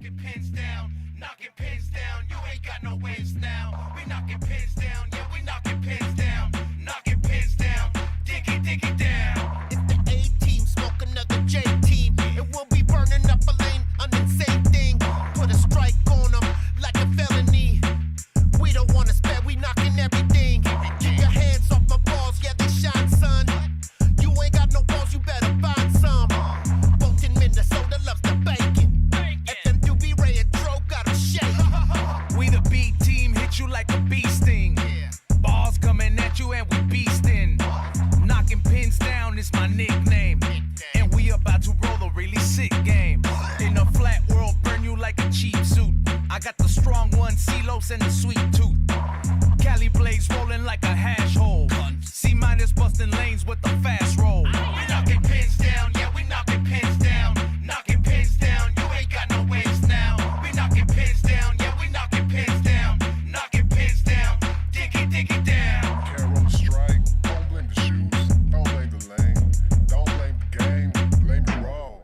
knocking pins down, knocking pins down. You ain't got no waves now. We knocking pins down, yeah, we knocking pins down, knocking pins down. Dig it down. It's the A team, smoke another J team, and we'll be burning up a lane on the same thing. Put a strike on them like a felony. We don't wanna spare, we knocking everything. Keep your hands off my balls, yeah, they shine, son. You ain't got no balls, you better find some. Both in Minnesota loves the bacon. FMUB, Ray and Dro got 'em shaking. We the B team, hit you like a bee sting. Balls coming at you and we beastin'. Knocking pins down is my nickname. And we about to roll a really sick game. In a flat world, burn you like a cheap suit. I got the strong one, C-Los and the sweet tooth. Cali blades rolling like a hash hole. C-minus busting lanes with the fast roll. We knocking pins down, yeah, we knocking pins down. Knocking pins down, you ain't got no waves now. We knocking pins down, yeah, we knocking pins down. Knocking pins down, dig it down. Can't roll a strike, don't blame the shoes, don't blame the lane, don't blame the game, blame the roll.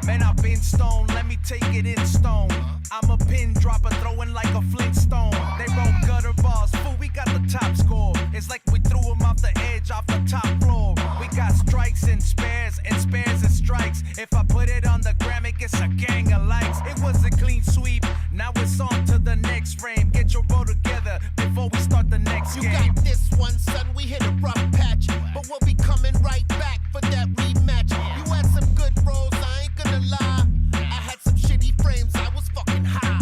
Man, I've been stoned, let me take it in stone. I'm a pin dropper, throwing like a Flintstone. They roll gutter balls, fool, we got the top score. It's like we threw them off the edge, off the top floor. We got strikes and spares and strikes. If I put it on the gram, it gets a gang of likes. It was a clean sweep, now it's on to the next frame. Get your roll together before we start the next game. You got this one, son, we hit a rough patch, but we'll be coming right back for that rematch. You had some good rolls, I ain't gonna lie. I had some shitty frames, I was fucking high.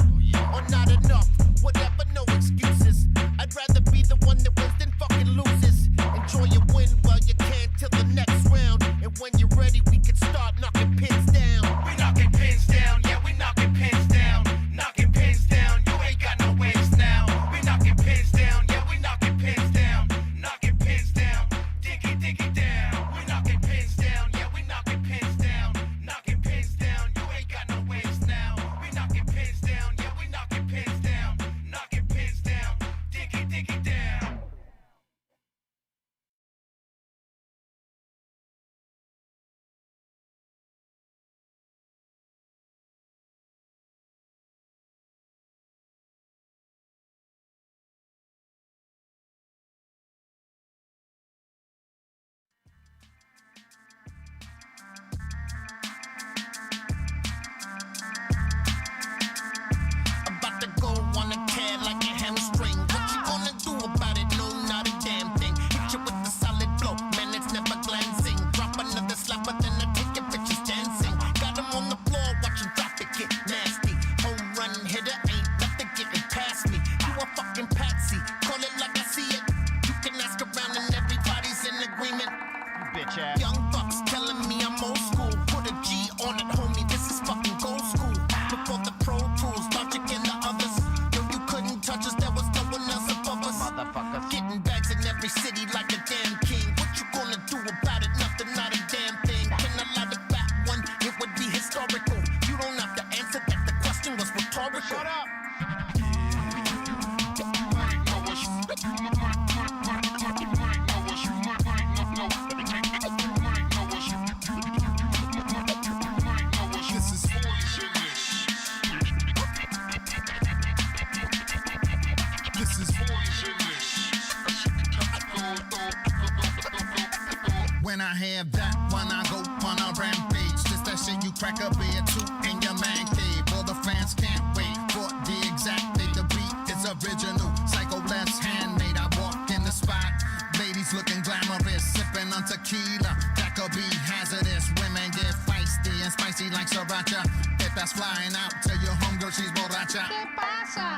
Or not enough, whatever, no excuses. I'd rather be the one that wins than fucking loses. Enjoy your win while you can till the next round. And when you're ready, we can start knocking pins down. We knocking pins down, yeah, we knocking pins down. Knocking pins down, you ain't got no waves now. We knocking pins down, yeah, we knocking pins down. Knocking pins down, dig it down. We knocking pins down, yeah, we knocking pins down. Knocking pins down, you ain't got no waves now. We knocking pins down, yeah, we knocking pins down. Knocking pins down, dig it down. About to go on a tear like a hamstring. What you gonna do about it? No, not a damn thing. Hit you with the solid blow, man, it's never glancing. Drop another slapper, then I take your bitches dancing. Got him on the floor, watching drop it get nasty. Home run hitter, ain't nothing getting past me. You a fucking patsy, call it like I see it. You can ask around and everybody's in agreement. Bitch ass. Young bucks telling me I'm old school. Put a G on it, homie, this is fucking gold school. Before the Pro Tools, Logic and the others. Yo, you couldn't touch us, there was no one else above us. Motherfuckers. Getting bags in every city like a damn king. What you gonna do about it? Nothing, not a damn thing. Can I light a fat one? It would be historical. You don't have to answer that, the question was rhetorical. Shut up. This is foolishness. This is foolishness. When I have that, when I go on a rampage, just that shit you crack a beer too in your man cave. All the fans can't wait for the exact date. The beat is original, psycho less handmade. I walk in the spot, ladies looking glamorous, sipping on tequila. That could be hazardous. Women get feisty and spicy like sriracha. If that's flying out, tell your homegirl she's borracha.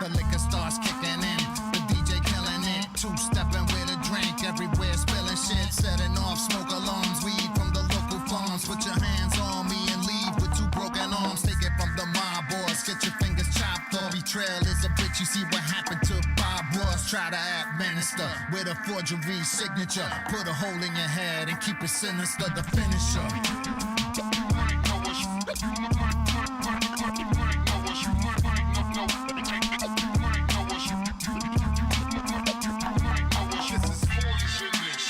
The liquor starts kicking in, the DJ killing it. Two-stepping with a drink, everywhere spilling shit. Setting off smoke alarms, weed from the local farms. Put your hands on me and leave with two broken arms. Take it from the mob boys, get your fingers chopped off. Betrayal is a bitch, you see what happened to Bob Ross. Try to administer with a forgery signature. Put a hole in your head and keep it sinister. The finisher. This is foolishness.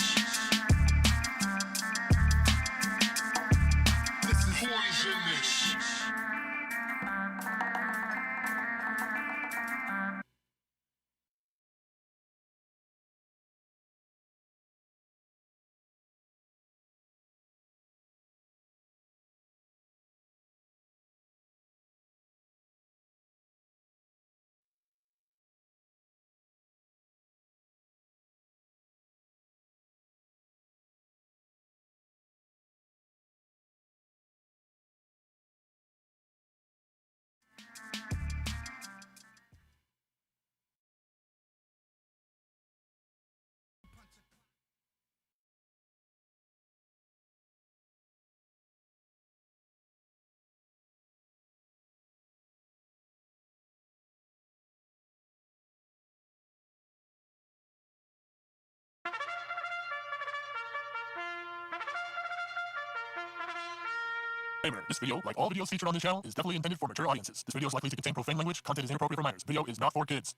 This video, like all videos featured on this channel, is definitely intended for mature audiences. This video is likely to contain profane language. Content is inappropriate for minors. Video is not for kids.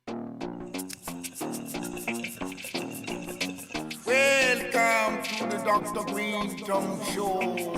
Welcome to the Dr. Greenthumb Show.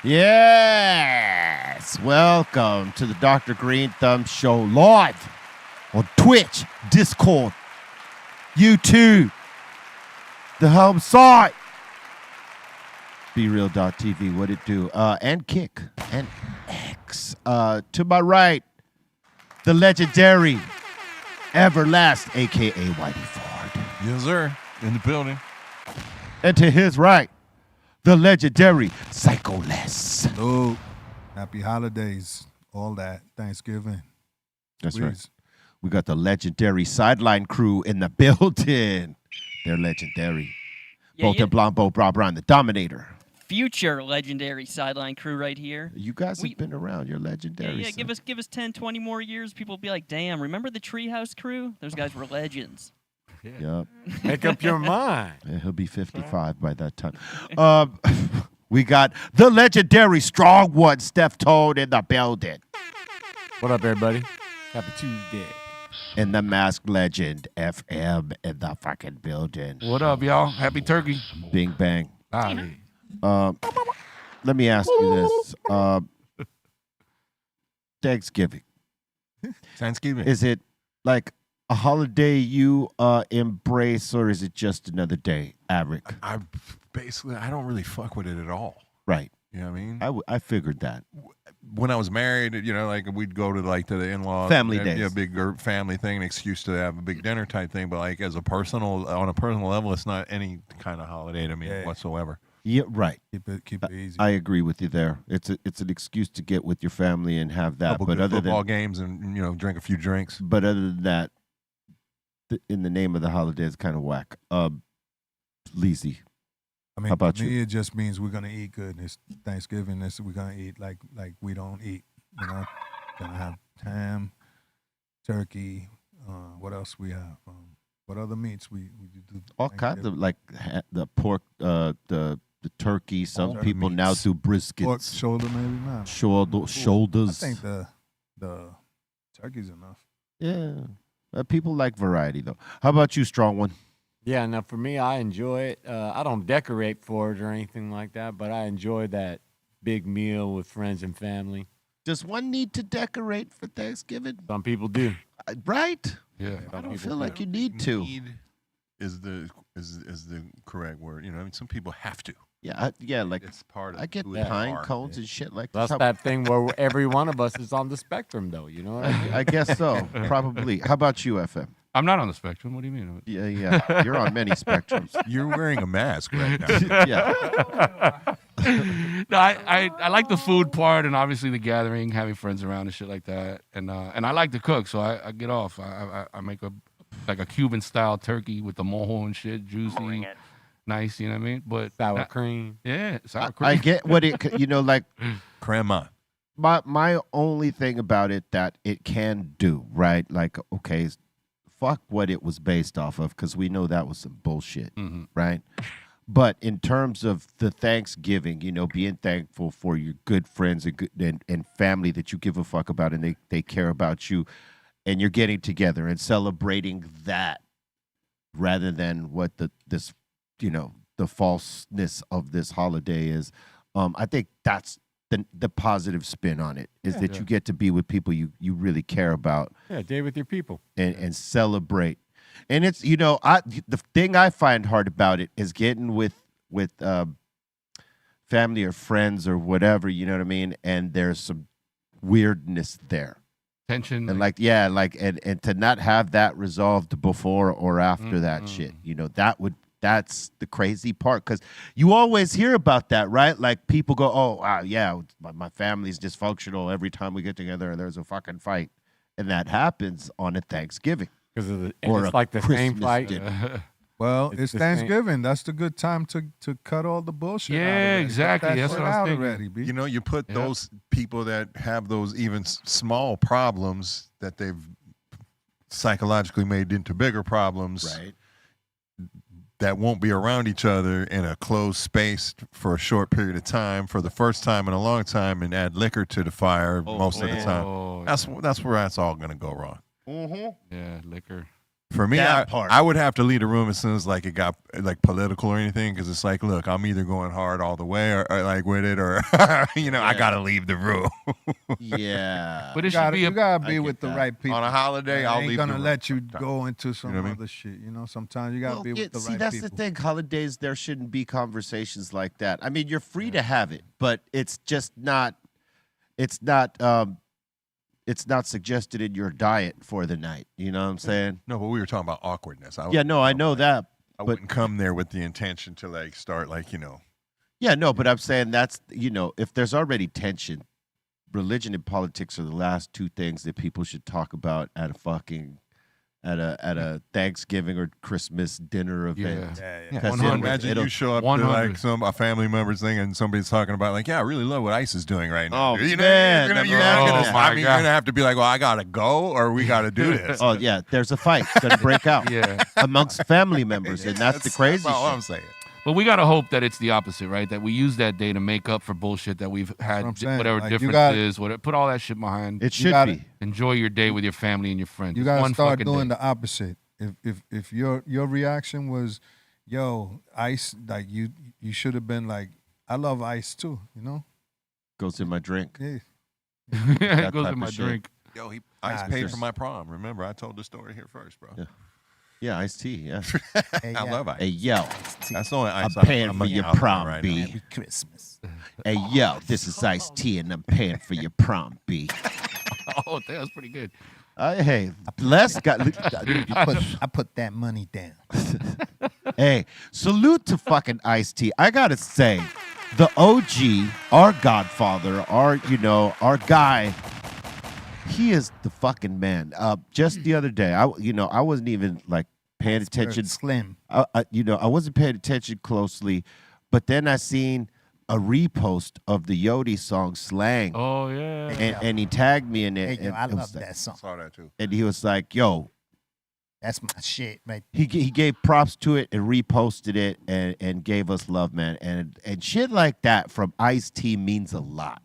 Yes, welcome to the Dr. Greenthumb Show live on Twitch, Discord, YouTube, the home site, BREALTV, what it do, and Kick, and X. To my right, the legendary Everlast, a.k.a. Whitey Ford. Yes, sir. In the building. And to his right, the legendary Psycho-less. Hello. Happy holidays. All that. Thanksgiving. That's Please. right. We got the legendary sideline crew in the building. They're legendary. Bolton Blanco, Bra Brown, the Dominator. Future legendary sideline crew right here. You guys have been around. You're legendary. Yeah, give us 10, 20 more years. People will be like, damn, remember the Treehouse crew? Those guys were legends. Yep. Make up your mind. Yeah, he'll be 55 by that time. We got the legendary strong one, Steph Toad, in the building. What up, everybody? Happy Tuesday. And the masked legend, FM, in the fucking building. What up, y'all? Happy Turkey. Bing bang. Ali. Let me ask you this. Thanksgiving. Thanksgiving. Is it like a holiday you embrace, or is it just another day, Averick? I don't really fuck with it at all. Right. You know what I mean? I figured that. When I was married, you know, like we'd go to like to the in-laws, Family and, days. yeah, big family thing, an excuse to have a big dinner type thing. But like on a personal level, it's not any kind of holiday to me whatsoever. Yeah, right. Keep it easy. I agree with you there. It's an excuse to get with your family and have that. Couple But good other football than games and drink a few drinks. But other than that, in the name of the holiday, it's kind of whack. Leezy. I mean, how about to me, you? it just means we're gonna eat good. It's Thanksgiving. We're gonna eat like we don't eat. You know, gonna have ham, turkey. What else we have? What other meats we do? All kinds of like the pork, the turkey. Some All people meats. now do briskets. Pork shoulder, maybe not. Shoulders. I think the turkey's enough. Yeah. People like variety though. How about you, strong one? Yeah, now for me, I enjoy it. I don't decorate for it or anything like that, but I enjoy that big meal with friends and family. Does one need to decorate for Thanksgiving? Some people do. Right? Yeah. I don't feel like you need to. Need is the correct word. You know, I mean, some people have to. Yeah, like It's part of I get who they pine are. cones and shit like That's that. that thing where every one of us is on the spectrum, though. You know what I mean? I guess so. Probably. How about you, FM? I'm not on the spectrum. What do you mean? Yeah. You're on many spectrums. You're wearing a mask right now. Yeah. No, I like the food part and obviously the gathering, having friends around and shit like that. And I like to cook, so I get off. I make a Cuban style turkey with the mojo and shit, juicy, nice. You know what I mean? But Sour cream. Yeah, sour cream. I get what like Crema. my only thing about it that it can do, right? Like, okay, fuck what it was based off of, because we know that was some bullshit, right? But in terms of the Thanksgiving, being thankful for your good friends and family that you give a fuck about and they care about you, and you're getting together and celebrating that rather than what the falseness of this holiday is. I think that's the positive spin on it is that Yeah. you get to be with people you really care about Yeah, day with your people. and celebrate. And it's the thing I find hard about it is getting with family or friends or whatever, you know what I mean? And there's some weirdness there. Tension. And and to not have that resolved before or after that shit, that's the crazy part, because you always hear about that, right? Like people go, oh, wow, yeah, my family's dysfunctional every time we get together and there's a fucking fight. And that happens on a Thanksgiving. Because Or it's a like the same Christmas fight. dinner. Well, It's it's the same. Thanksgiving. That's the good time to cut all the bullshit. out Yeah, already. Get exactly. that That's shit what I was out thinking. already, B. You know, you put Yep. those people that have those even small problems that they've psychologically made into bigger problems Right. that won't be around each other in a closed space for a short period of time for the first time in a long time, and add liquor to the fire most of the time. Oh, That's where that's all going to go wrong. Mm-hmm. yeah, liquor. For me, That part. I would have to leave the room as soon as like it got like political or anything, because it's like, look, I'm either going hard all the way or like with it, or I gotta leave the room. Yeah. But You it should gotta, be you gotta I be get with the that. right people. On a holiday, I I'll ain't leave gonna the room let you sometimes. go into some know what I mean? other shit. Sometimes you gotta Well, be with the see, right that's people. the thing. Holidays, there shouldn't be conversations like that. I mean, you're free to have it, but it's just not. It's not. It's not suggested in your diet for the night. You know what I'm saying? No, but we were talking about awkwardness. Yeah. No, I know that. I but- wouldn't come there with the intention to like start like Yeah. No, but I'm saying that's if there's already tension, religion and politics are the last two things that people should talk about at a Thanksgiving or Christmas dinner event. Yeah. 'Cause 100. Imagine it'll- you show up to 100. like a family member's thing and somebody's talking about like, yeah, I really love what ICE is doing right now. Oh, you know, man, you're, gonna, that'd you're be not gonna awesome. stop Oh, me. my You're gonna have to be like, well, I gotta go or we gotta do this. Oh yeah, there's a fight gonna break out Yeah. amongst family members, and that's the crazy That's all shit. I'm saying. But we gotta hope that it's the opposite, right? That we use that day to make up for bullshit that we've had, what I'm saying. whatever Like, you difference gotta- is. Whatever, put all that shit behind. It should gotta- be. Enjoy your day with your family and your friends. You It's gotta one start fucking doing day. the opposite. If your reaction was, yo, Ice, like you should have been like, I love Ice too. Goes in my drink. Yeah. it that goes type in my of shit. drink. Yo, ICE Nah, paid just- for my prom. Remember, I told the story here first, bro. Yeah. Yeah, iced tea. Yeah. I love ICE. Hey yo, That's the only I'm ICE paying I'm for your out there prom, right B. now. Merry Christmas. Hey yo, this is iced tea, and I'm paying for your prom, B. Oh, that was pretty good. Hey, Les got. I put that money down. Hey, salute to fucking Ice T. I gotta say, the OG, our Godfather, our guy. He is the fucking man. Just the other day, I wasn't even like paying attention. Slim. I wasn't paying attention closely, but then I seen a repost of the Yodi song "Slang," Oh yeah. and he tagged me in it. Hey, yo, and I it was love like- that song. Saw that too. And he was like, "Yo." That's my shit, right? He gave props to it and reposted it and gave us love, man. And shit like that from Ice-T means a lot.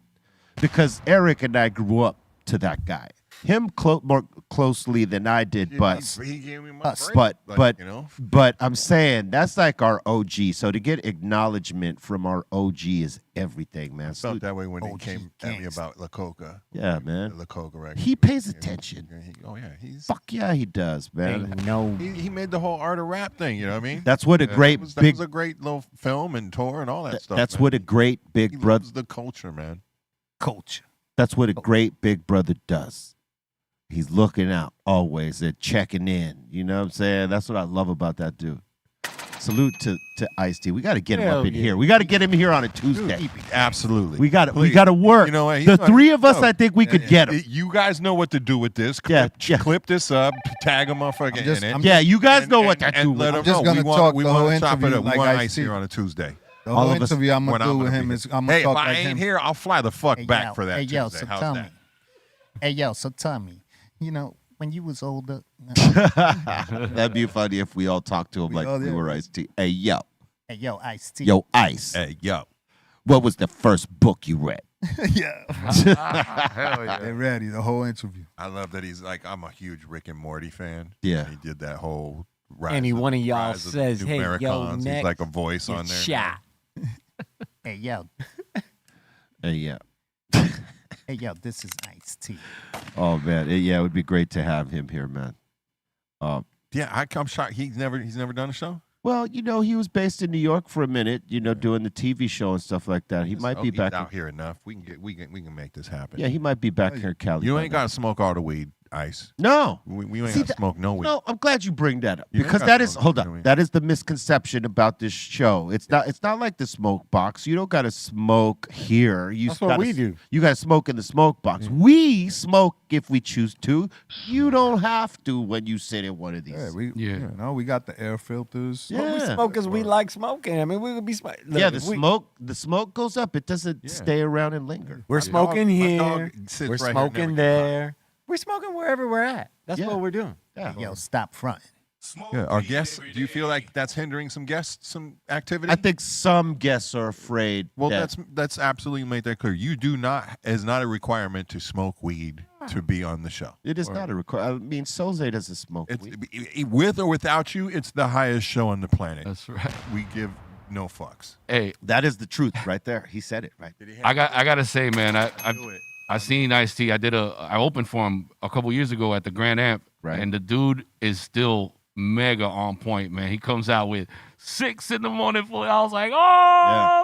Because Eric and I grew up to that guy. Him more closely than I did, but he gave me my break, but you know, but I'm saying that's like our OG. So to get acknowledgement from our OG is everything, man. I felt that way when he OG came at me gangsta. about La Coca. Yeah, man. The La Coca record. He pays attention. He's Fuck yeah, he does, man. Ain't no. he made the whole art of rap thing. You know what I mean? That's what a great that big. was a great little film and tour and all that stuff. That's man. what a great he big brother. loves the culture, man. Culture. That's what a great big brother does. He's looking out always and checking in. You know what I'm saying? That's what I love about that dude. Salute to Ice-T. We got to get him Hell up in yeah. here. We got to get him here on a Tuesday. Absolutely. We got Please. to work. You know what? He's The not- three of us, no. I think we could get him. You guys know what to do with this. Yeah, Clip this up, tag a motherfucker just- in it. I'm Yeah, you guys and- know what and- to do. and let with him it. just know. gonna we want, talk we the want whole to chop it interview up. like We want Ice-T. Ice here on a Tuesday. The All whole of us- interview I'm When gonna do I'm with gonna him be is I'm gonna Hey, if talk I like ain't him. here, I'll fly the fuck back for that Hey, yo, Tuesday. so How's tell that? me. Hey, yo, so tell me. When you was older. That'd be funny if we all talked to him like all we did. were Ice-T. Hey, yo. Hey, yo, Ice-T. Yo, Ice. Hey, yo. What was the first book you read? Yeah. Hell yeah. They're ready. The whole interview. I love that he's like, I'm a huge Rick and Morty fan. Yeah. And he did that whole rise Any of- one of y'all rise of the says, "Hey, yo, Numericons." He's next, like a voice Get on there. shot. Hey, yo. Hey, yeah. Hey, yo, this is Ice-T. Oh man, it would be great to have him here, man. Yeah, I'm shocked. He's never done a show. Well, he was based in New York for a minute, doing the TV show and stuff like that. He might be back out here enough. We can make this happen. Yeah, he might be back here in Cali. You ain't got to smoke all the weed, Ice. No. We ain't got to smoke no weed. No, I'm glad you bring that up You ain't because gotta that is smoke no weed. that is the misconception about this show. It's not like the smoke box. You don't got to smoke here. That's what we do. You got to smoke in the smoke box. We smoke if we choose to. You don't have to when you sit in one of these. Yeah, we got the air filters. Yeah. Well, we smoke because we like smoking. I mean, we would be smoking. Yeah, the smoke goes up. It doesn't stay around and linger. We're smoking my dog here. sits We're right here, smoking never gets there. We're smoking wherever we're at. That's Yeah. what we're doing. Yeah. Yo, stop fronting. Yeah, our guests. Do you feel like that's hindering some activity? I think some guests are afraid. Well, that, that's absolutely make that clear. You do not is not a requirement to smoke weed to be on the show. it is not a requirement. I mean, Soze doesn't smoke weed. With or without you, it's the highest show on the planet. That's right. We give no fucks. Hey, That is the truth right there. He said it right. I gotta say, man, I seen Ice-T. I opened for him a couple years ago at the Grand Amp, Right. and the dude is still mega on point, man. He comes out with 6 in the morning. I was like,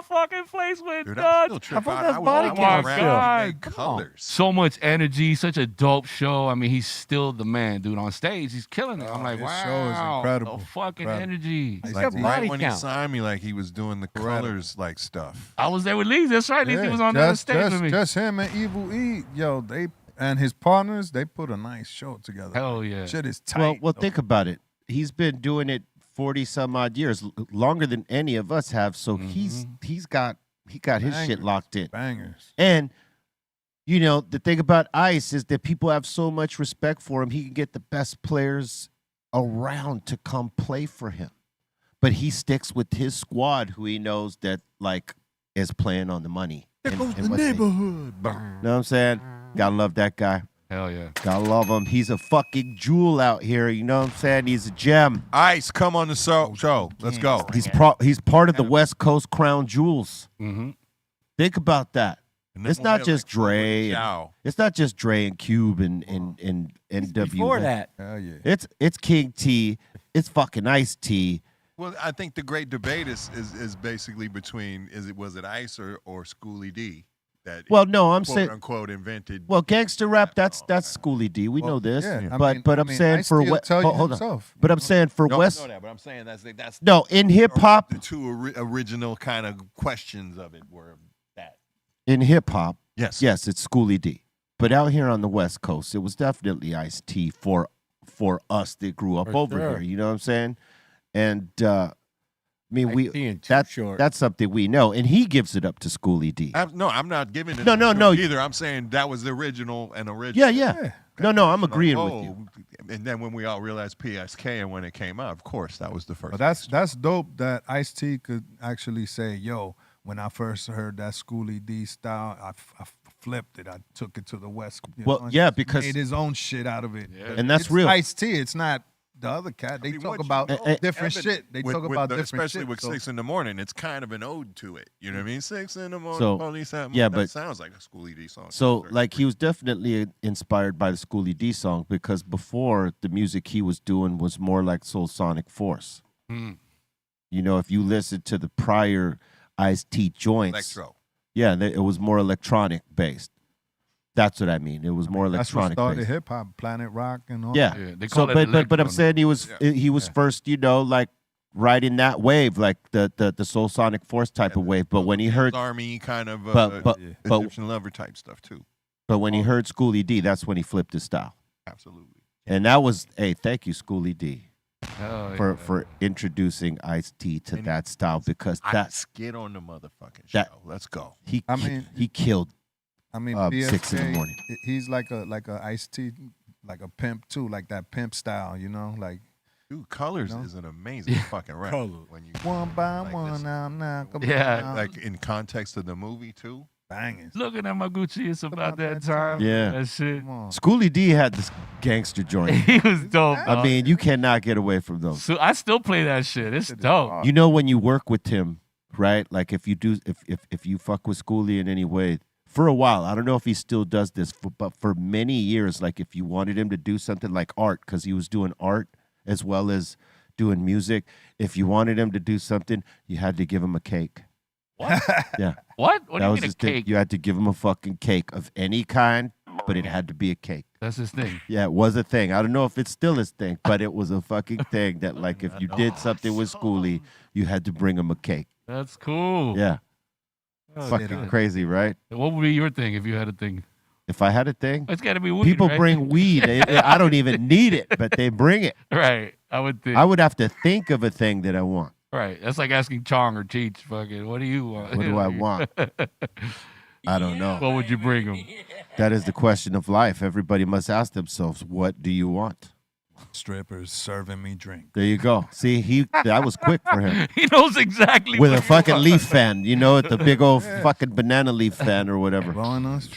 fucking place went Dude, I nuts. still trip thought out. that's I body walk count around still. and make Come on. colors. So much energy, such a dope show. I mean, he's still the man, dude. On stage, he's killing it. I'm like, his wow, show is incredible. the fucking Incredible. energy. He's Like got body right when he count. signed me, like he was doing the colors like stuff. I was there with Lee. That's right. Lee was on the stage with me. Just him and Evil E. Yo, they and his partners, they put a nice show together. Hell yeah. Shit is tight. Well, think about it. He's been doing it 40 some odd years, longer than any of us have. So he's got his shit Bangers. locked in. Bangers. And the thing about Ice is that people have so much respect for him. He can get the best players around to come play for him. But he sticks with his squad, who he knows that is playing on the money. There goes the what they- neighborhood. Know what I'm saying? Gotta love that guy. Hell yeah. Gotta love him. He's a fucking jewel out here. You know what I'm saying? He's a gem. Ice, come on the show. Let's go. He's part of the West Coast Crown Jewels. Mm-hmm. Think about that. And then It's we'll not have, just like, Dre. Chow. It's not just Dre and Cube and NWA. Before that, Hell yeah. It's King T. It's fucking Ice T. Well, I think the great debate is basically between was it Ice or Schoolie D that Well, no, I'm quote saying. unquote invented. Well, gangster rap. That's Schoolie D. We know this. Yeah, I but mean- but I I'm mean, saying for Ice-T will West. tell you Hold on. himself. But I'm saying for No, West. I know that, but I'm saying that's No, in hip hop. the two original kind of questions of it were that. In hip hop. Yes. Yes, it's Schoolie D. But out here on the West Coast, it was definitely Ice-T for us that grew up For over sure. here. You know what I'm saying? And I mean, Ice-T and Too Short. that's something we know, and he gives it up to Schoolie D. I'm not giving it. No, either. I'm saying that was the original and original. Yeah. No, I'm agreeing with you. And then when we all realized PSK and when it came out, of course, that was the first. But that's dope that Ice-T could actually say, yo, when I first heard that Schoolie D style, I flipped it. I took it to the West. Well, yeah, because- made his own shit out of it. Yeah. And that's It's real. Ice-T. It's not the other cat. They I mean, talk what about you- different Evan, shit. They with- talk with about the- different especially shit. with so- 6 in the morning. It's kind of an ode to it. You know what I mean? 6 in the morning, So, police at yeah, that but- sounds like a Schoolie D song. So, like, he was definitely inspired by the Schoolie D song because before the music he was doing was more like Soul Sonic Force. Mm. If you listen to the prior Ice-T joints, electro. yeah, it was more electronic based. That's what I mean. It was more That's what electronic started based. hip hop, Planet Rock, and all. Yeah. Yeah, they So, call it but I'm electro. saying he was first, like riding that wave, like the Soul Sonic Force type of wave. But when he heard, Army kind of but Egyptian lover type stuff too. but when he heard Schoolie D, that's when he flipped his style. Absolutely. And that was, hey, thank you, Schoolie D, Hell for yeah. for introducing Ice-T to And that style because Let's get on the motherfucking show. that- Let's go. I mean- he killed. I mean, 6 in the BSK, morning. He's like a Ice-T, like a pimp too, like that pimp style, like Dude, Colors No? is an amazing fucking record. Colors. When you one by like one this. now. Come Yeah. on, like in context of the movie too. banging. Looking at my Gucci, it's about that time. Yeah. That shit. Come on. Schoolie D had this gangster joint. He was dope. I mean, you cannot get away from those. so I still play that shit. It's dope. When you work with him, right? Like if you fuck with Schoolie in any way, for a while. I don't know if he still does this, but for many years, like if you wanted him to do something like art, because he was doing art as well as doing music, if you wanted him to do something, you had to give him a cake. What? Yeah. What? What do That you was mean a his thing. cake? You had to give him a fucking cake of any kind, but it had to be a cake. That's his thing. Yeah, it was a thing. I don't know if it's still his thing, but it was a fucking thing that, like, if you did something with Schoolie, you had to bring him a cake. That's cool. Yeah. Oh, Fucking good. crazy, right? What would be your thing if you had a thing? If I had a thing, It's got to be weed. people right? bring weed. I don't even need it, but they bring it. Right. I would think. I would have to think of a thing that I want. Right. That's like asking Chong or Cheech, fucking, what do you want? What do I want? I don't know. What would you bring him? That is the question of life. Everybody must ask themselves, what do you want? Strippers serving me drink. There you go. See, that was quick for him. He knows exactly With what a you fucking want. leaf fan, you know, the big old fucking banana leaf fan or whatever. Blowing us.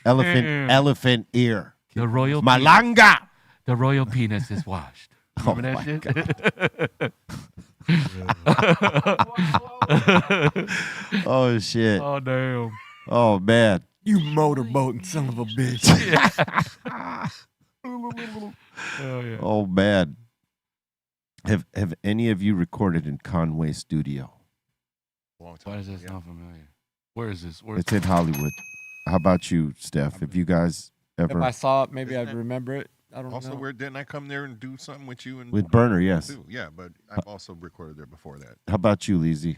Elephant ear. The royal Malanga. The royal penis is washed. Oh Remember my that shit? Oh shit. Oh damn. Oh man. You motorboating son of a bitch. Oh yeah. Oh man. Have any of you recorded in Conway Studio? Long Why time. is this not familiar? Where is this? Where is It's in Hollywood. How about you, Steph? Have you guys If ever I saw it, maybe I'd remember it. I don't Also, know. where didn't I come there and do something with you? And with Burner? Yes. too? Yeah, but I've also recorded there before that. How about you, Leezy?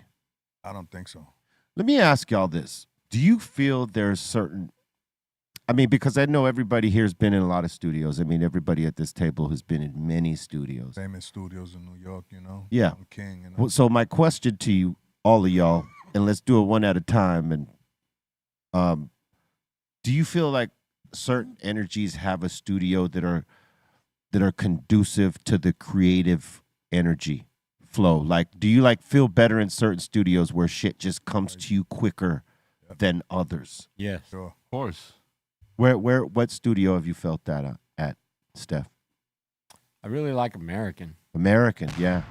I don't think so. Let me ask y'all this. Do you feel there's certain, I mean, because I know everybody here has been in a lot of studios. I mean, everybody at this table has been in many studios. Famous studios in New York, you know. Yeah. I'm king, you know. Well, so my question to you, all of y'all, and let's do it one at a time. And do you feel like certain energies have a studio that are conducive to the creative energy flow? Like, do you like feel better in certain studios where shit just comes to you quicker than others? Yes. Sure. Of course. What studio have you felt that at, Steph? I really like American. American, yeah.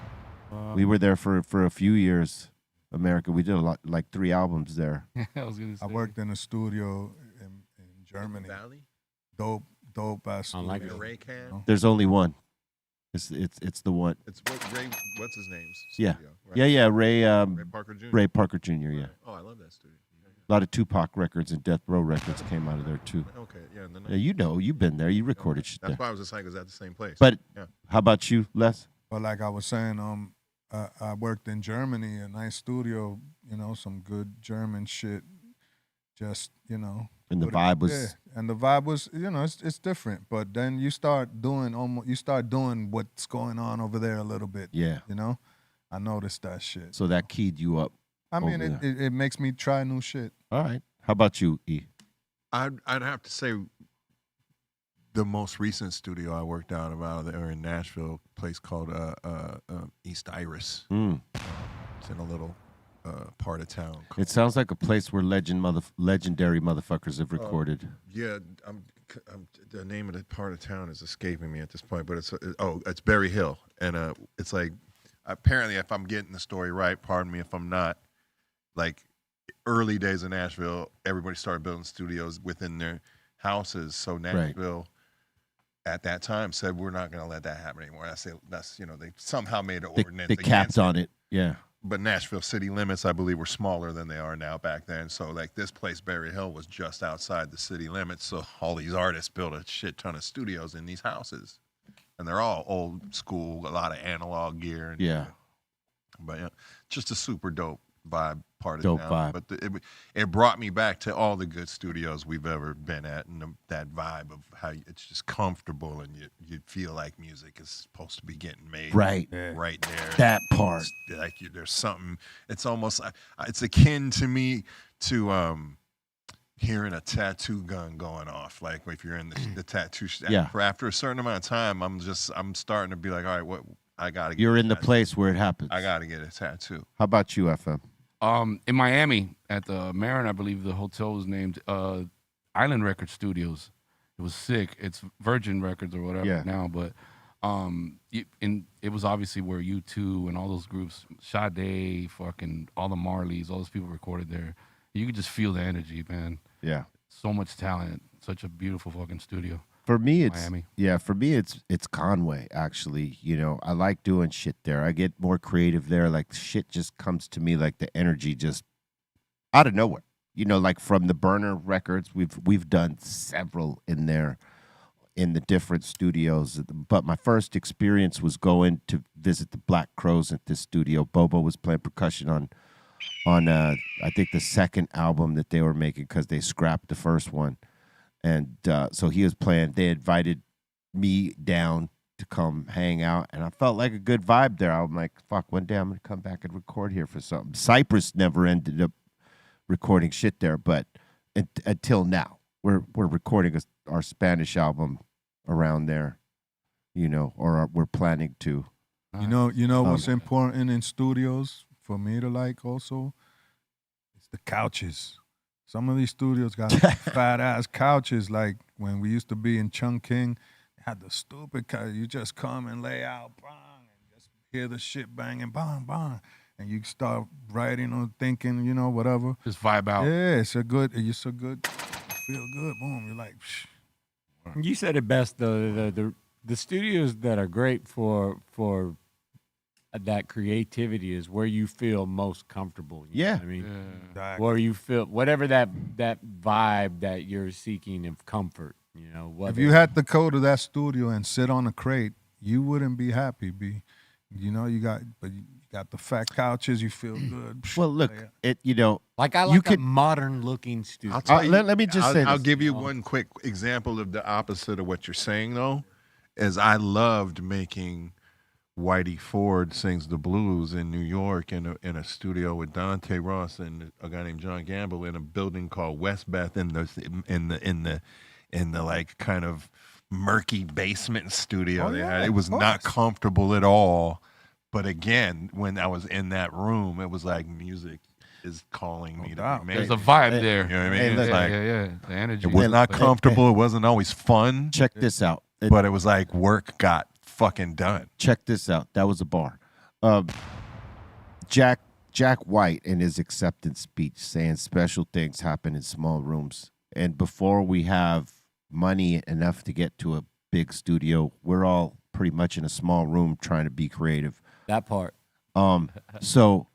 We were there for a few years. American, we did a lot, like 3 albums there. I was gonna say. I worked in a studio in Germany. Valley? Dope ass I studio. like The it. Ray Can? know? There's only one. It's the one. It's what Ray, what's his name? Yeah. Studio, right? Yeah, Ray Ray Parker Jr. Ray Parker Jr., yeah. Oh, I love that studio. A lot of Tupac records and Death Row records came out of there too. Okay, yeah. And then Yeah, you know, you've been there. You recorded shit that's there. why I was just like, is that the same place? But yeah. how about you, Les? But like I was saying, I worked in Germany, a nice studio, you know, some good German shit. Just, you know. And the put it- vibe was yeah, and the vibe was, you know, it's different. But then you start doing what's going on over there a little bit. yeah. You know, I noticed that shit. So that keyed you up. I mean, over it makes me try new shit. All right. How about you, E? I'd have to say the most recent studio I worked out of there in Nashville, a place called East Iris. Mm. It's in a little part of town. It sounds like a place where legendary motherfuckers have recorded. Yeah, the name of the part of town is escaping me at this point, but it's Berry Hill, and it's like apparently, if I'm getting the story right, pardon me if I'm not, like early days in Nashville, everybody started building studios within their houses, so Nashville. At that time, said we're not going to let that happen anymore. That's you know they somehow made an ordinance. They capped on it. Yeah. But Nashville city limits, I believe, were smaller than they are now back then. So, like, this place, Berry Hill, was just outside the city limits. So all these artists built a shit ton of studios in these houses. And they're all old school, a lot of analog gear. And, Yeah. But, yeah, just a super dope vibe part of Dope town. vibe. But it brought me back to all the good studios we've ever been at. And that vibe of how it's just comfortable and you feel like music is supposed to be getting made. Right. Right there. That part. It's like there's something. It's almost it's akin to me to hearing a tattoo gun going off. Like if you're in the tattoo. Yeah. After a certain amount of time, I'm starting to be like, all right, what I gotta. You're in the place where it happens. I gotta get a tattoo. How about you, FM? In Miami at the Marin, I believe the hotel was named Island Record Studios. It was sick. It's Virgin Records or whatever now, but it was obviously where U2 and all those groups, Sade, fucking all the Marleys, all those people recorded there. You could just feel the energy, man. Yeah. so much talent, such a beautiful fucking studio. For me, it's Miami. For me, it's Conway. Actually, I like doing shit there. I get more creative there. Like shit just comes to me, like the energy just out of nowhere. Like from the Burner Records, we've done several in there, in the different studios. But my first experience was going to visit the Black Crows at this studio. Bobo was playing percussion on I think the second album that they were making because they scrapped the first one. And so he was playing. They invited me down to come hang out, and I felt like a good vibe there. I'm like, fuck, one day I'm going to come back and record here for something. Cypress never ended up recording shit there, but until now, we're recording our Spanish album around there, or we're planning to. You know what's important in studios for me to like also? It's the couches. Some of these studios got fat ass couches. Like when we used to be in Chungking, they had the stupid couch. You just come and lay out, bang, and just hear the shit banging, bang, bang, and you start writing or thinking, whatever. Just vibe out. Yeah, it's a good. You feel good. Boom. You're like, psh. You said it best though. The studios that are great for that creativity is where you feel most comfortable. You know what I mean, Exactly. where you feel whatever that vibe that you're seeking of comfort. If you had to go to that studio and sit on a crate, you wouldn't be happy. You got the fat couches. You feel good. Well, look, like I like a modern looking studio. I'll tell you, let me just say I'll this. give you one quick example of the opposite of what you're saying, though, is I loved making Whitey Ford Sings the Blues in New York in a studio with Dante Ross and a guy named John Gamble in a building called Westbeth in the like kind of murky basement studio they had. It was not comfortable at all. But again, when I was in that room, it was like music is calling me to be made. There's a vibe there. You know what I mean? Hey, It's like, yeah. The energy. it was not comfortable. It wasn't always fun. Check this out. But it was like work got fucking done. Check this out. That was a bar. Jack White in his acceptance speech saying special things happen in small rooms. And before we have money enough to get to a big studio, we're all pretty much in a small room trying to be creative. That part. So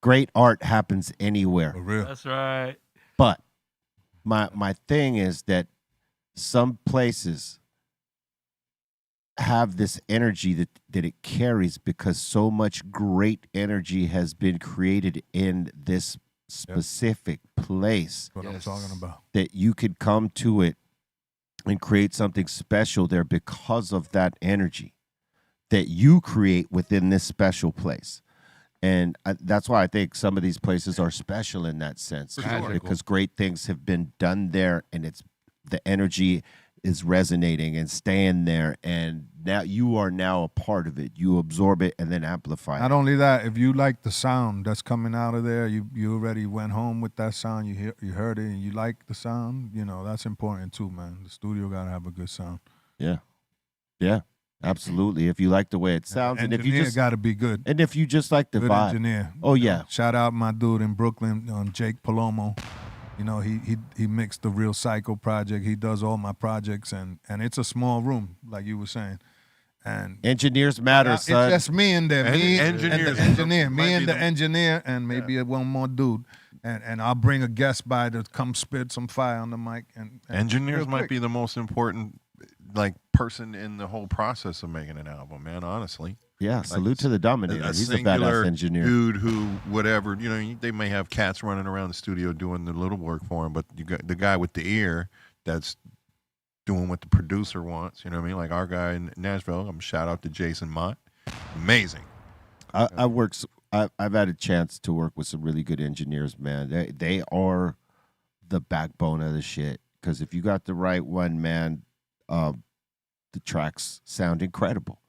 great art happens anywhere. For real. That's right. But my thing is that some places have this energy that it carries because so much great energy has been created in this specific place That's what I'm talking about. that you could come to it and create something special there because of that energy that you create within this special place. And that's why I think some of these places are special in that sense, because great things have been done there, and the energy is resonating and staying there, and now you are now a part of it. You absorb it and then amplify Not it. only that, if you like the sound that's coming out of there, you already went home with that sound. You heard it and you like the sound. That's important too, man. The studio gotta have a good sound. Yeah, absolutely. If you like the way it sounds, and if you Engineer just gotta be good. and if you just like the Good vibe. engineer. Oh yeah, Shout out my dude in Brooklyn, Jake Palomo. He mixed the Real Psycho project. He does all my projects, and it's a small room, like you were saying. And engineers matter, it's son. just me in there, me engineers and the engineer, might me be and the the- engineer, and maybe one more dude. And I'll bring a guest by to come spit some fire on the mic. And Engineers real might quick. be the most important person in the whole process of making an album, man, honestly. Yeah, salute to the Dominator. He's a singular badass engineer. dude who, whatever, they may have cats running around the studio doing the little work for him, but you got the guy with the ear that's doing what the producer wants. You know what I mean? Like our guy in Nashville. I'm shout out to Jason Mott. Amazing. I've had a chance to work with some really good engineers, man. They are the backbone of the shit. Because if you got the right one, man, the tracks sound incredible.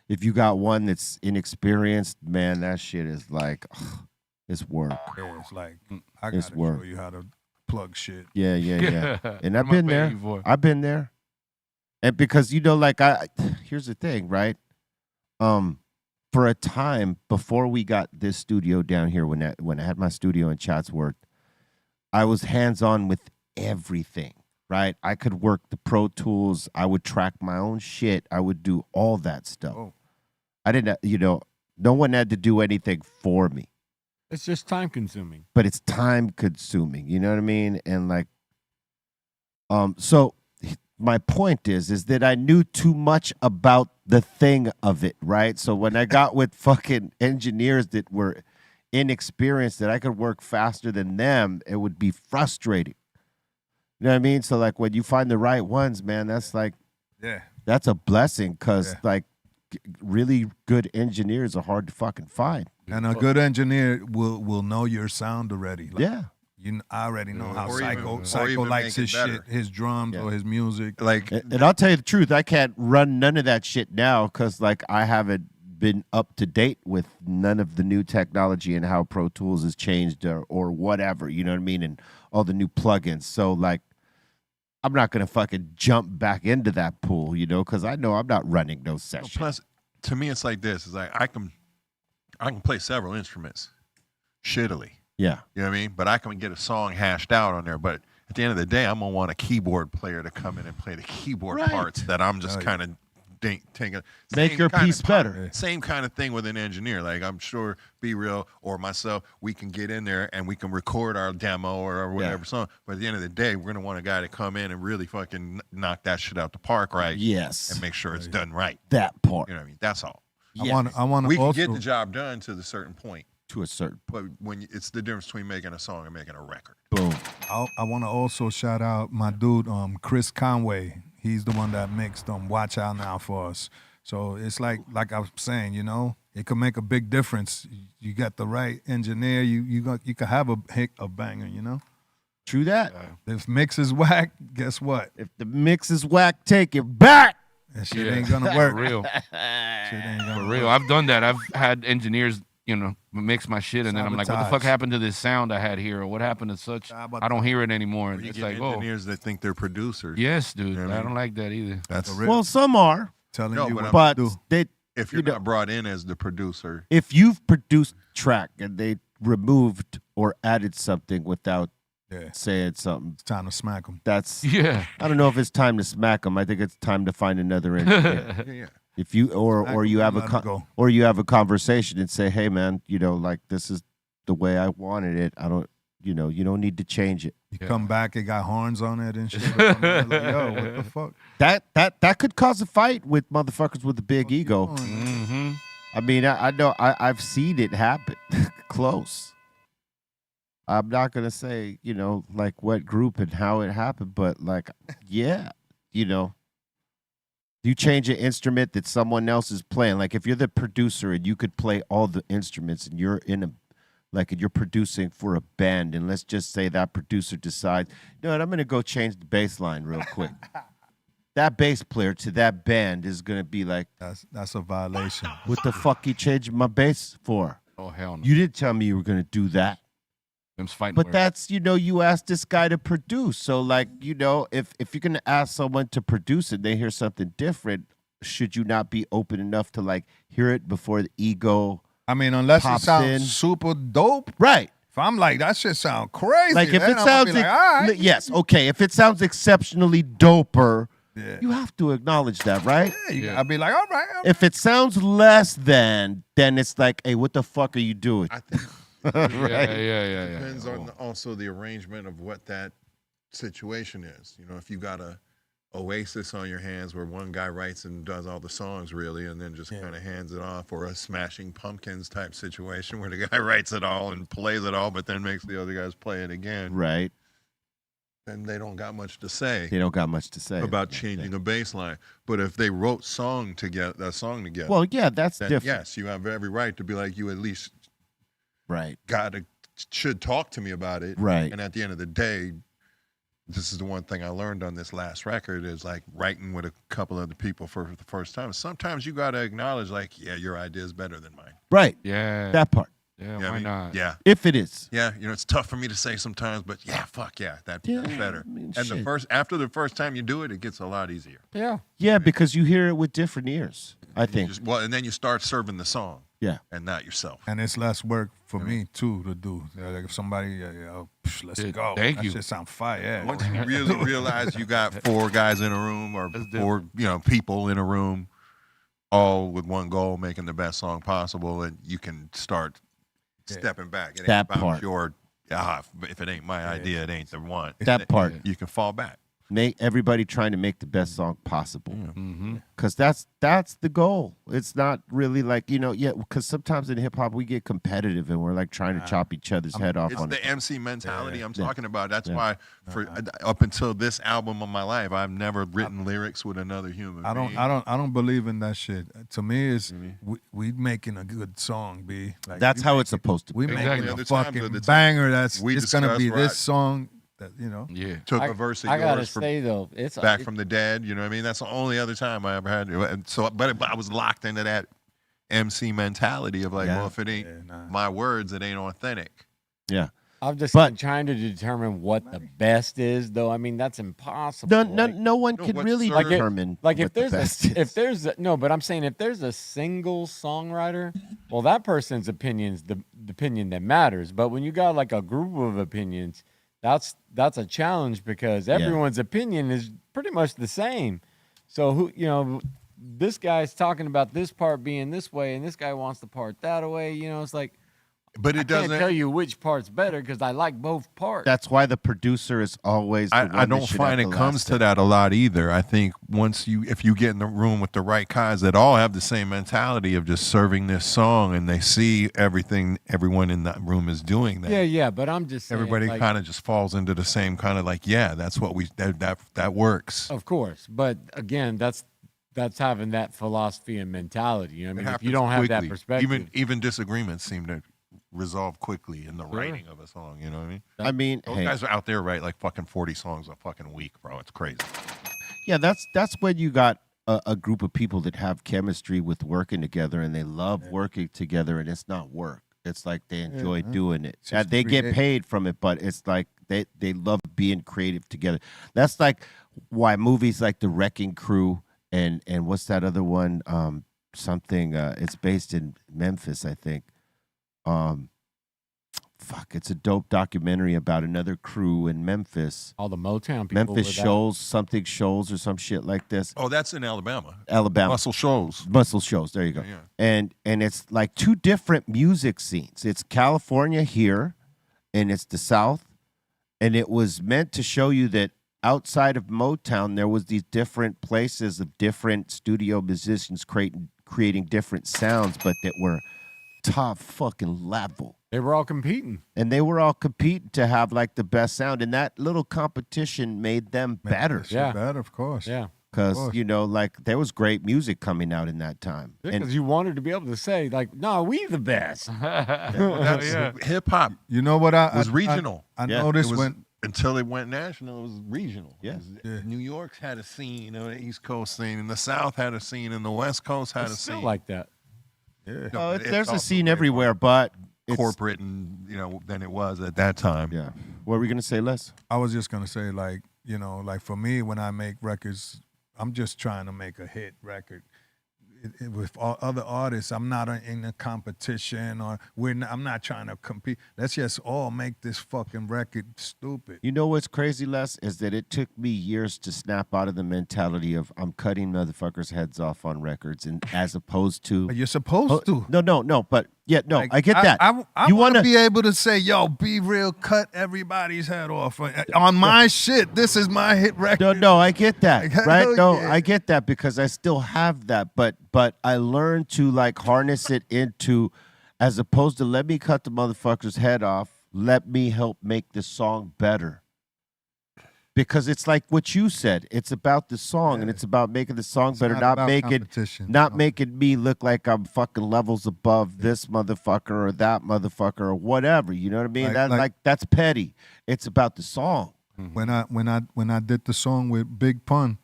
If you got one that's inexperienced, man, that shit is like, it's work. Yeah, it's like I It's gotta work. show you how to plug shit. Yeah. And I've I'm been gonna pay there. you for it. I've been there. And because here's the thing, right? For a time before we got this studio down here, when I had my studio in Chatsworth, I was hands-on with everything, right? I could work the Pro Tools. I would track my own shit. I would do all that stuff. Oh. I didn't, no one had to do anything for me. It's just time consuming. But it's time consuming. You know what I mean? And like, so my point is that I knew too much about the thing of it, right? So when I got with fucking engineers that were inexperienced, that I could work faster than them, it would be frustrating. You know what I mean? So like when you find the right ones, man, that's like, Yeah. that's a blessing because like really good engineers are hard to fucking find. And a good engineer will know your sound already. Like, Yeah. I already know how Or even- Psycho or even likes make his it better. shit, his drums or his music. Like, And I'll tell you the truth, I can't run none of that shit now because like I haven't been up to date with none of the new technology and how Pro Tools has changed or whatever, you know what I mean? And all the new plugins. So like, I'm not going to fucking jump back into that pool, because I know I'm not running those sessions. plus, to me, it's like this. It's like I can play several instruments shittily. Yeah. You know what I mean? But I can get a song hashed out on there. But at the end of the day, I'm going to want a keyboard player to come in and play the keyboard Right. parts that I'm just kind of taking. Make your piece better. Same kind of thing with an engineer. Like I'm sure Be Real or myself, we can get in there and we can record our demo or whatever song. But at the end of the day, we're going to want a guy to come in and really fucking knock that shit out the park right. Yes. And make sure it's done right. That part. You know what I mean? That's all. I want We to can also get the job done to the certain point. To a certain But when it's the difference between making a song and making a record. boom. I want to also shout out my dude Chris Conway. He's the one that mixed Watch Out Now for us. So it's like I was saying, it could make a big difference. You got the right engineer, you could have a banger, True that. If mix is whack, guess what? If the mix is whack, take it back. That shit ain't gonna work. For real. Shit ain't gonna For real. work. I've done that. I've had engineers, mix my shit, and then I'm like, what the fuck Sabotage. happened to this sound I had here? Or what happened to such? I don't hear it anymore. Or And you it's get like, engineers that think they're producers. yes, dude. You know what I I don't mean? like that either. That's Well, some are, Telling No, you but what to but do. they, if you're not brought in as the producer. if you've produced track and they removed or added something without Yeah, saying something, it's time to smack them. that's Yeah. I don't know if it's time to smack them. I think it's time to find another engineer. Yeah. If you or you have Let 'em go. or you have a conversation and say, "Hey, man, like this is the way I wanted it. I don't, you don't need to change it." You come back, it got horns on it and shit. I'm like, yo, what the fuck? That could cause a fight with motherfuckers with a big ego. Mm-hmm. I mean, I know I've seen it happen close. I'm not gonna say, like what group and how it happened, but like, yeah, you change an instrument that someone else is playing. Like if you're the producer and you could play all the instruments and you're and you're producing for a band, and let's just say that producer decides, you know what, I'm gonna go change the bass line real quick. That bass player to that band is gonna be like, That's a violation. what the fuck you changing my bass for? Oh, hell no. You didn't tell me you were gonna do that. Them's fighting But words. that's, you asked this guy to produce. So like, if you're gonna ask someone to produce it, they hear something different, should you not be open enough to like hear it before the ego I mean, unless it pops sounds in? super dope. Right. If I'm like, that shit sound crazy. Like if then it I'm gonna sounds be like, all right. yes, okay. If it sounds exceptionally doper, Yeah. you have to acknowledge that, right? Yeah, you Yeah. gotta be like, all right. If it sounds less than, then it's like, hey, what the fuck are you doing? I think Yeah. depends on also the arrangement of what that situation is. If you got a Oasis on your hands where one guy writes and does all the songs really and then just kind of hands it off, or a Smashing Pumpkins type situation where the guy writes it all and plays it all but then makes the other guys play it again, Right. then they don't got much to say They don't got much to say about changing a bass line. But if they wrote that song together, Well, yeah, that's then different. yes, you have every right to be like, you at least Right. should talk to me about it. Right. And at the end of the day, this is the one thing I learned on this last record is like writing with a couple other people for the first time. Sometimes you got to acknowledge like, yeah, your idea is better than mine. Right. Yeah. That part. Yeah, You know why what I mean? not? Yeah. If it is. Yeah. It's tough for me to say sometimes, but yeah, fuck yeah, that's better. I mean, And shit. after the first time you do it, it gets a lot easier. Yeah. Yeah, because you hear it with different ears, I think. And then you start serving the song. Yeah. and not yourself. And it's less work for me too to do. Like if somebody, let's Yeah, go. thank that you. shit sound fire. Yeah. Once you really realize you got 4 guys in a room or That's 4, people in a room, all with one goal, making the best song possible, and you can start stepping back. It ain't That about part. your, if it ain't my idea, it ain't the one. That part. You can fall back. Make everybody trying to make the best song possible. Mm-hmm. Because that's the goal. It's not really like, because sometimes in hip hop we get competitive and we're like trying to chop each other's head off It's on the it. MC mentality I'm talking about. That's Yeah. why up until this album of my life, I've never written lyrics with another human being. I don't believe in that shit. To me, it's we making a good song, B. Like, That's how it's supposed to be. we Exactly. making The a times fucking are the times. banger. That's We it's gonna discussed be where this song. That Yeah. Took I, a verse of I gotta yours from say though, it's Back from the Dead. You know what I mean? That's the only other time I ever had. And so, but I was locked into that MC mentality of like, Yeah. well, if it ain't my words, it ain't authentic. Yeah. I'm just But- trying to determine what the best is, though. I mean, that's impossible. No one No, can what's really served- determine Like what if there's the best is. if there's no, but I'm saying if there's a single songwriter, well, that person's opinion's the opinion that matters. But when you got like a group of opinions, that's a challenge because everyone's opinion is pretty much the same. So who this guy's talking about this part being this way, and this guy wants the part that way. It's like. But it I doesn't can't tell you which part's better because I like both parts. That's why the producer is always the one I that don't should find have it the comes last to say. that a lot either. I think if you get in the room with the right guys that all have the same mentality of just serving this song and they see everyone in that room is doing that. Yeah, but I'm just saying, Everybody like, kind of just falls into the same kind of like, yeah, that's what that works. of course. But again, that's having that philosophy and mentality. I It mean, if happens you don't have that quickly. perspective, Even disagreements seem to resolve quickly in the writing of a song. You know what I mean? I mean, Those hey, guys are out there write like fucking 40 songs a fucking week, bro. It's crazy. yeah, that's when you got a group of people that have chemistry with working together and they love working together, and it's not work. It's like they enjoy doing it. just They get create. paid from it, but it's like they love being creative together. That's like why movies like The Wrecking Crew and what's that other one? It's based in Memphis, I think. It's a dope documentary about another crew in Memphis. all the Motown people. Memphis were that. Shoals or some shit like this. Oh, that's in Alabama. Alabama. Muscle Shoals. Muscle Shoals. There you go. Yeah. And it's like two different music scenes. It's California here, and it's the South. And it was meant to show you that outside of Motown, there was these different places of different studio musicians creating different sounds, but that were top fucking level. They were all competing. And they were all competing to have like the best sound. And that little competition made them better. Yeah. better, of course. Yeah. Because, course. like there was great music coming out in that time. Because And you wanted to be able to say, like, no, we the best. That's hip hop You know what? was regional. I Yeah. noticed It was, when until it went national, it was regional. Yeah. New York had a scene, the East Coast scene, and the South had a scene, and the West Coast had It's a still scene. like that. No, oh, but it's there's a also scene way everywhere, but it's, corporate and than it was at that time. Yeah. What were we gonna say, Les? I was just gonna say, like for me, when I make records, I'm just trying to make a hit record. With all other artists, I'm not in a competition, or I'm not trying to compete. Let's just all make this fucking record stupid. You know what's crazy, Les, is that it took me years to snap out of the mentality of I'm cutting motherfuckers' heads off on records, and as opposed to But you're supposed to. no, but yeah, no, Like, I get that. I you want to wanna be able to say, "Yo, Be Real, cut everybody's head off on my shit. This is my hit record." No, I get that, Like, right? hell No, yeah. I get that because I still have that, but I learned to like harness it into, as opposed to let me cut the motherfucker's head off, let me help make the song better. Because it's like what you said, it's about the song and it's about making the song It's better, not not about making competition. not No. making me look like I'm fucking levels above this motherfucker or that motherfucker or whatever. You know what I mean? That's petty. It's about the song. When I did the song with Big Pun,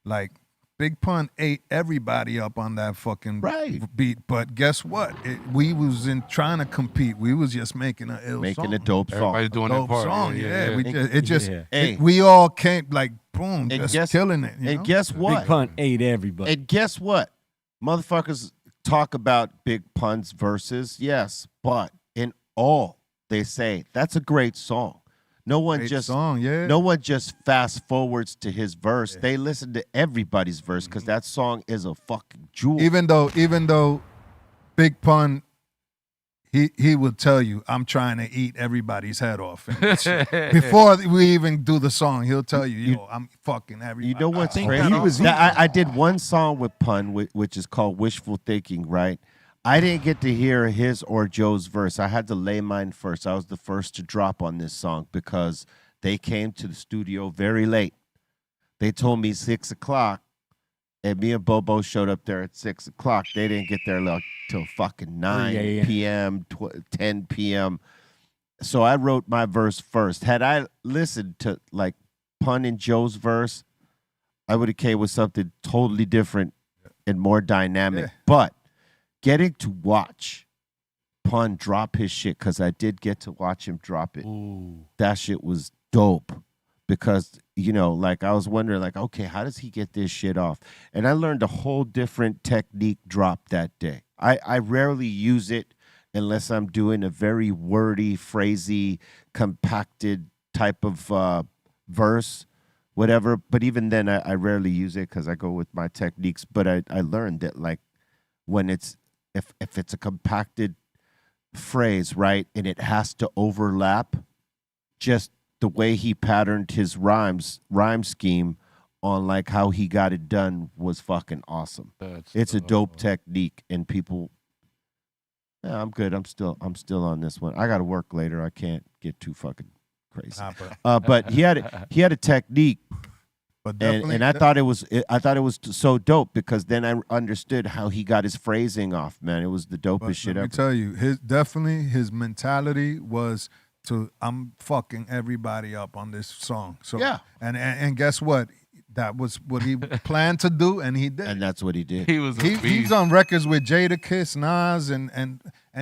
like Big Pun ate everybody up on that fucking beat. But guess what? We wasn't trying to compete. We was just making a ill Making song. a dope song. Everybody's doing their Dope part. song, yeah. We And- just Hey. we all came like boom, And just guess- killing it. You And know? guess what? Big Pun ate everybody. And guess what? Motherfuckers talk about Big Pun's verses, yes, but in all, they say that's a great song. No one Great just song, yeah. no one just fast forwards to his verse. They listen to everybody's verse because that song is a fucking jewel. Even though Big Pun, he would tell you, I'm trying to eat everybody's head off. Before we even do the song, he'll tell you, I'm fucking everybody. You know what's think crazy? that also- I did one song with Pun, which is called Wishful Thinking, right? I didn't get to hear his or Joe's verse. I had to lay mine first. I was the first to drop on this song because they came to the studio very late. They told me 6 o'clock, and me and Bobo showed up there at 6 o'clock. They didn't get there till fucking 9 p.m., 10 p.m. So I wrote my verse first. Had I listened to like Pun and Joe's verse, I would have came with something totally different and more dynamic. Yeah. But getting to watch Pun drop his shit, because I did get to watch him drop it. That shit was dope. Because, you know, like I was wondering, like, okay, how does he get this shit off? And I learned a whole different technique drop that day. I rarely use it unless I'm doing a very wordy, phrasy, compacted type of verse, whatever. But even then, I rarely use it because I go with my techniques. But I learned that, like, when it's, if it's a compacted phrase, right, and it has to overlap, just the way he patterned his rhyme scheme on like how he got it done was fucking awesome. It's a dope technique, and people. Yeah, I'm good. I'm still on this one. I got to work later. I can't get too fucking crazy. But he had a technique, But and I thought it was so dope because then I understood how he got his phrasing off. Man, it was the dopest shit let me ever. tell you, his mentality was to, I'm fucking everybody up on this song. So Yeah. and guess what? That was what he planned to do, and he did. And that's what he did. He was a He's beast. on records with Jadakiss, Nas, and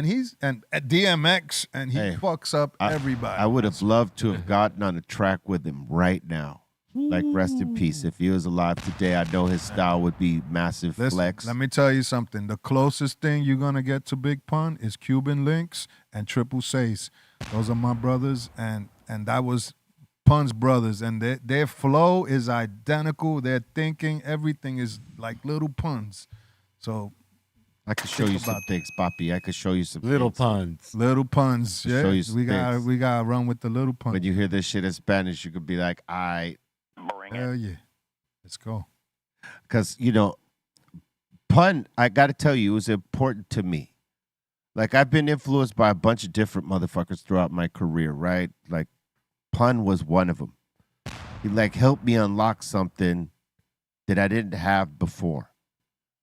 he's at DMX, and he fucks up everybody. I would have loved to have gotten on a track with him right now. Like, rest in peace. If he was alive today, I know his style would be massive Listen, flex. let me tell you something. The closest thing you're gonna get to Big Pun is Cuban Links and Triple Seis. Those are my brothers, and that was Pun's brothers, and their flow is identical. Their thinking, everything is like little puns. So I could show you some things, Papi. I could show you some Little things. puns. little puns. To Yeah, show you some we got things. we got to run with the little puns. When you hear this shit in Spanish, you could be like, Hell yeah, let's go. because, you know, Pun, I got to tell you, it was important to me. Like, I've been influenced by a bunch of different motherfuckers throughout my career, right? Like, Pun was one of them. He, like, helped me unlock something that I didn't have before,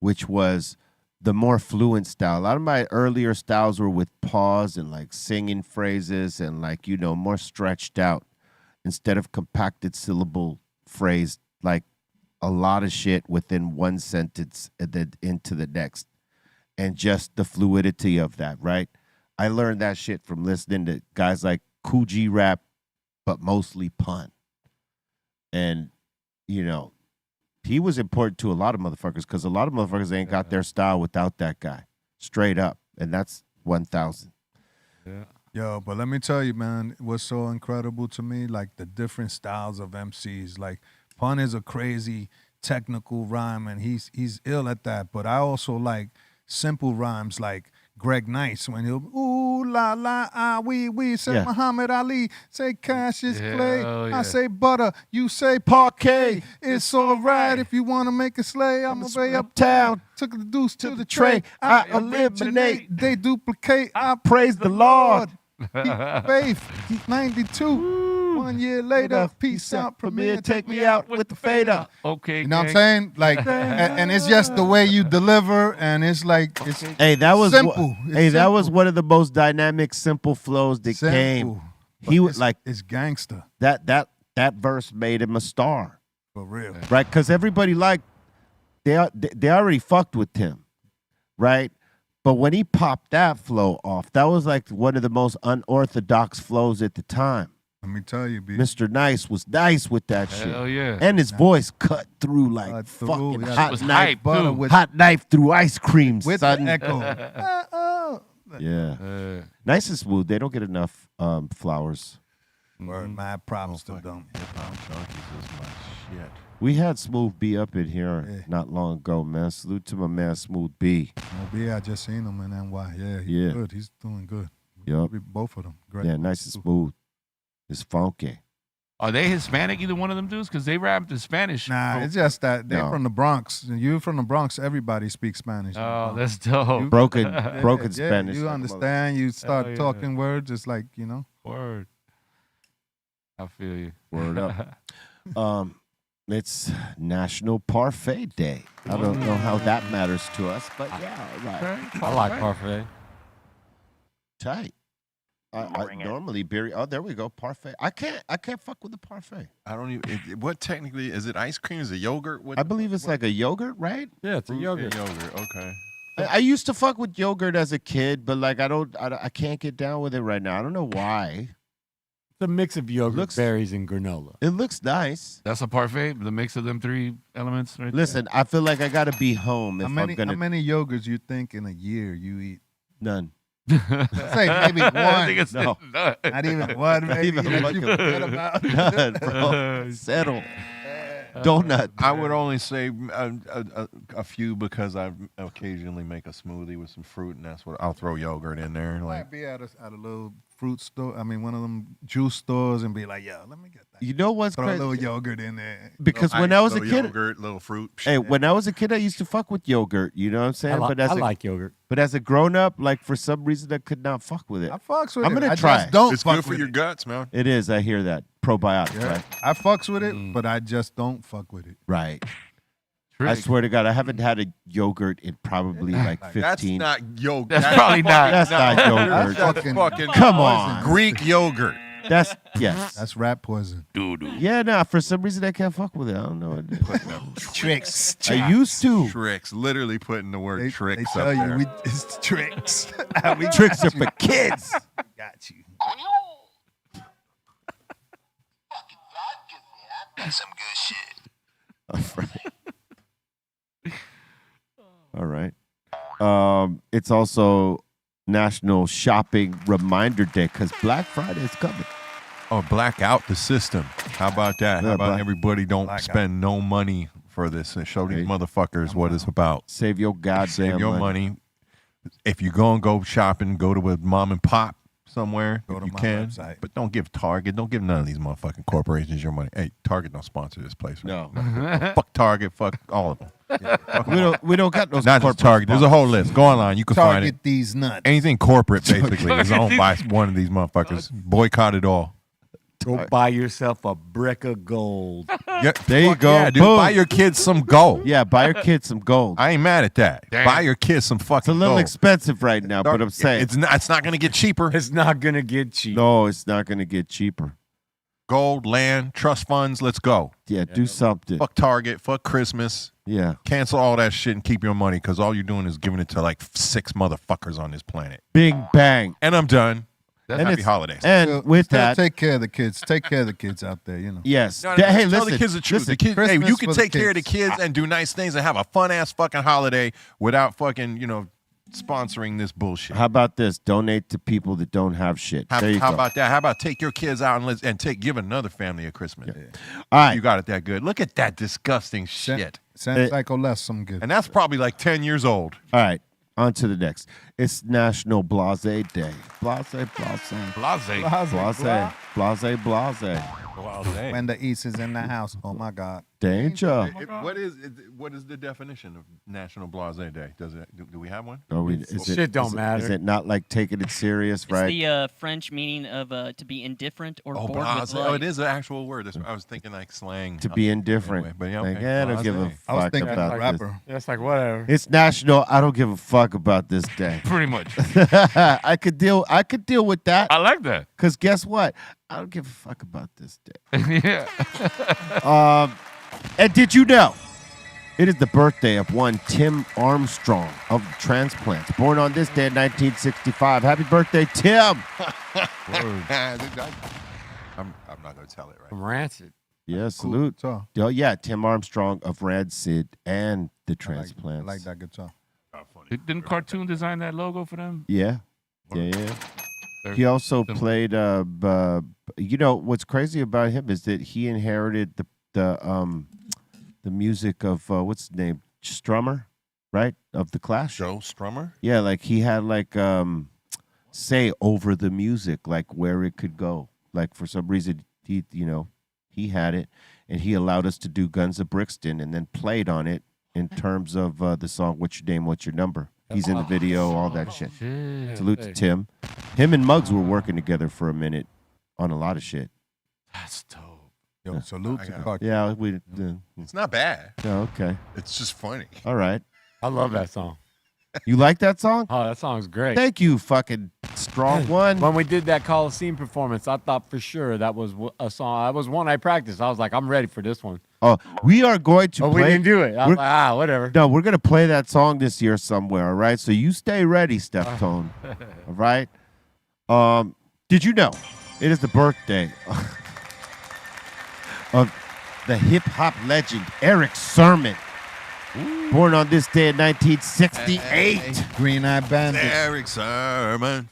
which was the more fluent style. A lot of my earlier styles were with pause and, like, singing phrases and, like, you know, more stretched out instead of compacted syllable phrase, like a lot of shit within one sentence and then into the next. And just the fluidity of that, right? I learned that shit from listening to guys like Coogee Rap, but mostly Pun. And, you know, he was important to a lot of motherfuckers because a lot of motherfuckers ain't got their style without that guy. Straight up. And that's 1,000. Yeah. Yo, but let me tell you, man, what's so incredible to me, like the different styles of MCs. Like Pun is a crazy technical rhyme, and he's ill at that. But I also like simple rhymes, like Greg Nice when he'll ooh la la ah wee say Yeah. Muhammad Ali, say Cassius Yeah, Clay, oh, I yeah. say butter, you say parquet. It's all right if you want to make a slay. I'm way uptown, took the deuce to the tray. I eliminate, they duplicate. I praise the Lord. Faith, 92. 1 year later, peace out, Premier, take me out with the fader. Okay. You know what I'm gang. saying? Like, and it's just the way you deliver, and it's like it's Hey, that was simple. It's Hey, that was simple. one of the most dynamic, simple flows that came. Simple. He But was like it's gangster that verse made him a star, for real. right? Because everybody liked they already fucked with him, right? But when he popped that flow off, that was like one of the most unorthodox flows at the time. Let me tell you, B. Mr. Nice was nice with that shit. Hell yeah. And his voice cut through like Cut through, fucking yeah. hot was knife. hype, butter too. with, Hot knife through ice cream, with son. the echo. Yeah. Nice and smooth. They don't get enough flowers. Word, mad props to them. Shit. We had Smooth B up in here not long ago, man. Salute to my man Smooth B. Oh, B, I just seen him in NY. Yeah, he's Yeah. good. He's doing good. Yup. Both of them. Great. Yeah, nice and smooth. It's funky. Are they Hispanic, either one of them dudes? Because they rapped in Spanish. Nah, it's just that they're No. from the Bronx. And you from the Bronx, everybody speaks Spanish. Oh, that's dope. Broken Yeah, Spanish. You like a understand. You start yeah. talking words. It's like, you know. Word. I feel you. Word up. It's National Parfait Day. I don't know how that matters to us, but yeah, right. I like parfait. Tight. I normally berry. Oh, there we go. Parfait. I can't fuck with the parfait. I don't even. What technically is it? Ice cream? Is it yogurt? What, I believe it's like a yogurt, right? Yeah, it's a fruit yogurt. and yogurt. Okay. I used to fuck with yogurt as a kid, but like I can't get down with it right now. I don't know why. It's a mix of yogurt, Looks- berries, and granola. It looks nice. That's a parfait, the mix of them three elements right Listen, I feel like I gotta be home if How many I'm gonna. how many yogurts you think in a year you eat? None. there. Say maybe one. I think it's No. none. Not even one. Not Maybe even that one you can- forget about. None, bro. Settle. Donut. I would only say a few because I occasionally make a smoothie with some fruit, and that's what I'll throw yogurt in there. Might Like be at a little fruit store. I mean, one of them juice stores, and be like, "Yo, let me get that." You know what's Throw a little crazy? yogurt in there. Because when I was a little kid, yogurt, little fruit. hey, when I was a kid, I used to fuck with yogurt. You know what I'm saying? I But like yogurt. but as a grown up, like for some reason, I could not fuck with it. I fucks with I'm it. gonna I try just it. don't It's fuck good for with your it. guts, man. It is. I hear that. Probiotics, Yeah. right? I fucks with it, but I just don't fuck with it. Right. I swear to God, I haven't had a yogurt in probably like 15. That's not yogurt. That's probably not. That's not yogurt. That's fucking Come on. Greek yogurt. That's yes. That's rat poison. Yeah, nah. For some reason, I can't fuck with it. I don't know what it is. Tricks. I used to. Tricks. Literally putting the word They tricks tell up you there. it's tricks. We Tricks are got you. for kids. Got you. Some good shit. All right. It's also National Shopping Reminder Day because Black Friday is coming. Oh, black out the system. How about that? Yeah, How about black- everybody don't black spend no money for this and show these Hey. motherfuckers what it's about. Save your goddamn Save your money. If you're going to go shopping, go to a mom and pop somewhere Go if to you my can. website. But don't give Target. Don't give none of these motherfucking corporations your money. Hey, Target don't sponsor this place. Right? No. Fuck Target. Fuck all of them. We don't got those. Not just corporate Target. There's a whole list. Go online. You can find Target it. these nuts. Anything corporate, basically, is owned by one of these motherfuckers. Boycott it all. Go buy yourself a brick of gold. Yeah, There you fuck go. Yeah, dude. Boom. Buy your kids some gold. Yeah, buy your kids some gold. I ain't mad at that. Damn. Buy your kids some fucking It's a little gold. expensive right now, but I'm saying It's not going to get cheaper. It's not gonna get cheap. no, it's not going to get cheaper. Gold, land, trust funds. Let's go. Yeah, do something. Fuck Target. Fuck Christmas. Yeah, Cancel all that shit and keep your money because all you're doing is giving it to like 6 motherfuckers on this planet. bing bang. And I'm done. And Happy it's- holidays. And Still- with still that, take care of the kids. Take care of the kids out there. You know. yes. No, Hey, tell listen, the kids the truth. listen. The kids, hey, you Christmas can for the take care of the kids. kids and do nice things and have a fun ass fucking holiday without fucking, sponsoring this bullshit. How about this? Donate to people that don't have shit. How, there you how go. about that? How about take your kids out and give another family a Christmas? All right. You got it that good. Look at that disgusting shit. Send Psycho Les some good. And that's probably like 10 years old. All right. On to the next. It's National Blase Day. Blase, blase. Blase. Blase, blase. When the East is in the house. Oh my God. Danger. What is the definition of National Blase Day? Do we have one? Shit don't matter. Is it not like taking it serious, It's right? the French meaning of to be indifferent or bored with blase. life. Oh, it is an actual word. I was thinking like slang. To be indifferent. Anyway, but yeah, Like, okay. I don't give a Blase. I was fuck thinking about this. rapper. It's like whatever. It's national. I don't give a fuck about this day. Pretty much. I could deal with that. I like that. Because guess what? I don't give a fuck about this day. Yeah. And did you know? It is the birthday of one Tim Armstrong of Transplants, born on this day in 1965. Happy birthday, Tim! I'm not gonna tell it right. From Rancid. Yeah, salute. Guitar. Oh, yeah, Tim Armstrong of Rancid and the I Transplants. like that guitar. Didn't Cartoon design that logo for them? Yeah. They're He also similar. played. You know what's crazy about him is that he inherited the music of what's his name, Strummer, right? Of the Clash. Joe Strummer. Yeah, like he had like say over the music, like where it could go. Like for some reason he had it, and he allowed us to do Guns of Brixton, and then played on it in terms of the song "What's Your Name, What's Your Number." He's in the video, all that shit. Shit. Salute to Tim. Him and Muggs were working together for a minute on a lot of shit. That's dope. Yo, salute to got it. Cartoon. Yeah, we. It's not bad. Yeah, okay. It's just funny. All right. I love that song. You like that song? Oh, that song's great. Thank you, fucking strong one. When we did that Coliseum performance, I thought for sure that was a song. That was one I practiced. I was like, I'm ready for this one. Oh, we are going to But play. we didn't do it. I was we're- like, whatever. No, we're gonna play that song this year somewhere. All right, so you stay ready, Steph Tone. All right. Did you know it is the birthday of the hip hop legend Eric Sermon, born on this day in 1968. Green Eye Bandit. Eric Sermon.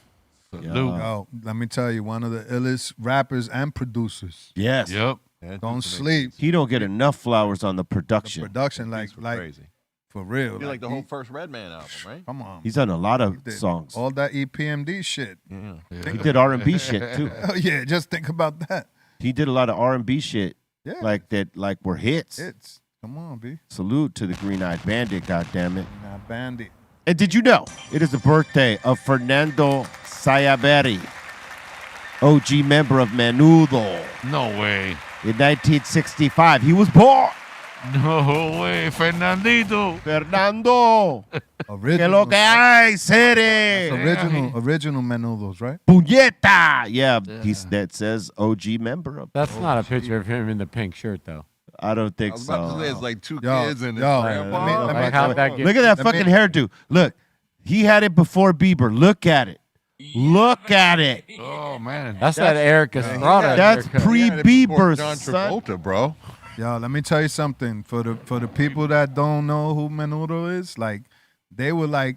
Yo, let me tell you, one of the illest rappers and producers. Yes. Yep. Don't sleep. He don't get enough flowers on the production. Production, like Crazy. for real. He like the whole first Redman album, right? Come on. He's done a lot of Did songs. all that EPMD shit. He did R&B shit too. Oh yeah, just think about that. He did a lot of R&B shit Yeah, like that, like were hits. it's come on, B. Salute to the Green Eyed Bandit, goddammit. Green Eye Bandit. And did you know it is the birthday of Fernando Sayaberi, OG member of Menudo. No way. In 1965, he was born. No way, Fernandito. Fernando. Que lo Original. que hay, City. Original Menudos, right? Puñeta. Yeah, that says OG member of. That's not a picture of him in the pink shirt, though. I don't I think was about to say so. it's like two Yo, kids and yo, his grandpa. let me- Like, how'd that get? Look at that Let me- fucking hairdo. Look, he had it before Bieber. Look at it. Look at it. Oh man. That's that Eric Estrada. That's haircut. pre- He had it before Bieber, John son. Travolta, bro. Yo, let me tell you something. For the people that don't know who Menudo is, like they were like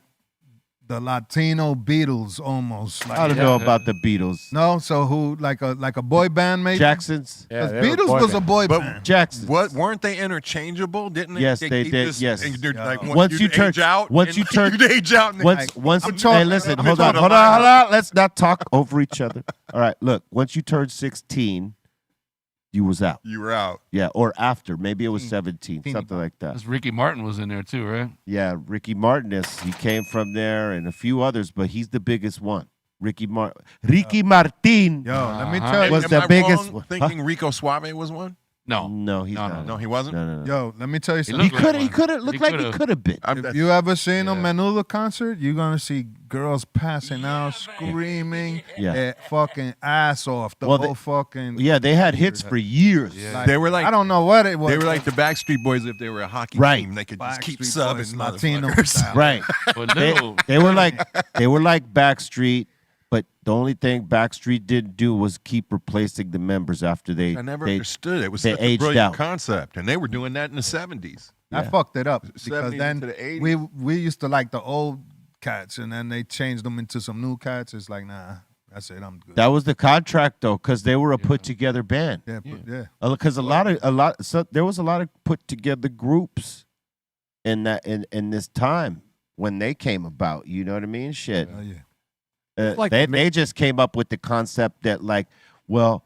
the Latino Beatles almost. I Like, don't know about the Beatles. no, so who like a boy band maybe? Jacksons. Yeah, Because they were Beatles boy was a band. boy But band. Jacksons. What weren't they interchangeable? Didn't they? Yes, they keep did, this- yes. and you're like, Once you turn- age out, once you turn- you'd age out. And Once, I'm talking- hey, listen, I'm hold on. talking about- Let's not talk over each other. All right, look. Once you turned 16, you was out. you were out. Yeah, or after. Maybe it was 17, something like that. That's Ricky Martin was in there too, right? Yeah, Ricky Martinez. He came from there, and a few others, but he's the biggest one. Ricky Martin. Yo, let me Uh-huh. tell you. Was Am the I biggest wrong one. thinking Rico Suave was one? No. No, he's No, not. No, he wasn't. No. Yo, let me tell you He something. He looked like could one. have looked He like he could've. could have been. If you ever seen a Yeah. Menudo concert, you're gonna see girls passing out, screaming, Yeah. their fucking ass off. The Well, whole fucking. Yeah, they had hits for years. Yeah. They were like I don't know what it was. they were like the Backstreet Boys if they were a hockey Right. team. They could just keep Backstreet Boys, subbing Latino motherfuckers. style. Right. But they, little. they were like Backstreet, but the only thing Backstreet didn't do was keep replacing the members after they I never they, understood it. It was they such a aged brilliant out. concept, and they were doing that in the 70s. I Yeah. fucked it up because 70s then into the 80s. we used to like the old cats, and then they changed them into some new cats. It's like, nah, that's it. I'm good. That was the contract though, because they were a put together band. yeah, yeah. Because there was a lot of put together groups in that in this time when they came about. You know what I mean? Shit. Oh, yeah. like They just came up with the concept that like, well,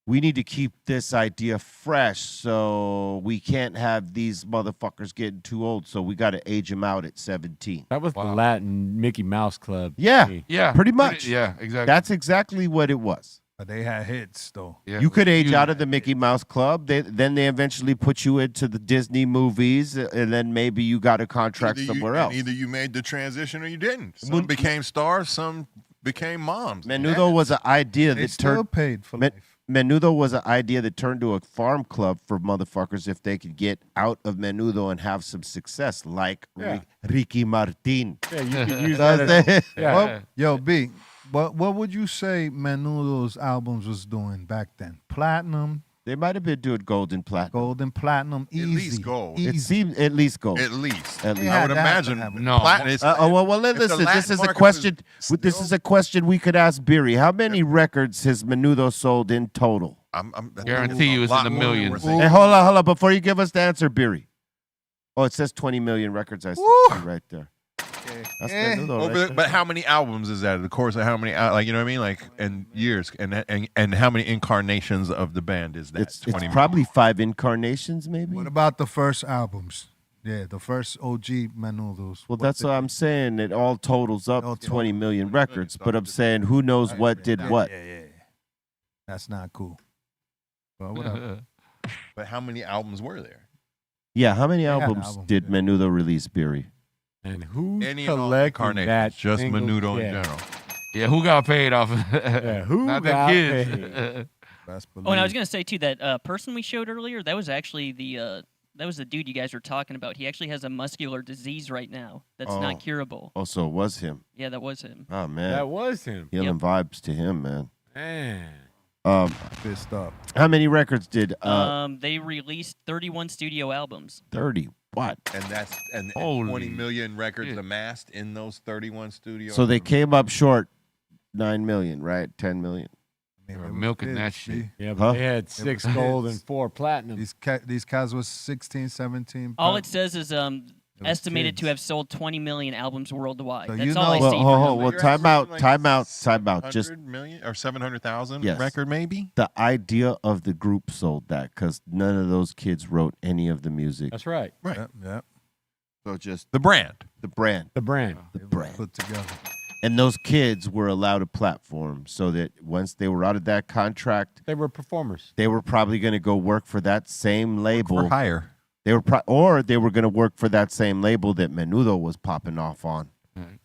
we need to keep this idea fresh, so we can't have these motherfuckers getting too old, so we got to age them out at 17. That was the Wow. Latin Mickey Mouse Club. Yeah, Yeah. pretty much. Yeah, exactly. That's exactly what it was. But they had hits though. Yeah. You could age You- out of the Mickey Mouse Club. Then they eventually put you into the Disney movies, and then maybe you got a contract somewhere else. Either you made the transition or you didn't. Some When- became stars, some became moms. Menudo was an idea They that still turned. paid for Men- life. Menudo was an idea that turned to a farm club for motherfuckers if they could get out of Menudo and have some success, like Yeah. Ricky Martin. Yeah, you could use that. Does As, that- yeah. Well, yo, B, what would you say Menudo's albums was doing back then? Platinum, They might have been doing gold and platinum. gold and platinum, easy. At least gold. It Easy. seemed at least gold. At least. At least. I would had to have imagine. it. No. Platinum. It's- Well, if the listen. This Latin is a market question. was This is a question we could ask Beery. How many records has Menudo sold in total? I'm Guarantee you it's in the millions. Hey, hold on. Before you give us the answer, Beery. Oh, it says 20 million records. I see right there. That's Menudo right there. But how many albums is that? The course of how many? Like you know what I mean? Like and years and how many incarnations of the band is that? It's 20 probably 5 incarnations, maybe. What about the first albums? Yeah, the first OG Menudos. Well, that's what I'm saying. It all totals up All 20 million records. But I'm saying, who knows what did what? Yeah. That's not cool. But whatever. But how many albums were there? Yeah, how many had albums albums, did yeah. Menudo release, Beery? And who's Any and all collecting incarnations, that? just single Menudo in check? general. Yeah, who got paid off of it? Yeah, who Not got the kids. paid? Best Oh, and I was believe. gonna say too that person we showed earlier, that was actually the dude you guys were talking about. He actually has a muscular disease right now that's Oh. not curable. Oh, so it was him. Yeah, that was him. Oh, man. That was him. Healing vibes to him, man. Man. Pissed up. How many records did They released 31 studio albums. 30? What? And that's and Holy 20 million records shit. amassed in those 31 studios. So they came up short 9 million, right? 10 million. Man, They're they was milking kids, that shit. B. Yeah, but Huh? they had 6 was gold hits. and 4 platinum. These guys was 16, 17. All it says is was estimated to kids. have sold 20 million albums worldwide. So That's you all I know- see. Well, You're time out. estimating Just 600 million or 700,000 Yes. record maybe. the idea of the group sold that because none of those kids wrote any of the music. That's right. Right. Yep. So just The brand. the brand. The brand. The They was brand. put together. And those kids were allowed a platform so that once they were out of that contract, They were performers. they were probably going to go work for that same label. For hire. They were or they were going to work for that same label that Menudo was popping off on.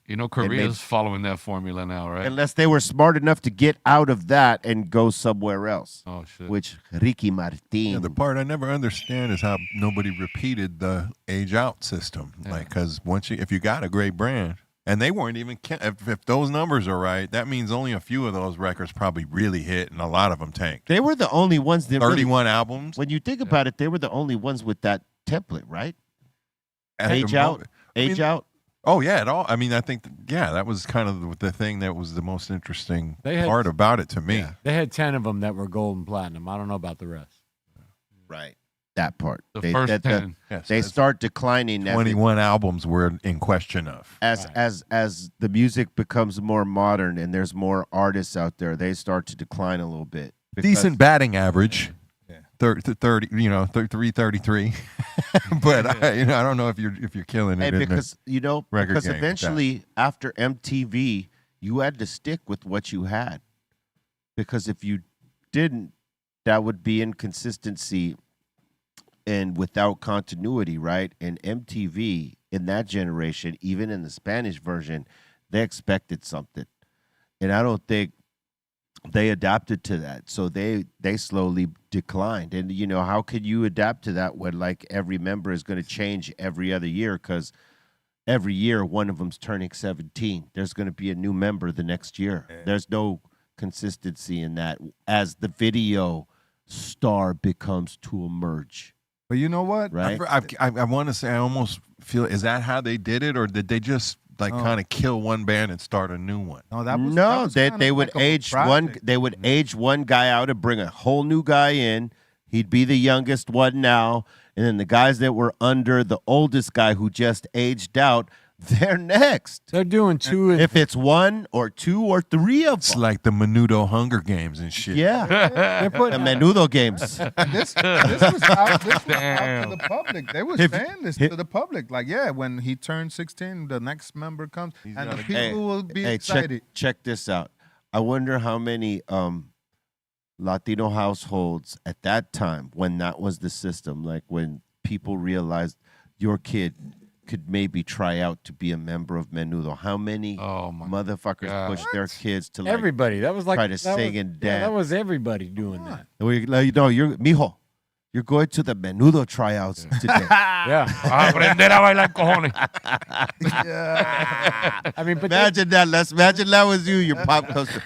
You know, made- Korea's following that formula now, right? Unless they were smart enough to get out of that and go somewhere else, Oh shit. which Ricky Martin. Yeah, the part I never understand is how nobody repeated the age out system. Yeah. Like, because if you got a great brand, and they weren't even, if those numbers are right, that means only a few of those records probably really hit, and a lot of them tanked. They were the only ones that really, 31 albums. when you think about it, they were the only ones with that template, right? at the Age out, moment. I age mean, out. Oh yeah, it all. I mean, I think that was kind of the thing that was the most interesting They had- part about it to me. Yeah. They had 10 of them that were gold and platinum. I don't know about the rest. Right. That part. The They, first that- 10. Yes, they that's start declining as, 21 albums were in question of. as the music becomes more modern and there's more artists out there. They start to decline a little bit. because- Decent batting average. Yeah. 30, 333. But I don't know if you're killing it. And in the because record because game with that. eventually after MTV, you had to stick with what you had. Because if you didn't, that would be inconsistency and without continuity, right? And MTV in that generation, even in the Spanish version, they expected something. And I don't think they adapted to that. So they slowly declined. And how could you adapt to that when like every member is going to change every other year? Because every year one of them's turning 17. There's going to be a new member the next year. There's no consistency in that as the video star becomes to emerge, But you know what? right? I want to say I almost feel, is that how they did it, or did they just kind of kill one band and start a new one? No, that was No, that they was they kinda would like a age project. they would age one guy out and bring a whole new guy in. He'd be the youngest one now, and then the guys that were under the oldest guy who just aged out, they're next. They're doing 2 and If it's 1 or 2 or 3 of It's them, like the Menudo Hunger Games and shit. yeah, they're the putting Menudo games. This was out to Damn. the public. They were If- saying this if- to the public. Like, yeah, when he turns 16, the next member comes, and the gonna- people Hey, will be Hey, excited. check this out. I wonder how many Latino households at that time, when that was the system, like when people realized your kid could maybe try out to be a member of Menudo, how many Oh my motherfuckers God. push their kids to like, everybody. That was like try to that sing was, and yeah, that dance. was everybody doing that. you're mijo, You're going to the Menudo tryouts today. Yeah. Aprender a bailar cojones. I mean, but Imagine that. Let's imagine that was you. Your pop comes to,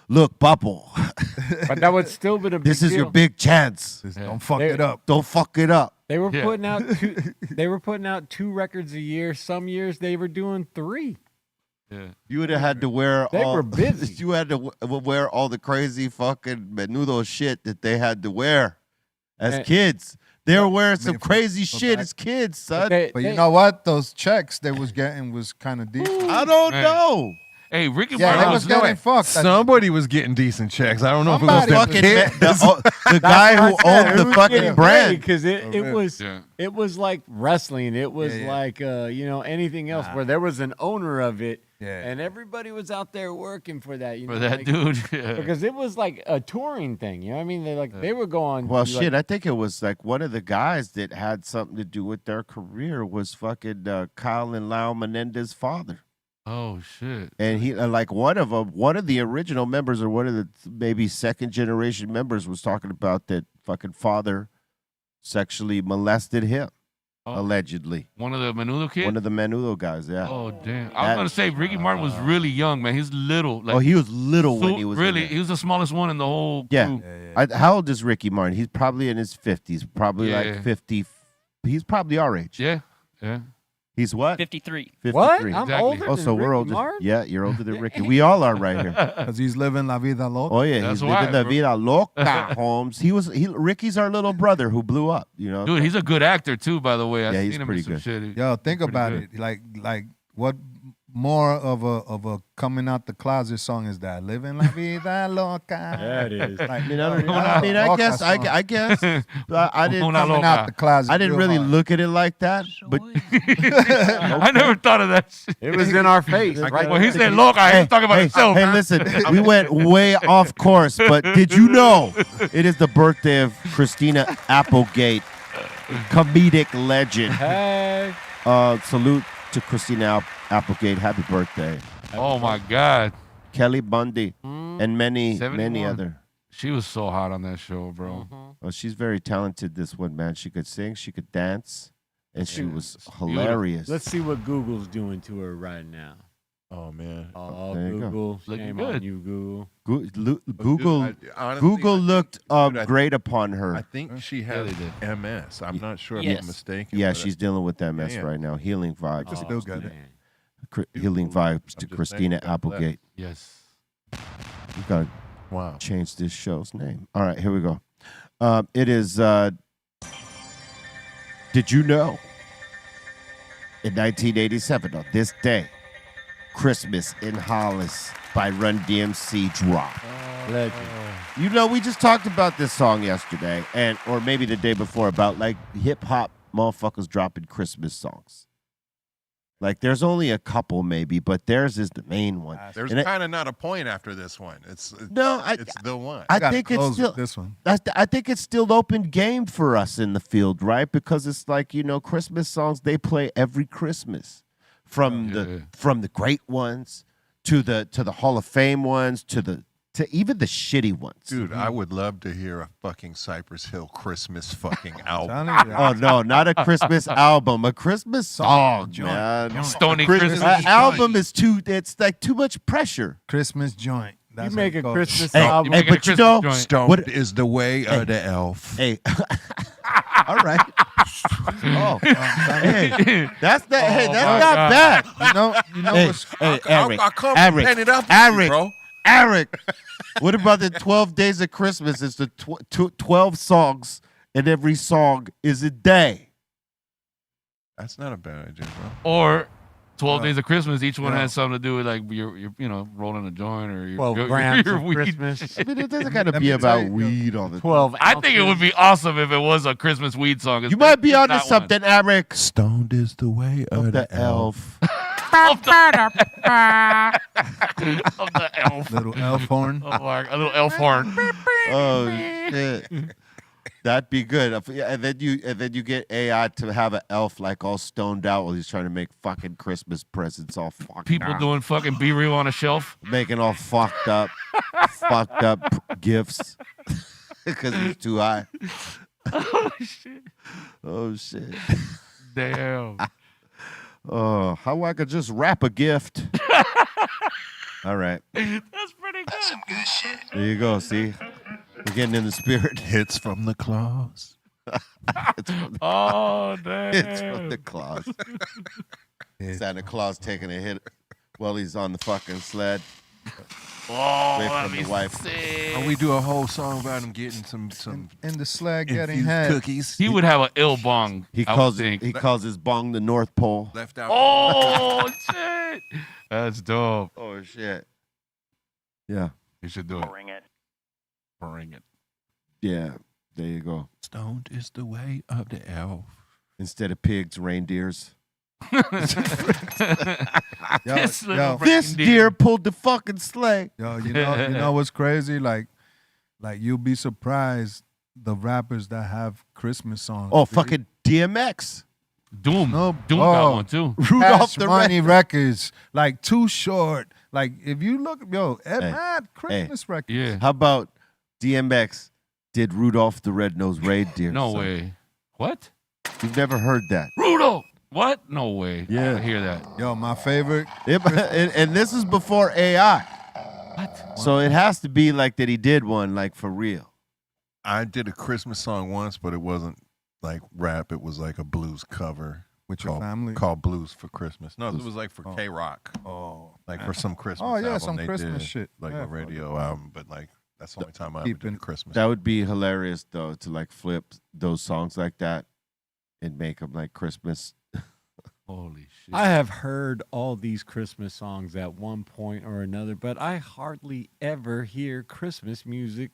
look, Papo, but that would still be a big this is deal. your big chance. Just don't fuck They- it up. Don't fuck it up. They were Yeah. putting out they were putting out 2 records a year. Some years they were doing 3. Yeah. You would have had to wear They all, were busy. You had to wear all the crazy fucking Menudo shit that they had to wear as And- kids. They were wearing some for- crazy for shit back- as kids, son. But you know what? Those checks they was getting was kind of decent. I don't Man. know. Hey, Ricky Yeah, they Martin was was getting fucked. Somebody was getting decent checks. I don't know if it was Somebody them Fucking kids. the guy who owned the fucking brand. because it yeah. was Yeah. it was like wrestling. It was Yeah. like anything else where there was an owner of it, Yeah. and everybody was out there working for that. You for know, that like- dude. Yeah. because it was like a touring thing. You know what I mean? They were going. Well, like- shit, I think it was like one of the guys that had something to do with their career was fucking Kyle and Lau Menendez's father. Oh shit. And he like one of the original members or one of the maybe second generation members was talking about that fucking father sexually molested him Oh, allegedly. one of the Menudo kids. One of the Menudo guys, yeah. Oh damn! I was That- gonna say Ricky Martin was really young, man. He's little. Like, Oh, he was little when so- he was in really. there. He was the smallest one in the whole Yeah. crew. How old is Ricky Martin? He's probably in his 50s, probably Yeah. like 50. He's probably our age. Yeah. Yeah. He's what? 53. 53. What? I'm Exactly. older Oh, than so we're Ricky older. Martin? Yeah, you're older than Ricky. We all are right here. Because he's living la vida loca. Oh yeah, That's he's why, living the bro. vida loca, Holmes. Ricky's our little brother who blew up. You know, Dude, he's a good actor too, by the way. I've Yeah, he's seen him pretty in some good. shit. Yo, think Pretty about good. it. Like what more of a coming out the closet song is that? Living la vida loca. Yeah, it is. Like, I mean, I guess, I guess, I didn't. Una coming loca. out the closet. I didn't real really hard. look at it like that, but I never thought of that shit. It was in our face, right? When he said loca, he was talking about himself. Hey, listen, we went way off course, but did you know it is the birthday of Christina Applegate, comedic legend? Hey. Salute to Christina Applegate. Happy birthday. Oh my God. Kelly Bundy and many 71. other. She was so hot on that show, bro. Oh, she's very talented, this one, man. She could sing, she could dance, and she was beautiful. hilarious. Let's see what Google's doing to her right now. Oh man. Oh, There you go. Google. Looking Shame good. on you, Google. Google, Honestly, Google I think- looked dude, I great upon her. I think she has they did. MS. I'm not sure if Yes. I'm mistaken. Yeah, but she's dealing with MS Yeah. right now. Healing vibes. Just still got it. Man. Healing vibes to just Christina saying, God bless. Applegate. Yes. We gotta Wow. change this show's name. All right, here we go. It is. Did you know? In 1987, on this day, Christmas in Hollis by Run DMC dropped. Legend. You know, we just talked about this song yesterday, or maybe the day before, about like hip hop motherfuckers dropping Christmas songs. Like, there's only a couple, maybe, but theirs is the main one. There's And kind of not a point after this one. It's it's the one. I Gotta think it's close still with this one. I think it's still open game for us in the field, right? Because it's like, you know, Christmas songs they play every Christmas, from the great ones to the Hall of Fame ones to even the shitty ones. Dude, I would love to hear a fucking Cypress Hill Christmas fucking album. Telling you. Oh no, not a Christmas album, a Christmas song, man. Stony Christmas Christmas. album is it's like too much pressure. Christmas joint. That's You what make it's a called. Christmas Hey, album. hey, make it a but you Christmas know, joint. Stoned What- is the way of the elf. hey, all right. Oh, hey, that's my not God. bad. You know Hey, what's hey, Eric, I come Eric, pen it up for Eric, you, bro. Eric. What about the 12 days of Christmas? It's the 12 songs, and every song is a day. That's not a bad idea, bro. Or 12 Days of Christmas. Each one Yeah. has something to do with like you're rolling a joint or you're, 12 you're, grams you're of weed. Christmas. I mean, it doesn't got to Let be me about tell you, weed all the time. 12 I think it would be awesome if it was a Christmas weed song. You might be It's onto not one. something, Eric. Stoned is the way Of the elf. Of the elf. little elf horn. Oh, my, a little elf horn. Oh shit. That'd be good. And then you get AI to have an elf like all stoned out while he's trying to make fucking Christmas presents all fucked People up. doing fucking Be Real on a shelf. Making all fucked up gifts because he's too high. Oh shit. Oh shit. Damn. Oh, how I could just wrap a gift. All right. That's pretty good. There you go. See, we're getting in the spirit. Hits from the claws. It's from the, Oh damn. it's from the Claus. Santa Claus taking a hit while he's on the fucking sled. Oh, away that'd from be the wife. sick. Oh, we do a whole song about him getting some In the slag getting infused head. cookies. He would have an ill bong. He I would calls think. he calls his bong the North Pole. Left out. Oh shit. That's dope. Oh shit. Yeah. You should do it. Bring it. Bring it. Yeah. There you go. Stoned is the way of the elf. Instead of pigs, reindeers. This little This reindeer. deer pulled the fucking sleigh. Yo, you know what's crazy? Like you'll be surprised the rappers that have Christmas songs. Oh, fucking DMX. Doom. No, Doom oh. got one too. Rudolph Cash the Money Red. records, like Too Short. Like if you look, Hey, mad Christmas records. Yeah. How about DMX did Rudolph the Red-Nosed Reindeer? No son? way. What? You've never heard that. Rudolph. What? No way. Yeah. I hear that. Yo, my favorite. And this is before AI. What? So it has to be like that he did one like for real. I did a Christmas song once, but it wasn't like rap. It was like a blues cover. With your family? Called Blues for Christmas. No, it was like for K-Rock. Oh, Like for some Christmas Oh, yeah, album some they Christmas did, shit. Like Yeah, a radio album, but like that's the only time I ever Keeping- did Christmas. That would be hilarious though to like flip those songs like that and make them like Christmas. Holy shit. I have heard all these Christmas songs at one point or another, but I hardly ever hear Christmas music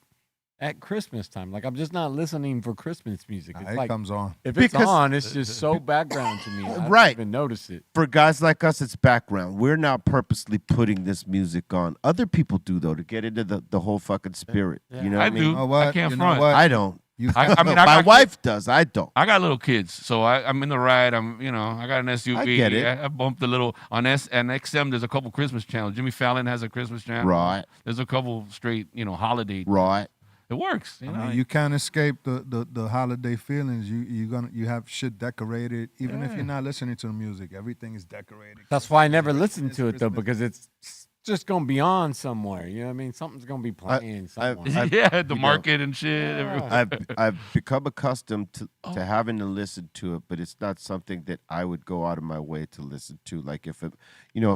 at Christmas time. Like I'm just not listening for Christmas music. It's it like comes on. if it's Because- on, it's just so background to me. I don't Right. even notice it. For guys like us, it's background. We're not purposely putting this music on. Other people do though to get into the whole fucking spirit. Yeah. You know what I I mean? do. You know what? I can't You know front. what? I don't. You, I mean, No, I my got wife does. I don't. I got little kids, so I'm in the ride. I got an SUV. I get it. I bumped a little on and XM. There's a couple Christmas channels. Jimmy Fallon has a Christmas channel. Right. There's a couple straight, holiday. Right. It works. You know? I mean, you can't escape the holiday feelings. You have shit decorated, even if you're not listening to the music. Everything is decorated. That's why I never listen It's to it though, Christmas. because it's just gonna be on somewhere. You know what I mean? Something's gonna be playing somewhere. yeah, the you know, market and shit. everywhere. I've become accustomed to having to listen to it, but it's not something that I would go out of my way to listen to. Like if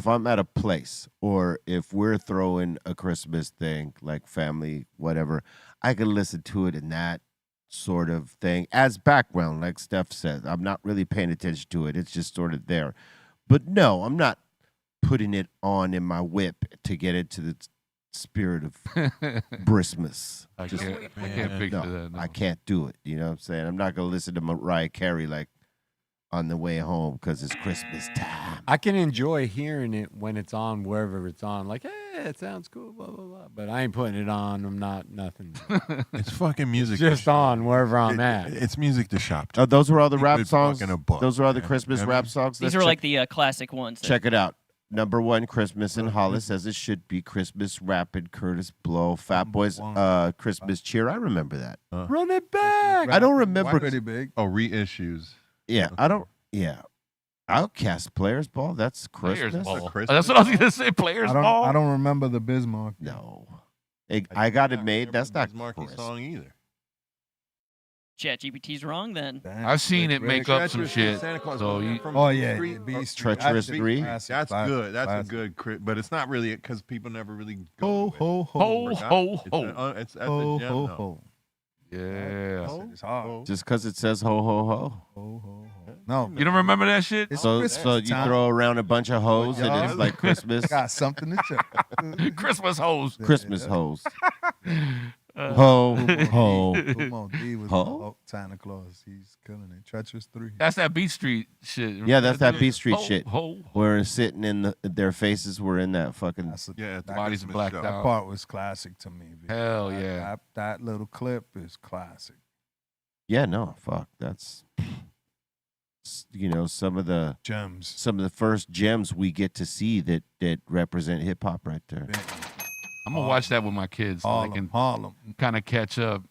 I'm at a place or if we're throwing a Christmas thing, like family, whatever, I can listen to it in that sort of thing as background, like Steph said. I'm not really paying attention to it. It's just sort of there. But no, I'm not putting it on in my whip to get into the spirit of Christmas. I Just- can't picture no, that. No. I can't do it. You know what I'm saying? I'm not going to listen to Mariah Carey like on the way home because it's Christmas time. I can enjoy hearing it when it's on wherever it's on. Like, hey, it sounds cool, blah blah blah. But I ain't putting it on. I'm not nothing. It's fucking music. It's just on wherever I'm at. It's music to shop to. Oh, those were all the You rap could songs? fucking a book, Those are all the man. Christmas I mean, rap songs? These Let's are check- like the classic ones. that- Check it out. Number one, Christmas in Hollis, as it should be. Christmas Rapid, Curtis Blow, Fat Boys, Christmas Cheer. I remember that. Run it back. I don't remember. Pretty big. Oh, reissues. Yeah, I don't. Yeah. Outcast Players Ball. That's Players Christmas. ball. Christmas? That's what I was gonna say. Players ball. I don't remember the Bismarck. No. I got it made. That's not Marky Christmas. song either. ChatGPT's wrong then. Damn. I've seen it make up some Treacherous shit. Santa Claus So Running you, from Oh the yeah, Street. B Street. Treacherous That's 3? classic, That's classic, good. That's classic. a good, but it's not really because people never really go. Ho to it. ho ho ho ho It's ho. that's ho a gem, ho though. ho. Yeah. It's hard. Just because it says ho, ho, ho. Ho ho ho. No, You don't remember that shit? it's So Christmas you time. throw around a bunch of hoes and it's y'all- like Christmas. Got something to check. Christmas hoes. Christmas hoes. Uh, Ho, ho. Come on, D was Ho? Santa Claus. He's killing it. Treacherous 3. That's that Beat Street shit. Yeah, that's that Beat Street Ho, shit. Ho. Where sitting in their faces were in that fucking. That's a, Yeah, that, Bodies Christmas blacked show. that out. part was classic to me. B. Hell yeah. That little clip is classic. Yeah, no, fuck. That's some of the Gems. first gems we get to see that represent hip hop right there. I'm gonna watch that with my kids so they can Harlem. kind of catch up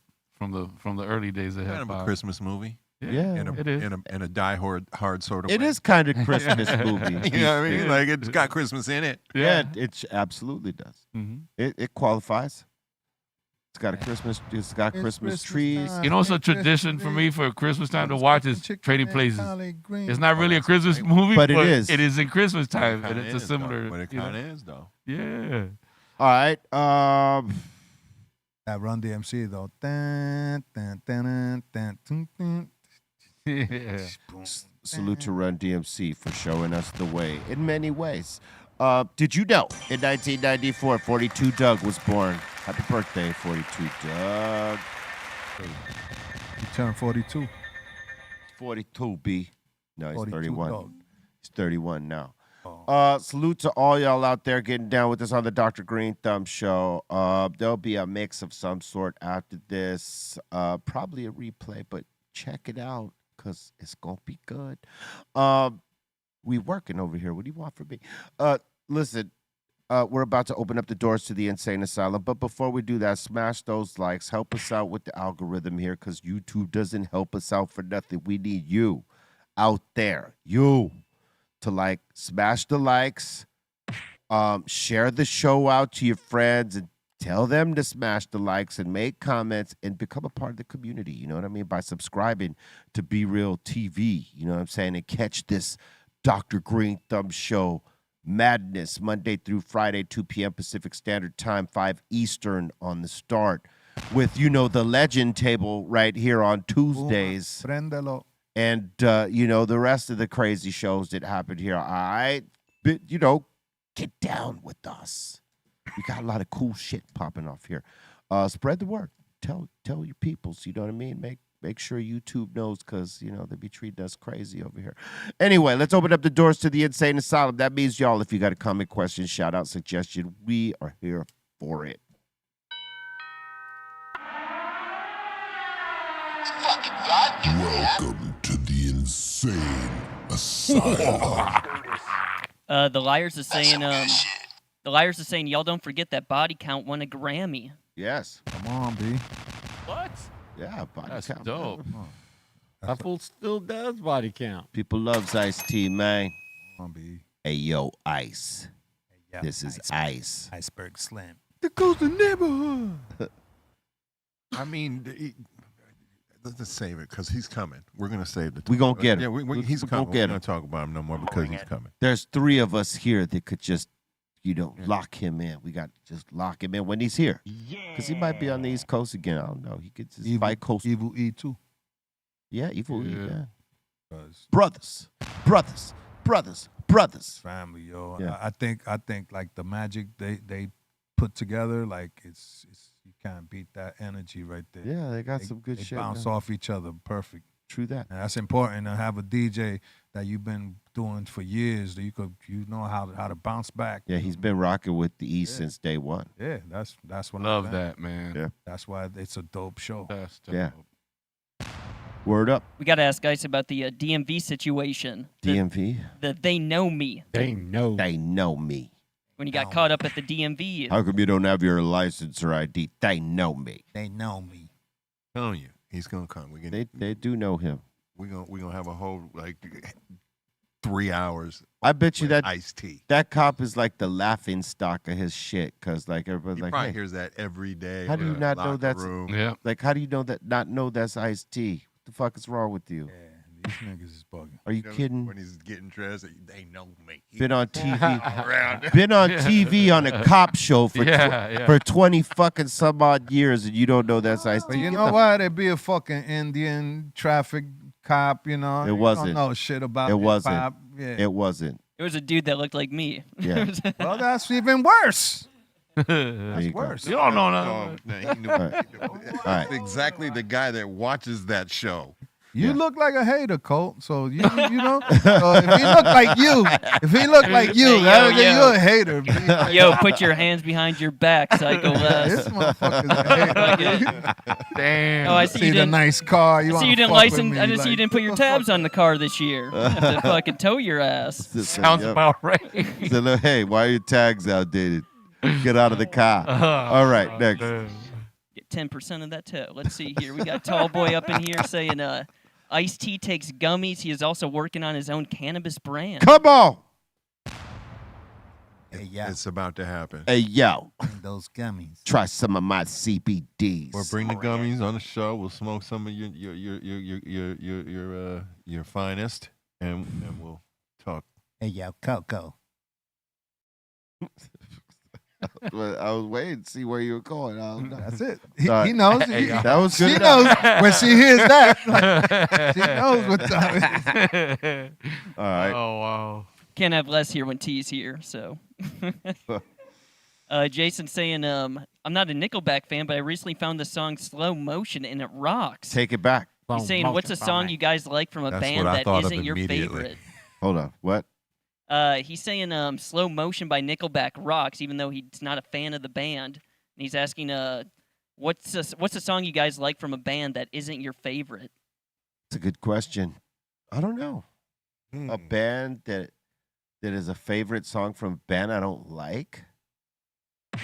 from the early days of hip Kind of a hop. Christmas movie. Yeah, it is. In a die-hard sort of It way. is kind of Christmas movie. You know what I mean? Like, it's got Christmas in it. Yeah, it absolutely does. Mhm. It qualifies. It's got a Christmas. It's got Christmas trees. time. You know, it's a tradition for me for Christmas time to watch is Trading Places. It's not really a Christmas movie, But it is. It is in Christmas time, and Kinda it's a is, similar. though. But it you know? kind of is, though. Yeah. All right. That Run DMC though. Dun, dun, dun, dun, dun, dun, Yeah. Salute to Run DMC for showing us the way in many ways. Did you know in 1994, 42 Doug was born? Happy birthday, 42 Doug. He turned 42. 42 B. No, he's 42 31. Doug. He's 31 now. Oh. Salute to all y'all out there getting down with us on the Dr. Greenthumb show. There'll be a mix of some sort after this. Probably a replay, but check it out because it's going to be good. We working over here. What do you want from me? Listen, we're about to open up the doors to the Insane Asylum. But before we do that, smash those likes. Help us out with the algorithm here because YouTube doesn't help us out for nothing. We need you out there. You. To smash the likes, share the show out to your friends and tell them to smash the likes and make comments and become a part of the community. You know what I mean? By subscribing to BREALTV, you know what I'm saying? And catch this Dr. Greenthumb show madness Monday through Friday, 2 p.m. Pacific Standard Time, 5 Eastern on the start with, the legend table right here on Tuesdays. Prendelo. And, the rest of the crazy shows that happen here. All right. But, get down with us. We got a lot of cool shit popping off here. Spread the word. Tell your peoples, you know what I mean? Make sure YouTube knows because, they be treating us crazy over here. Anyway, let's open up the doors to the Insane Asylum. That means, y'all, if you got a comment, question, shout out, suggestion, we are here for it. Welcome to the Insane Asylum. The liars is saying y'all don't forget that Body Count won a Grammy. Yes. Come on, B. What? Yeah, body That's count. dope. That fool still does body count. People loves Ice-T, man. Come on, B. Hey, yo, Ice. Yeah, This is Ice. Iceberg Slim. There goes the neighborhood. I mean, let's save it because he's coming. We're going to save the We gonna get him. Yeah, he's We coming. gonna We're get going him. to talk about him no more because he's coming. There's 3 of us here that could just, lock him in. We got to just lock him in when he's here. Because he might be on the East Coast again. I don't know. He gets his bi-coast. Evil E too. Yeah, Evil E, Yeah. yeah. 'Cause Brothers. family, yo. Yeah. I think like the magic they put together, like it's you can't beat that energy right there. Yeah, they got They- some good they shit. bounce man. off each other, perfect. True that. And that's important to have a DJ that you've been doing for years that you know how to bounce back. Yeah, he's been rocking with the East since day one. Yeah, that's what Love I'm that, man. Yeah. That's why it's a dope show. That's dope. Yeah. Word up. We got to ask guys about the DMV situation. DMV. The They Know Me. They know. They know me. When you got caught up at the DMV. How come you don't have your license or ID? They know me. They know me. telling you, he's going to come. They do know him. We're gonna have a whole 3 hours. I bet you that Ice-T. that cop is like the laughing stock of his shit, cause everybody's He like, probably hey, hears that every day. how do you in not the know locker that's room. Yeah. like? How do you not know that's Ice-T? What the fuck is wrong with you? Yeah, these niggas is bugging. Are you know, kidding? When he's getting dressed, they know me. He Been on TV. around. Been on TV on a cop show for Yeah. for 20 fucking some odd years, and you don't know that's Ice-T. But you Get know the- what? It'd be a fucking Indian traffic cop, you know. It wasn't. You don't know shit about It wasn't. hip-hop. Yeah. It wasn't. It was a dude that looked like me. Yeah. Well, that's even worse. There you go. Worse. You don't know Oh, nothing. no, he knew. right. That's exactly the guy that watches that show. You look like a hater, Colt. So you know. So if he look like you, Hey, that yo. you're a hater. B. Yo, put your hands behind your back, Psycho This Les. motherfucker's a hater. Damn. Oh, I see See you the didn't. nice car. I You see want you to didn't fuck license. with me. I just see you didn't put your tabs on the car this year. I have to fucking tow your ass. Sounds about right. So, look, hey, why are your tags outdated? Get out of the car. All right, next. 10% of that toe. Let's see here. We got Tall Boy up in here saying Ice-T takes gummies. He is also working on his own cannabis brand. Come on. Hey, yeah. It's about to happen. Hey, yo. Bring those gummies. Try some of my CBDs. Or bring the gummies on the show. We'll smoke some of your finest, and we'll talk. Hey, yo, Coco. I was waiting to see where you were going. I don't know. That's it. Sorry. He knows. That was She good knows enough. when she hears that. Like, she knows what time it is. All right. Oh wow. Can't have less here when T's here. So, Jason saying, I'm not a Nickelback fan, but I recently found the song "Slow Motion" and it rocks. Take it back. He's saying, what's a song you guys like from a That's band what I that thought of isn't your immediately. favorite? Hold on. What? He's saying "Slow Motion" by Nickelback rocks, even though he's not a fan of the band. And he's asking, what's a song you guys like from a band that isn't your favorite? It's a good question. I don't know. A band that is a favorite song from a band I don't like.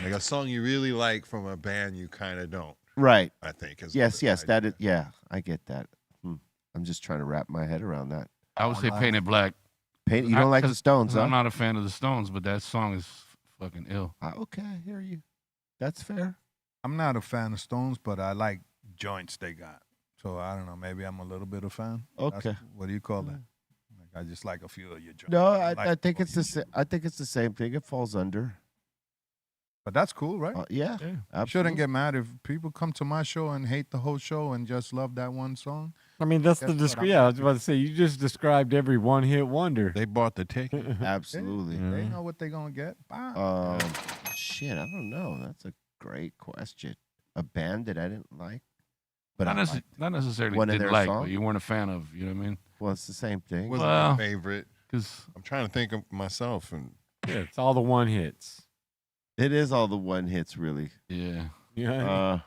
Like a song you really like from a band you kind of don't. Right. I think. Is Yes. the Yes. That idea. is. Yeah. I get that. I'm just trying to wrap my head around that. I would say Painted Black. You don't like the Stones, huh? I'm not a fan of the Stones, but that song is fucking ill. Okay, I hear you. That's fair. I'm not a fan of Stones, but I like joints they got. So I don't know. Maybe I'm a little bit of a fan. Okay. What do you call that? Like, I just like a few of your joints. No, I I like think both it's the of same. I think it's the same thing. It falls under. But that's cool, right? Yeah. I shouldn't get mad if people come to my show and hate the whole show and just love that one song. I mean, that's Guess the what? yeah. I was about to say you just described every one-hit wonder. They bought the ticket. Absolutely. They know what they're gonna get. Bye. Shit, I don't know. That's a great question. A band that I didn't like, but Not necessarily one of didn't their like, songs? but you weren't a fan of. You know what I mean? Well, it's the same thing. Wasn't Well, my favorite. Because I'm trying to think of myself, and Yeah, it's all the one hits. It is all the one hits, really. yeah, Yeah.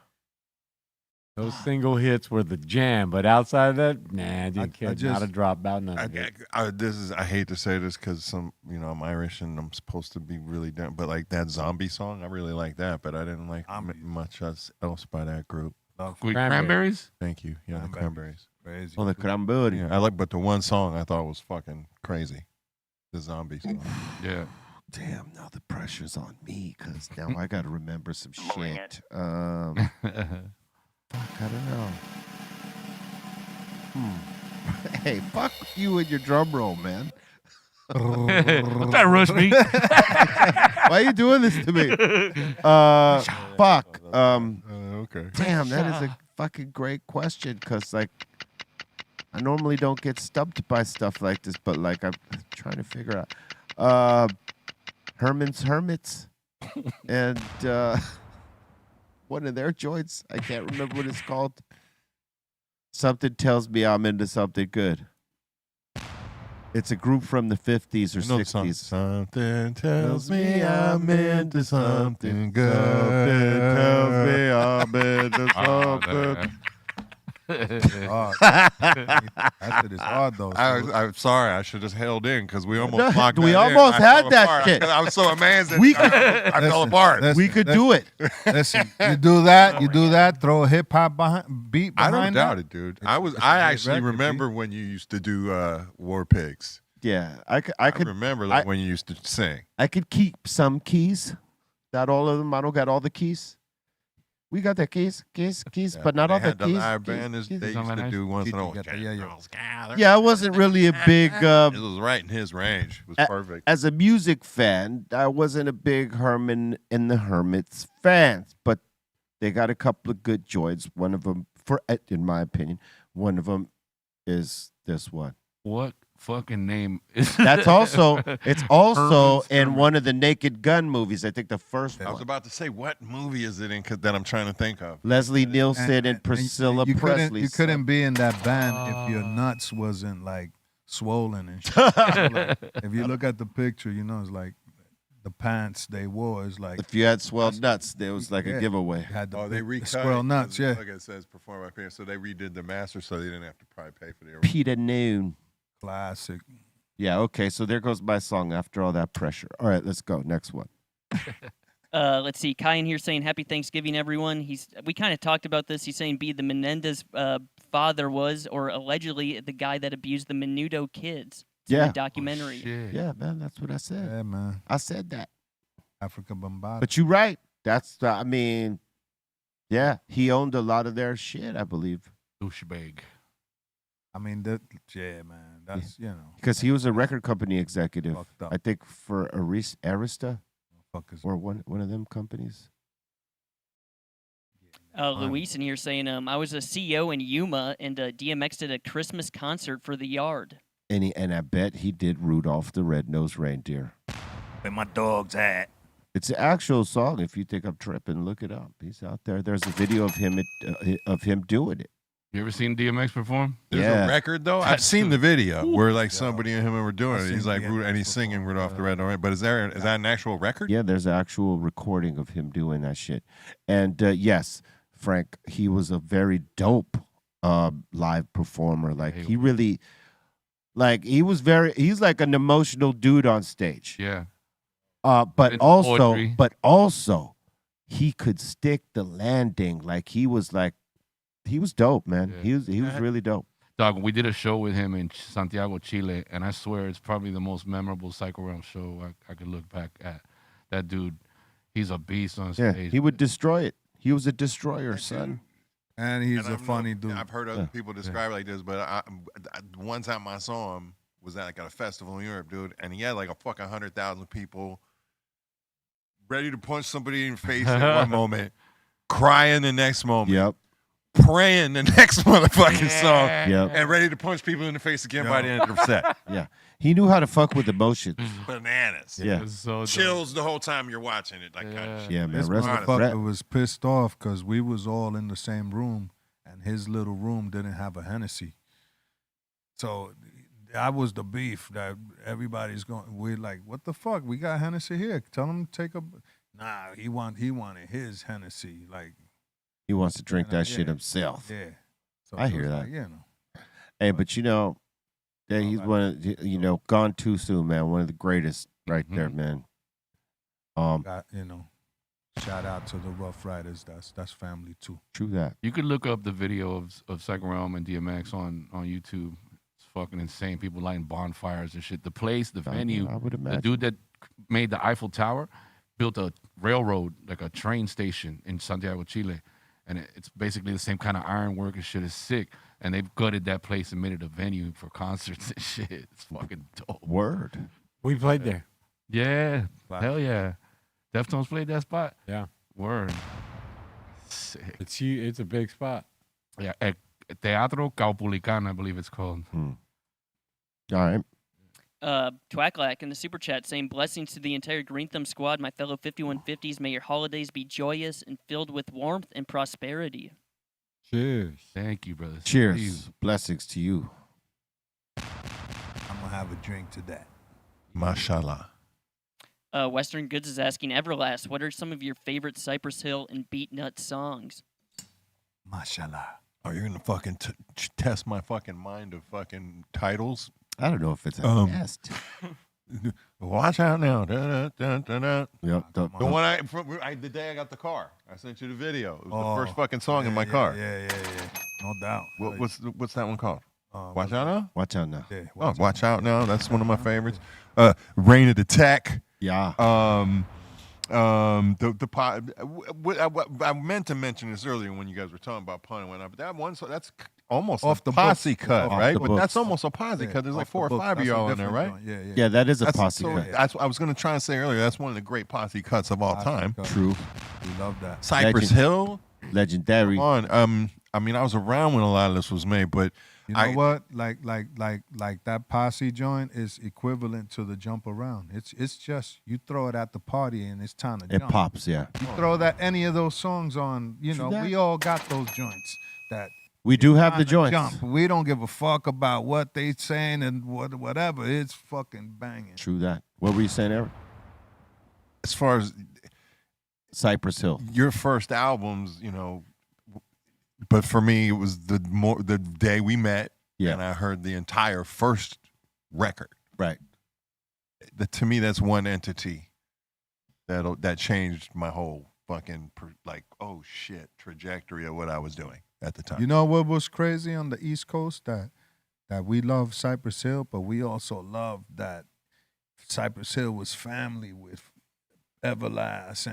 Those single hits were the jam, but outside of that, nah, I didn't care. Not a drop about none of it. I hate to say this because I'm Irish and I'm supposed to be really down, but like that zombie song, I really like that, but I didn't like much else by that group. Cranberries. Thank you. Yeah, the Cranberries. Crazy. Oh, the Cranberry. Yeah, I like, but the one song I thought was fucking crazy, the zombie song. Yeah. Damn, now the pressure's on me because now I got to remember some shit. Fuck, I don't know. Hey, fuck you and your drum roll, man. Don't try to rush me. Why are you doing this to me? Fuck. Okay. Damn, that is a fucking great question because, like, I normally don't get stumped by stuff like this, but, like, I'm trying to figure out. Herman's Hermits and one of their joints. I can't remember what it's called. Something tells me I'm into something good. It's a group from the 50s or 60s. Something tells me I'm into something good. Something tells me I'm into something. That shit is hard though. I'm sorry. I should have held in because we almost locked We that in. almost I had fell that apart. shit. I was so amazed. We I fell apart. We could do it. Listen, you do that, throw a hip hop beat I behind don't doubt that. it, dude. It's I a great actually record, remember when you used to do War Pigs. Yeah, I could remember when you used to sing. I could keep some keys. Not all of them. I don't got all the keys. We got the keys, but not all the keys. Live band they used to do once in a while. Yeah, I wasn't really a big. It was right in his range. It was perfect. As a music fan, I wasn't a big Herman and the Hermits fans, but they got a couple of good joints. One of them, in my opinion, one of them is this one. What fucking name is That's also, it's also Herman's in Hermit. one of the Naked Gun movies. I think the first I was one. about to say, what movie is it in that I'm trying to think of? Leslie Nielsen and Priscilla you Presley. You couldn't be in that band if your nuts wasn't like swollen and shit. So, like, if you look at the picture, it's like the pants they wore is like If you had swelled nuts, there was like a Yeah. giveaway. had the, They the recut squirrel it, nuts. Yeah, Like it says, performed by parents. So they redid the master, so they didn't have to probably pay for the original. Peter Noon. classic. Yeah, okay, so there goes my song after all that pressure. All right, let's go. Next one. Let's see. Kai in here saying Happy Thanksgiving, everyone. We kind of talked about this. He's saying B, the Menendez father was, or allegedly, the guy that abused the Menudo kids. It's in Yeah. the documentary. Shit. Yeah, man, that's what I said. Yeah, man. I said that. Africa Bombada. But you're right. I mean, yeah, he owned a lot of their shit, I believe. Douchebag. I mean, yeah, man. That's, you know. Because he was a record company executive, Fucked up. I think, for Arista Fuckers. or one of them companies. Luis in here saying, I was a CEO in Yuma, and DMX did a Christmas concert for the Yard. And I bet he did Rudolph the Red-Nosed Reindeer. Where my dog's at? It's an actual song. If you think I'm tripping, look it up. He's out there. There's a video of him doing it. You ever seen DMX perform? There's Yeah. a record though. I've seen the video where like somebody and him were doing I've it. He's seen like the and he's singing Rudolph the Red-Nosed. But is that an actual record? Yeah, there's an actual recording of him doing that shit. And yes, Frank, he was a very dope live performer. Like he really, like he's like an emotional dude on stage. Yeah. But Into also, poetry. he could stick the landing. Like he was dope, man. Yeah. He was really dope. Dog, we did a show with him in Santiago, Chile, and I swear it's probably the most memorable Psycho Realm show I could look back at. That dude, he's a beast on Yeah, stage. he would destroy it. He was a destroyer, son. And he's And a funny dude. I've heard other people describe it like this, but one time I saw him was at like at a festival in Europe, dude, and he had like a fucking 100,000 people ready to punch somebody in the face at one moment, crying the next moment, Yep. praying the next motherfucking song, Yep. and ready to punch people in the face again by the end of the set. Yeah. He knew how to fuck with emotions. Bananas. Yeah. It's so dope. Chills the whole time you're watching it, like kind of shit. Yeah, man. This Rest- motherfucker was pissed off because we was all in the same room, and his little room didn't have a Hennessy. So that was the beef that everybody's going. We're like, what the fuck? We got Hennessy here. Tell him to take a. Nah, he wanted his Hennessy. Like He wants to drink that yeah. shit himself. yeah. So I it hear was that. like, you know. Hey, but yeah, he's one of, gone too soon, man. One of the greatest right there, man. Got, shout out to the Rough Riders. That's family too. True that. You could look up the video of Psycho Realm and DMX on YouTube. It's fucking insane. People lighting bonfires and shit. The place, the venue, I would the imagine. dude that made the Eiffel Tower built a railroad, like a train station in Santiago, Chile. And it's basically the same kind of ironwork and shit. Is sick. And they've gutted that place and made it a venue for concerts and shit. It's fucking dope. Word. We played there. Yeah. Wow. Hell yeah. Deftones played that spot? Yeah. Word. Sick. It's huge. It's a big spot. Yeah. Teatro Caupolicán, I believe it's called. All right. Twaklack in the super chat saying blessings to the entire Greenthumb squad, my fellow 5150s. May your holidays be joyous and filled with warmth and prosperity. Cheers. Thank you, brothers. Cheers. Blessings to you. I'm gonna have a drink to that. Mashallah. Western Goods is asking Everlast, what are some of your favorite Cypress Hill and Beat Nut songs? Mashallah. Oh, you're gonna fucking test my fucking mind of fucking titles? I don't know if it's a test. Watch out now. Da, da, da, da, da. Yep. The one the day I got the car, I sent you the video. It was the first fucking song in my car. Yeah. No doubt. What's that one called? Watch out now. Watch out now. Yeah, Watch out now. That's one of my favorites. Rain of the Tech. Yeah. I meant to mention this earlier when you guys were talking about pun and whatnot, but that one, so that's almost Off a the posse books. cut, Off right? the But books. that's almost a posse cut. There's like 4 or 5 of y'all in there, right? Yeah, that is a That's, posse so cut. that's what I was going to try and say earlier. That's one of the great posse cuts of all time. True. We love that. Cypress Legend. Hill. Legendary. Come on. I mean, I was around when a lot of this was made, but You know what? Like that posse joint is equivalent to the jump around. It's just you throw it at the party and it's time to It jump. pops, yeah. You throw any of those songs on, True that. we all got those joints that We do have the time to joints. jump. We don't give a fuck about what they saying and whatever. It's fucking banging. True that. What were you saying, Eric? as far as Cypress Hill. your first albums, but for me it was the day we met, Yeah. and I heard the entire first record. Right. To me, that's one entity. that changed my whole fucking oh shit trajectory of what I was doing at the time. You know what was crazy on the East Coast? That we love Cypress Hill, but we also love that Cypress Hill was family with Everlast,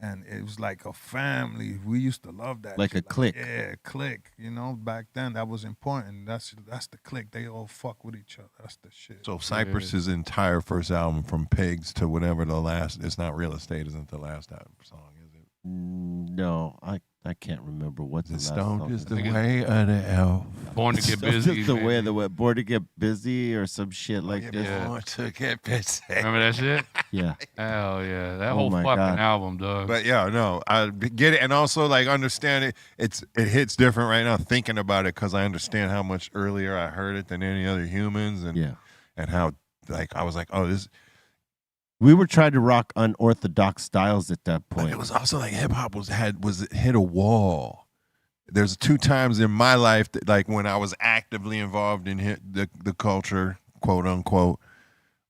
and it was like a family. We used to love that. Like shit. a clique. Yeah, clique. You know, back then that was important. That's the clique. They all fuck with each other. That's the shit. So Cypress's entire first album, from Pigs to whatever the last, It's Not Real Estate, isn't the last song, is it? No, I can't remember what the last Stoned song is is. the way of the elf. Born to get busy. the way maybe. the way Born to Get Busy or some shit like Yeah, this. Yeah. Born to get busy. Remember that shit? Yeah. Hell yeah. That Oh whole my fucking God. album, dog. But yeah, no, I get it, and also like understand it. It hits different right now thinking about it because I understand how much earlier I heard it than any other humans, and Yeah. and how like I was like, oh, this. We were trying to rock unorthodox styles at that But point. it was also like hip hop was hit a wall. There's 2 times in my life that, like when I was actively involved in the culture, quote unquote,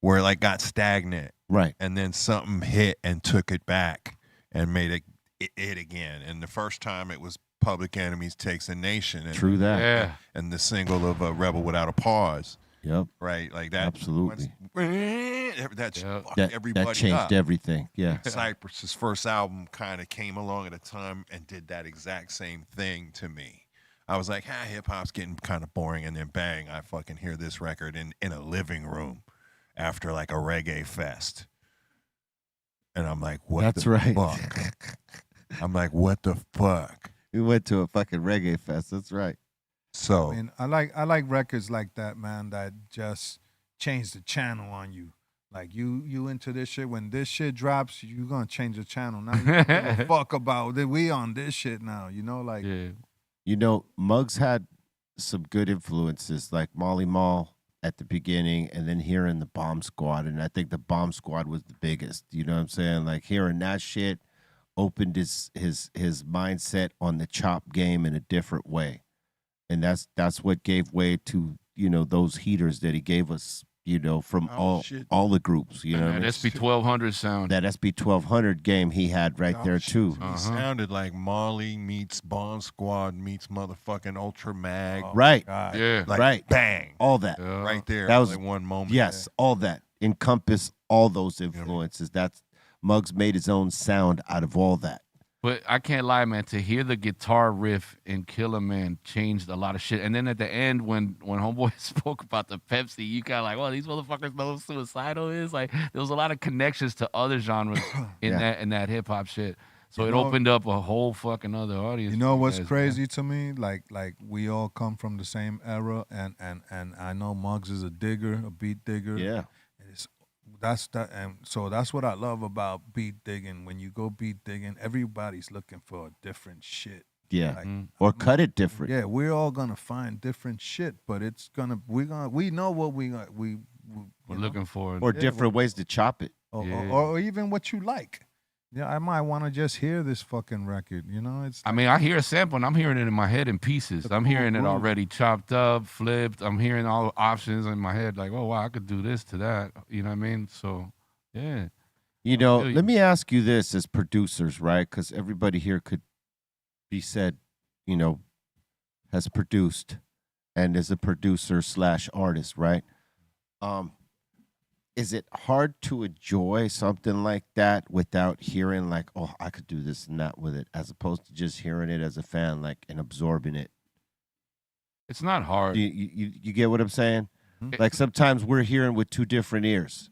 where it like got stagnant, Right. and then something hit and took it back and made it again. And the first time it was Public Enemy's Takes a Nation. And, True that. Yeah. And the single of Rebel Without a Pause. Yep. Right, like that. Absolutely. That Yeah. fucked That everybody changed up. everything. Yeah. Cypress's first album kind of came along at a time and did that exact same thing to me. I was like, hip hop's getting kind of boring, and then bang, I fucking hear this record in a living room after like a reggae fest, and I'm like, what? That's the right. Fuck? I'm like, what the fuck? We went to a fucking reggae fest. That's right. So I mean, I like records like that, man, that just change the channel on you. Like you into this shit. When this shit drops, you gonna change the channel. Now you don't give a fuck about that. We on this shit now. You know, like Yeah. You know, Muggs had some good influences like Molly Mall at the beginning, and then hearing the Bomb Squad. And I think the Bomb Squad was the biggest. You know what I'm saying? Like hearing that shit opened his mindset on the chop game in a different way. And that's what gave way to, you know, those heaters that he gave us, you know, from Oh, shit. all the groups. You know what I That mean? SB 1200 sound. That SB 1200 game he had right there too. He sounded like Molly meets Bomb Squad meets motherfucking Ultra Mag. Right. God. Yeah. Like, right. bang. All that. Yeah. Right there. That was like one moment. Yes, all that. Encompass all those influences. That's Muggs made his own sound out of all that. But I can't lie, man. To hear the guitar riff in Killer Man changed a lot of shit. And then at the end, when Homeboy spoke about the Pepsi, you kind of like, well, these motherfuckers know what suicidal is. Like, there was a lot of connections to other genres in that hip hop shit. So You it know- opened up a whole fucking other audience. You know for what's guys, man. crazy to me? Like we all come from the same era, and I know Muggs is a digger, a beat digger. Yeah. And so that's what I love about beat digging. When you go beat digging, everybody's looking for a different shit. Yeah. Like, Or cut it different. yeah, we're all gonna find different shit, but we know what we We're know, looking for Or Yeah, different ways to chop it. or even what you like. Yeah, I might want to just hear this fucking record. You know, it's I mean, I hear a sample and I'm hearing it in my head in pieces. I'm hearing it groove. already chopped up, flipped. I'm hearing all the options in my head, like, oh wow, I could do this to that. You know what I mean? So, yeah. You know, feel you. let me ask you this as producers, right? Because everybody here could be said, you know, has produced and is a producer / artist, right? Is it hard to enjoy something like that without hearing like, oh, I could do this and that with it, as opposed to just hearing it as a fan, like, and absorbing it? It's not hard. You get what I'm saying? Mhm. Like sometimes we're hearing with 2 different ears.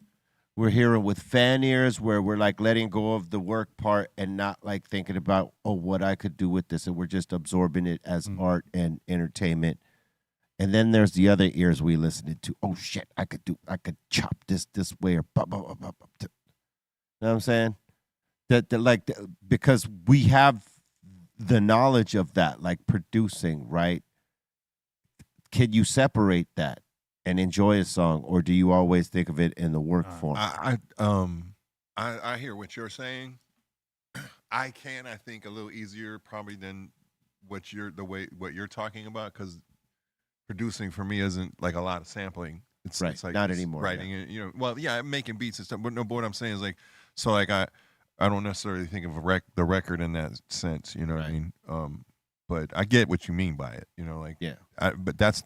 We're hearing with fan ears where we're like letting go of the work part and not like thinking about, oh, what I could do with this. And we're just absorbing it as art and entertainment. And then there's the other ears we listening to. Oh shit, I could chop this way or blah, blah, blah, blah, blah. You know what I'm saying? Because we have the knowledge of that, like producing, right? Can you separate that and enjoy a song, or do you always think of it in the work form? I hear what you're saying. I think a little easier probably than what you're talking about, because producing for me isn't like a lot of sampling. It's Right, it's like not just anymore, writing it, you know. Well, yeah, making beats and stuff. But no, but what I'm saying is like, so like I don't necessarily think of the record in that sense. You know what I mean? But I get what you mean by it. You know, like Yeah. But that's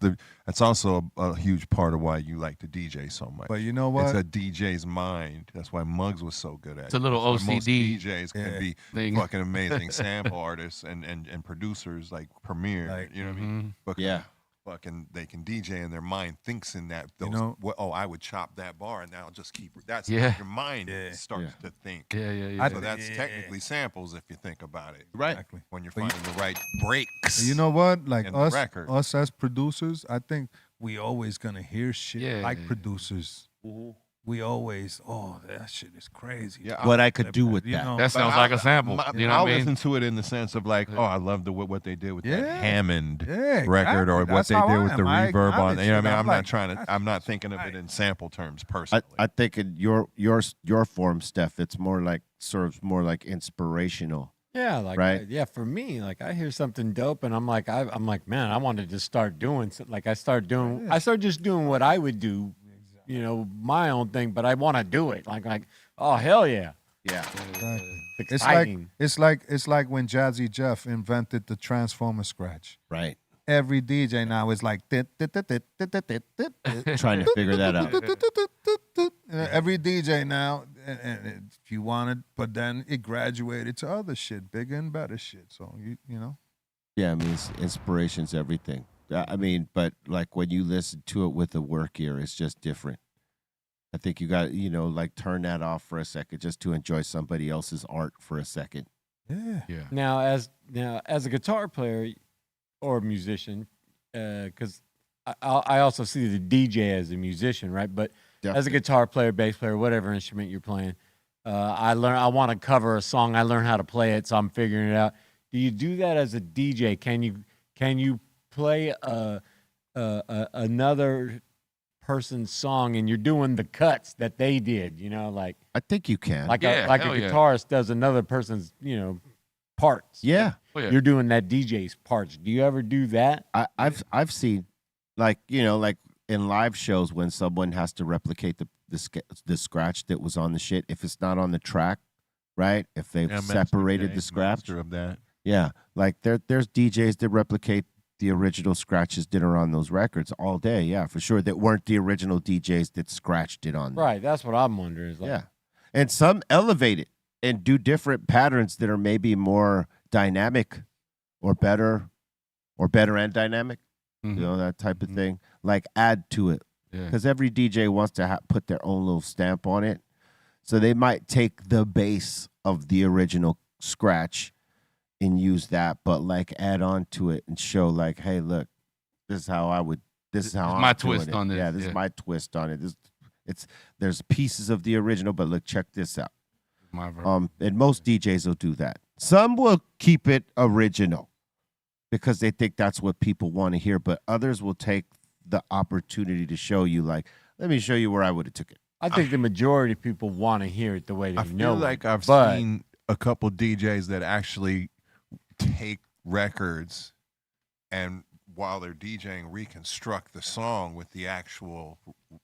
also a huge part of why you like to DJ so much. But you know what? It's a DJ's mind. That's why Muggs was so good at it. It's a little That's why most OCD DJs can be thing. fucking amazing sample artists and producers like Premier. Like, you know what I mean? Because Yeah. fucking they can DJ and their mind thinks in that. Those, You know- I would chop that bar and I'll just keep. That's Yeah. how your mind starts to think. Yeah. So that's technically samples if you think about it. Right. Exactly. When you're But finding the right breaks. You know what? Like in the record. us as producers, I think we always gonna hear shit Yeah. like producers. We always, that shit is crazy. Yeah, What I could do with You that. know, That sounds like a sample. You know I'll what I mean? listen to it in the sense of like, I love what they did with that Yeah. Hammond Yeah, record, or exactly. what That's they how did I with the am. I reverb on. acknowledge You know what I it. mean? I'm like, I'm not that's thinking of it right. in sample terms personally. I think in your form, Steph, it's more like serves more like inspirational. Yeah, like Right. yeah, for me, like I hear something dope, and I'm like, man, I wanted to start doing something. Like I start just doing what I would do, you know, my own thing, but I want to do it. Like, oh hell yeah, Yeah. Right. it's It's exciting. it's like when Jazzy Jeff invented the Transformer scratch. Right. Every DJ now is like Trying to figure that out. Every DJ now, and if you want it, but then it graduated to other shit, bigger and better shit. So you know, Yeah, I mean, inspiration's everything. I mean, but like when you listen to it with a work ear, it's just different. I think you got, like turn that off for a second just to enjoy somebody else's art for a second. yeah. Now, as a guitar player or musician, because I also see the DJ as a musician, right? But as a Definitely. guitar player, bass player, whatever instrument you're playing, I want to cover a song. I learn how to play it, so I'm figuring it out. Do you do that as a DJ? Can you play another person's song and you're doing the cuts that they did? You know, like I think you can. a hell yeah. guitarist does another person's parts. Yeah. Oh, yeah. You're doing that DJ's parts. Do you ever do that? I've seen, like in live shows when someone has to replicate the scratch that was on the shit. If it's not on the track, right? If they've separated the scratch, Master of that. yeah. Like there's DJs that replicate the original scratches that are on those records all day. Yeah, for sure. That weren't the original DJs that scratched it on them. Right. That's what I'm wondering. Is like, Yeah. And some elevate it and do different patterns that are maybe more dynamic or better and dynamic. Mhm. You know, that type of thing. Like add to it. Yeah. Because every DJ wants to put their own little stamp on it. So they might take the base of the original scratch and use that, but like add on to it and show like, hey, look, this is how I'm my doing twist it. on this, Yeah, this yeah. is my twist on it. There's pieces of the original, but look, check this out. My version. And most DJs will do that. Some will keep it original because they think that's what people want to hear, but others will take the opportunity to show you, like, let me show you where I would have took it. I think the majority of people want to hear it the way they I know. feel like I've but seen a couple DJs that actually take records and while they're DJing reconstruct the song with the actual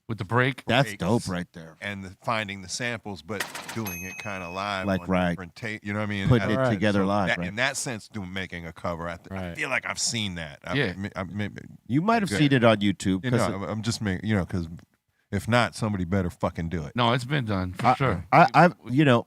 With the break. That's breaks dope right there. and finding the samples but doing it kind of live Like, on right. different you know what I mean? Putting Right. it together live, that, right? in that sense making a cover I Right. feel like I've seen that. Yeah. You might have Good. seen it on YouTube. You 'cause know, I'm just making, because if not, somebody better fucking do it. No, it's been done for sure. I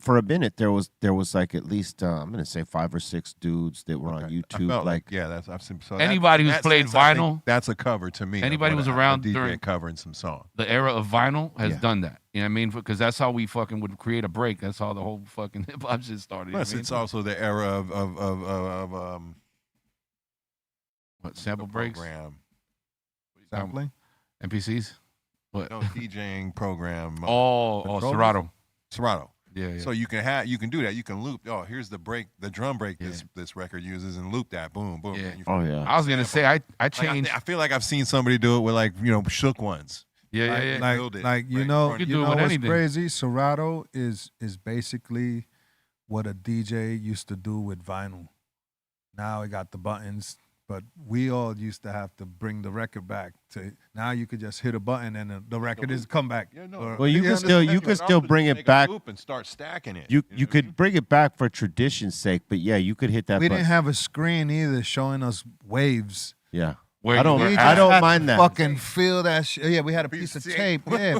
for a minute there was like at least I'm gonna say 5 or 6 dudes that were on I YouTube. felt like yeah, that's I've seen. So Anybody who's that played sense, I think vinyl- that's a cover to me. of Anybody what who's a around DJ during- covering some song. The era of vinyl has Yeah. done that. You know what I mean? Because that's how we fucking would create a break. That's how the whole fucking hip hop shit started. You know Plus, what I mean? it's also the era of What, sample the breaks? program. Sampling. NPCs? What? No DJing program. Oh, Serato. Serato. Yeah, yeah. So you can do that. You can loop. Oh, here's the break, the drum break this record uses, and loop that. Boom, boom. Yeah. and you Oh yeah. I was gonna say I Like, changed. I feel like I've seen somebody do it with shook ones. Yeah. build it Like right in front of you you. Do it know with what's anything. crazy? Serato is basically what a DJ used to do with vinyl. Now it got the buttons, But we all used to have to bring the record back. To now, you could just hit a button and the record is come back. Yeah, no. Or- Well, you can still bring it Make a back. loop and start stacking it. You could bring it back for tradition's sake, but yeah, you could hit that we button. didn't have a screen either showing us waves. Yeah. Where I you don't. were We at. I just don't had mind to that. Fucking feel that shit. Yeah, we had a piece of tape. Yeah,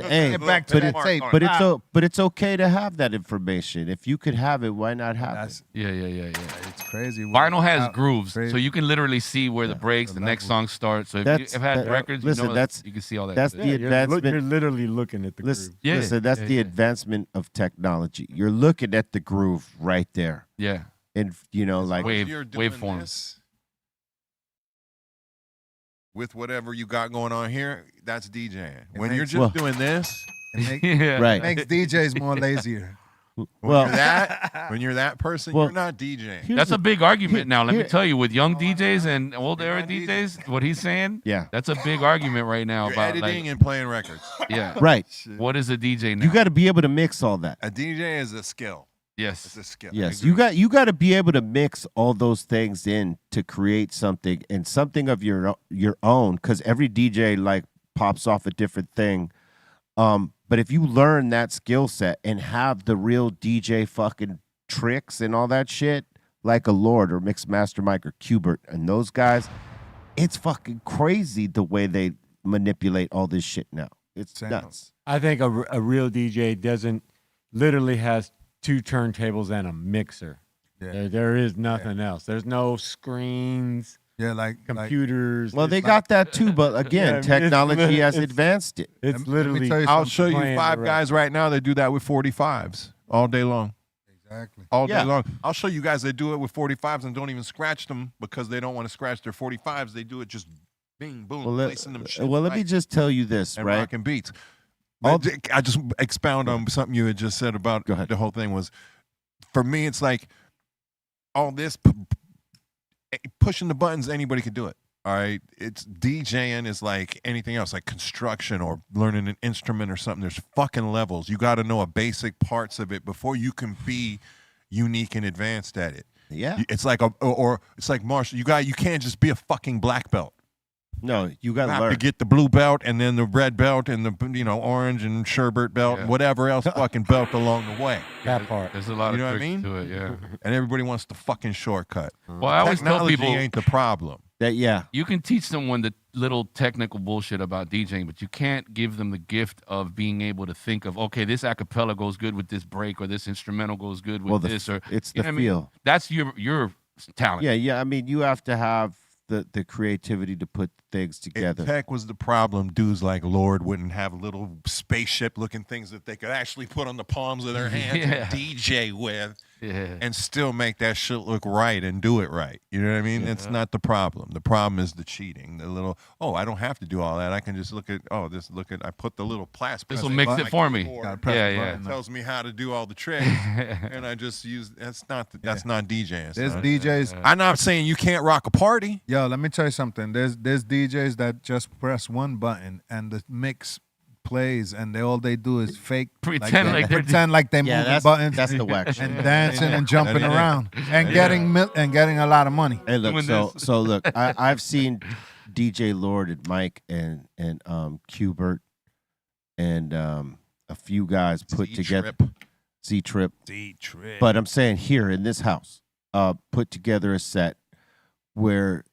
Hey, get back to but that it's- tape. But it's okay to have that information. If you could have it, why not have it? That's Yeah. it's crazy. Vinyl has How grooves, so crazy. you can literally see where the breaks, the next level. song starts. So if That's- you have had that- records, listen, you know that's- you can see all that. that's shit. the You're advancement. literally looking at the Listen, groove. Yeah, listen, that's the advancement of technology. You're looking at the groove right there, yeah. and like Wave- You're doing waveform. this with whatever you got going on here, that's DJing. When you're makes- just Well- doing this, yeah. right. makes DJs more lazier. when Well, you're that person, Well, you're not DJing. here's That's the- a big argument here- now. Let me here- tell you, with young DJs and old era not easy. DJs, what he's saying, Yeah, that's a big argument right now You're about editing like, and playing records. yeah, right. what is a DJ now? You got to be able to mix all that. A DJ is a skill. It's yes, a skill. Yes, I agree. you got to be able to mix all those things in to create something and something of your own. Because every DJ like pops off a different thing. But if you learn that skill set and have the real DJ fucking tricks and all that shit, like a Lord or Mixmaster Mike or Qbert and those guys, it's fucking crazy the way they manipulate all this shit now. It's Same. nuts. I think a real DJ literally has two turntables and a mixer. Yeah. There is nothing else. There's no screens, Yeah, like computers. Well, It's they like- got that too, but again, Yeah, technology has it's- advanced it. It's Let me literally. tell you I'll something. show you playing 5 the guys right now that do that with 45s all day long. Exactly. All Yeah. day long. I'll show you guys that do it with 45s and don't even scratch them because they don't want to scratch their 45s. They do it just bing, boom, placing them shit Let me right just tell you this, and right? rocking beats. All But I just expound on something you had just said about Go ahead. the whole thing was, for me, it's like all this pushing the buttons, anybody can do it. All right. It's DJing is like anything else, like construction or learning an instrument or something. There's fucking levels. You got to know a basic parts of it before you can be unique and advanced at it. Yeah. It's like or it's like Marshall. You can't just be a fucking black belt. No, you You got to have learn. to get the blue belt and then the red belt and the orange and sherbet belt and whatever else fucking belt along the way. that part. there's a lot You of know what I tricks mean? to it. Yeah. And everybody wants the fucking shortcut. Well, I always tell Technology people ain't the problem. Yeah. you can teach someone the little technical bullshit about DJing, but you can't give them the gift of being able to think of, okay, this acapella goes good with this break, or this instrumental goes good with Well, this, or it's you the know what I mean? feel. That's your talent. Yeah. I mean, you have to have the creativity to put things If together. tech was the problem, dudes like Lord wouldn't have little spaceship-looking things that they could actually put on the palms of their hands Yeah. and DJ with Yeah. and still make that shit look right and do it right. You know what I mean? It's not the problem. The problem is the cheating. The little, I don't have to do all that. I can just look at, I put the little plastic. This will thing mix on it my for me. keyboard. Gotta press Yeah, the yeah. button. It tells me how to do all the tricks, and I just use. That's not DJing. There's son. DJs. I'm not saying you can't rock a party. Yo, let me tell you something. There's DJs that just press one button and the mix plays, and all they do is fake Pretend like they're pretend like they Yeah, moving that's buttons that's the whack shit. and dancing and jumping Yeah. around and getting a lot of money. Hey, look. doing So this. so look, I've seen DJ Lord and Mike and Qbert and a few guys put together Z-Trip. D-Trip. But I'm saying here in this house, put together a set where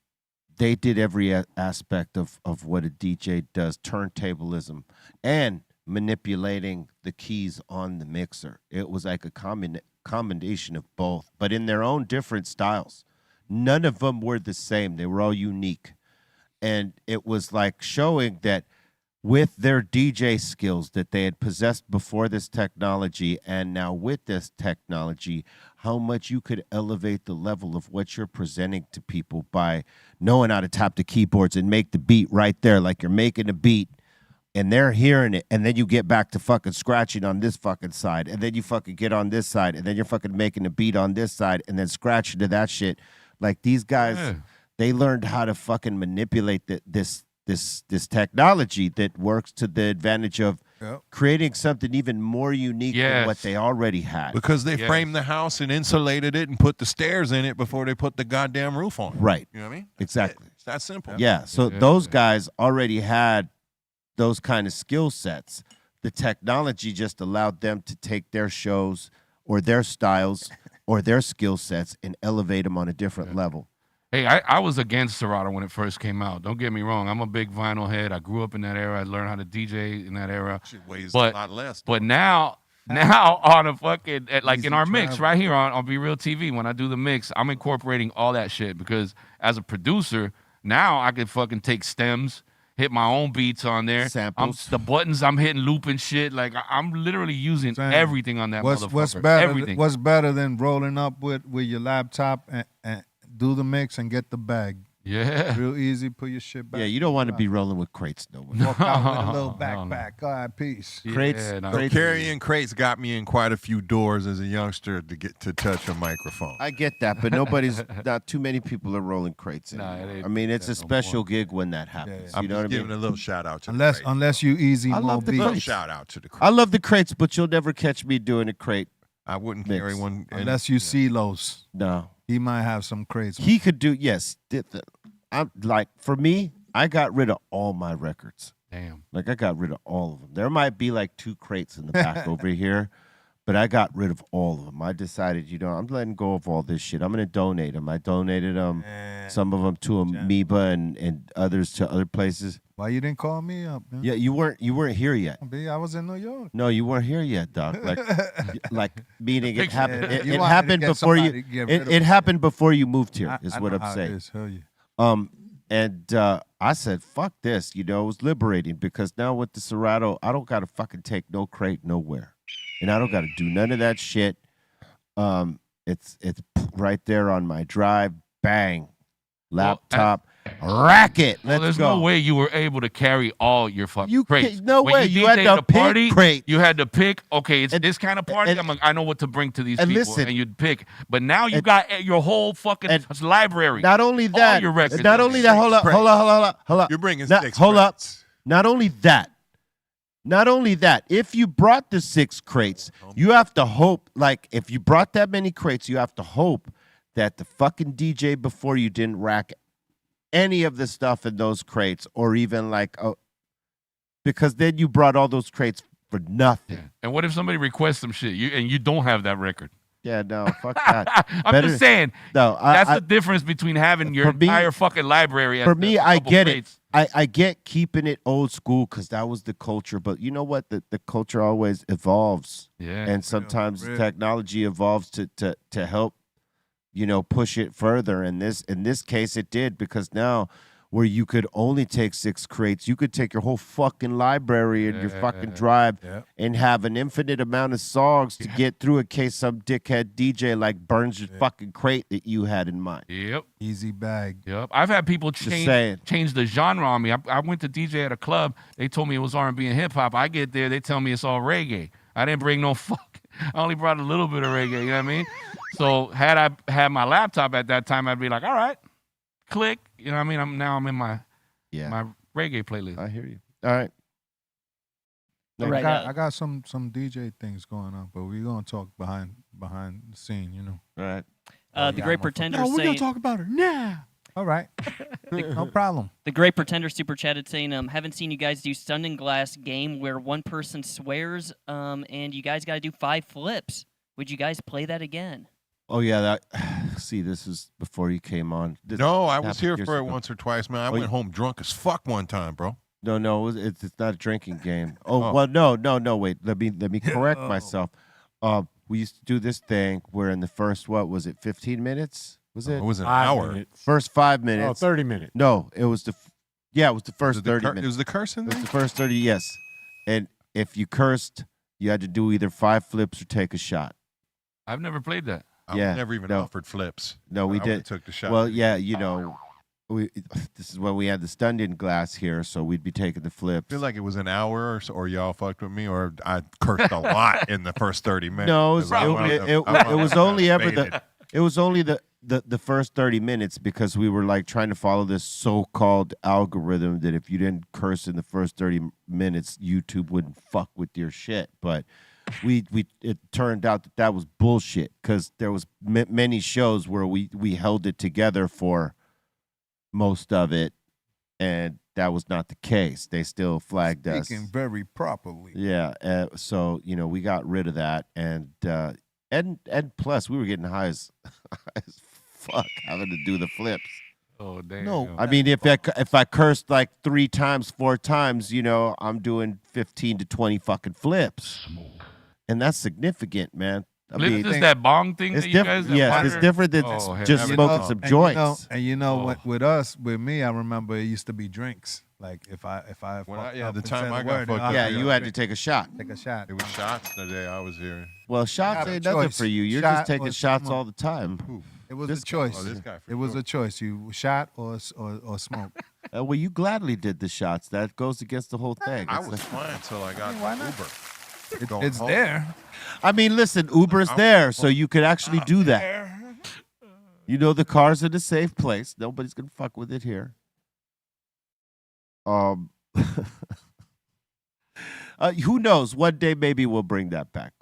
they did every aspect of what a DJ does, turntablism and manipulating the keys on the mixer. It was like a combination of both, but in their own different styles. None of them were the same. They were all unique. And it was like showing that with their DJ skills that they had possessed before this technology and now with this technology, how much you could elevate the level of what you're presenting to people by knowing how to tap the keyboards and make the beat right there, like you're making a beat and they're hearing it, and then you get back to fucking scratching on this fucking side, and then you fucking get on this side, and then you're fucking making a beat on this side, and then scratching to that shit. Like these guys, they learned how to fucking manipulate this technology that works to the advantage of creating something even more unique than what they already had. Because they framed the house and insulated it and put the stairs in it before they put the goddamn roof on it. Right. You know what I mean? Exactly. It's that simple. Yeah. So those guys already had those kind of skill sets. The technology just allowed them to take their shows or their styles or their skill sets and elevate them on a different level. Hey, I was against Serato when it first came out. Don't get me wrong. I'm a big vinyl head. I grew up in that era. I learned how to DJ in that era. Shit weighs a lot less. But now on a fucking, like in our mix right here on Be Real TV, when I do the mix, I'm incorporating all that shit because as a producer, now I can fucking take stems, hit my own beats on there. Samples. The buttons I'm hitting, looping shit. Like I'm literally using everything on that motherfucker. What's better? Everything. What's better than rolling up with your laptop and do the mix and get the bag? Yeah. Real easy. Put your shit back. Yeah, you don't want to be rolling with crates, though. Walk out with a little backpack. All right, peace. Crates. Carrying crates got me in quite a few doors as a youngster to get to touch a microphone. I get that, but not too many people are rolling crates anymore. I mean, it's a special gig when that happens. I'm You know what I giving mean? a little shout out to Unless you easy I love the beats. crates. shout out to the crates. I love the crates, but you'll never catch me doing a crate. I wouldn't mix. carry one Unless you see Los. No. He might have some crates. He could do, yes. I'm like, for me, I got rid of all my records. Damn. Like, I got rid of all of them. There might be like 2 crates in the back over here, but I got rid of all of them. I decided, I'm letting go of all this shit. I'm going to donate them. I donated them, some of them to Amoeba and others to other places. Why you didn't call me up, man? Yeah, you weren't here yet. I was in New York. No, you weren't here yet, Doc. Like meaning it happened. You It wanted to happened get before somebody you. to get rid of It happened before you moved here. Is I what know I'm how it saying. is. Hell yeah. I said, fuck this. It was liberating because now with the Serato, I don't got to fucking take no crate nowhere. And I don't got to do none of that shit. It's right there on my drive. Bang. Laptop. Rack it. Let's There's go. no way you were able to carry all your fucking crates. No When way. You had DJ'd to a party, pick crate. You had to pick, okay, it's this kind of party. I know what to bring to these people. listen, and you'd pick. But now you got your whole fucking library. Not only all that. your records. Not only that. Hold up. You're bringing Not- 6 Hold up. crates. Not only that. If you brought the 6 crates, you have to hope, like, if you brought that many crates, you have to hope that the fucking DJ before you didn't rack any of the stuff in those crates or even like, because then you brought all those crates for nothing. Yeah. And what if somebody requests some shit and you don't have that record? Yeah, no, fuck that. I'm just saying. No, that's the difference between having your entire fucking library. For me, I get crates. it. I get keeping it old school because that was the culture. But you know what? The culture always evolves. Yeah. And sometimes the technology evolves to help, push it further. And in this case, it did because now where you could only take 6 crates, you could take your whole fucking library and your fucking drive and have an infinite amount of songs to get through in case some dickhead DJ like burns your fucking crate that you had in mind. Yep. Easy bag. Yep. I've had people saying. change the genre on me. I went to DJ at a club. They told me it was R&B and hip hop. I get there, they tell me it's all reggae. I didn't bring no fuck. I only brought a little bit of reggae. You know what I mean? So had I had my laptop at that time, I'd be like, all right, click. You know what I mean? I'm in my my reggae playlist. I hear you. All right. I got some DJ things going on, but we're gonna talk behind the scene. All right. The Great Pretender No, we're saying, gonna talk about it now. All right. No problem. The Great Pretender super chatted saying, haven't seen you guys do Stunned in Glass game where one person swears, and you guys got to do 5 flips. Would you guys play that again? Oh yeah, see, this is before you came on. No, I was here for it ago. once or twice, man. I went home drunk as fuck one time, bro. No, it's not a drinking game. Well, no. Wait, let me correct myself. We used to do this thing where in the first 15 minutes? Was it? It was an 5 hour. minutes. First 5 minutes. 30 minutes. No, it was the first 30 minutes. It was the cursing It was thing? the first 30, yes. And if you cursed, you had to do either 5 flips or take a shot. I've never played that. I Yeah, never even no. offered flips. No, we I did. would've took the shot. Well, yeah, this is when we had the stunned in glass here, so we'd be taking the I flips. feel like it was an hour or so, or y'all fucked with me, or I cursed a lot in the first 30 minutes. No, it 'cause I wound up- I was wound only up ever faded. it was only the first 30 minutes because we were like trying to follow this so-called algorithm that if you didn't curse in the first 30 minutes, YouTube wouldn't fuck with your shit. But it turned out that was bullshit because there was many shows where we held it together for most of it, and that was not the case. They still flagged us. Speaking very properly. Yeah, so we got rid of that, and plus we were getting high as fuck having to do the flips. Oh damn. No, I mean, if I cursed like 3 times, 4 times, I'm doing 15 to 20 fucking flips, and that's significant, man. I Flip mean, is that bong thing it's that you guys? different. Yes, it's different than just smoking some joints. What, with me, I remember it used to be drinks. Like if I the time I got fucked up, you had to take a shot. Take a shot. It was shots the day I was here. Well, shots ain't nothing for you. You're just taking shots all the time. It was a choice. this guy for It was sure. a choice. You shot or smoke. Well, you gladly did the shots. That goes against the whole thing. I It's was like- fine until I got why not? Uber. It's there. I mean, listen, Uber's there, so you could actually do that. The car's in a safe place. Nobody's gonna fuck with it here. Who knows? One day maybe we'll bring that back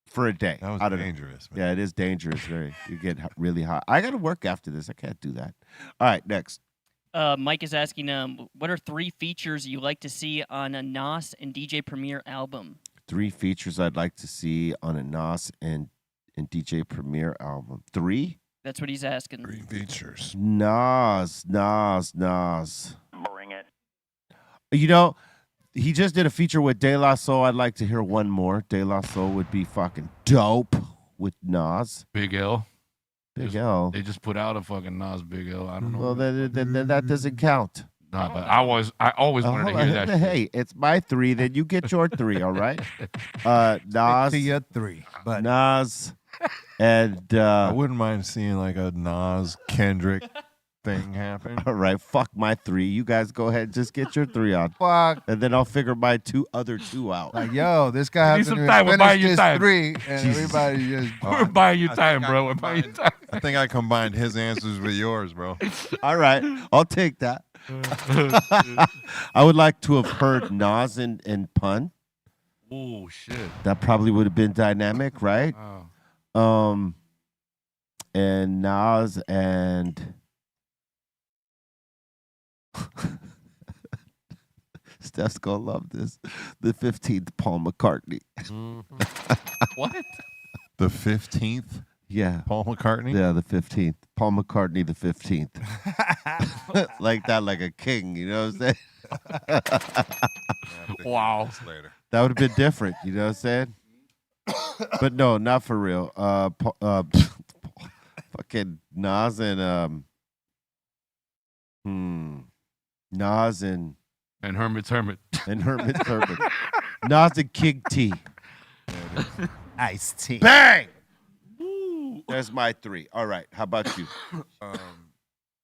for a day. That was I don't know. dangerous, man. Yeah, it is dangerous. Very. You get really hot. I got to work after this. I can't do that. All right, next. Mike is asking, what are 3 features you like to see on a Nas and DJ Premier album? 3 features I'd like to see on a Nas and DJ Premier album. 3? That's what he's asking. 3 features. Nas. Bring it. He just did a feature with De La Soul. I'd like to hear one more. De La Soul would be fucking dope with Nas. Big L. Big L. They just put out a fucking Nas Big L. I don't know. Well, then that doesn't count. Nah, but I always wanted to hear that shit. Hey, it's my 3. Then you get your 3. All right. Nas. To your 3. But Nas. And I wouldn't mind seeing like a Nas Kendrick thing happen. all right, fuck my 3. You guys go ahead and just get your 3 on. fuck. And then I'll figure my other two out. Like, yo, this guy Need hasn't some even time. We're buying finished you his time. 3, and Jesus. everybody just. We're buying you I time, think bro. I We're buying you combined- time. I think I combined his answers with yours, bro. All right, I'll take that. I would like to have heard Nas and Pun. Oh shit. That probably would have been dynamic, right? Wow. And Nas and Steph's gonna love this. The 15th Paul McCartney. What? The 15th, Yeah. Paul McCartney. Yeah, the 15th. Paul McCartney, the 15th. Like that, like a king, you know what I'm saying? Wow. Later. That would have been different, you know what I'm saying? But no, not for real. Fucking Nas and Nas and Hermit's Hermit. Hermit Turban. Nas and King T. Ice-T. Bang! There's my 3. All right, how about you?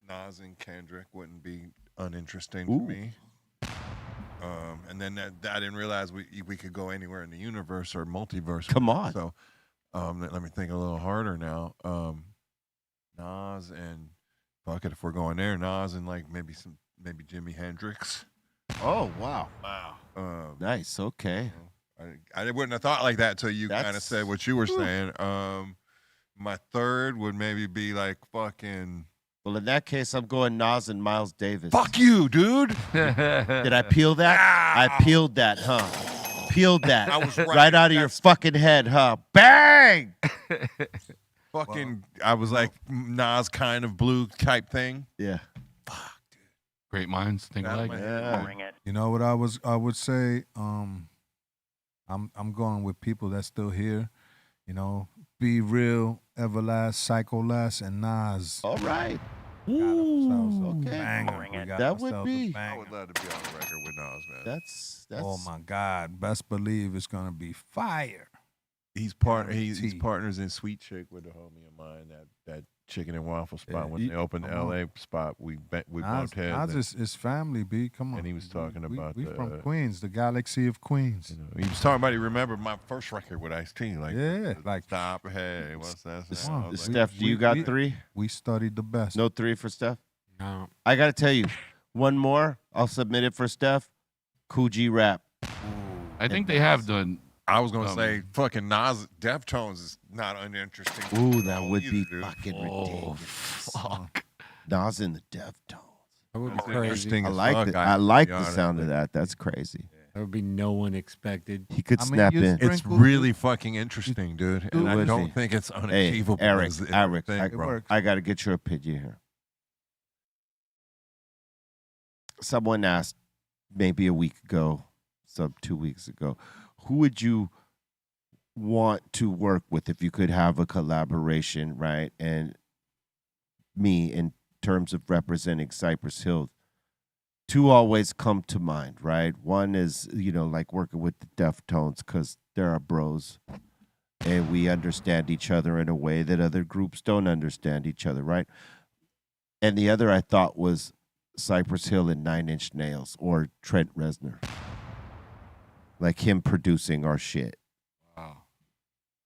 Nas and Kendrick wouldn't be uninteresting Ooh. to me. And then I didn't realize we could go anywhere in the universe or multiverse. Come on. So let me think a little harder now. Nas and fuck it, if we're going there, Nas and like maybe Jimi Hendrix. Oh, wow. Wow. Nice, okay. I wouldn't have thought like that until you kind of That's- said what you were saying. My 3rd would maybe be like fucking. Well, in that case, I'm going Nas and Miles Davis. Fuck you, dude. Did I peel that? I peeled that, huh? Peeled that. I was right out of your fucking head, huh? Bang! Fucking, I was like Nas kind of blue type thing. Yeah. Great minds think Out of alike. my Yeah. Bring it. You know what I would say? I'm going with people that's still here. You know, Be Real, Everlast, Psycho Last, and Nas. All right. Got ourselves a okay. banger. Bring We it. got That would ourselves a be- I banger. would love to be on the record with Nas, man. That's Oh my God! Best believe it's gonna be fire. He's Guarantee. partners in Sweet Chick with a homie of mine that chicken and waffle spot when you- they opened the come on. LA spot. We Nas bumped heads. is family, B. Come on. And he was talking about we the, from Queens, the galaxy of Queens. you know, he was talking about. He remembered my first record with Ice-T. Like, Yeah, like stop. Hey, what's that? Come sound? I on. was like, Steph, do you got we- 3? we studied the best. No 3 for Steph? No. I got to tell you, one more. I'll submit it for Steph. Coogee rap. I think they have done. I was gonna say fucking Nas Deftones is not uninteresting. Ooh, that would be either, dude. fucking Oh, ridiculous. fuck. Nas in the Deftones. That would be That's crazy. interesting I as like fuck, it. I like the honest. sound of that. That's crazy. That would be no one expected. He could I mean, snap you in. sprinkle- It's really fucking interesting, dude. And I would don't be. think it's Hey, unachievable. Eric, as it Eric, think, I, It bro. works. I got to get your opinion here. Someone asked maybe a week ago, 2 weeks ago, who would you want to work with if you could have a collaboration, right? And me, in terms of representing Cypress Hill, 2 always come to mind, right? One is, like working with the Deftones because they're our bros and we understand each other in a way that other groups don't understand each other, right? And the other I thought was Cypress Hill and 9 Inch Nails or Trent Reznor. Like him producing our shit. Wow.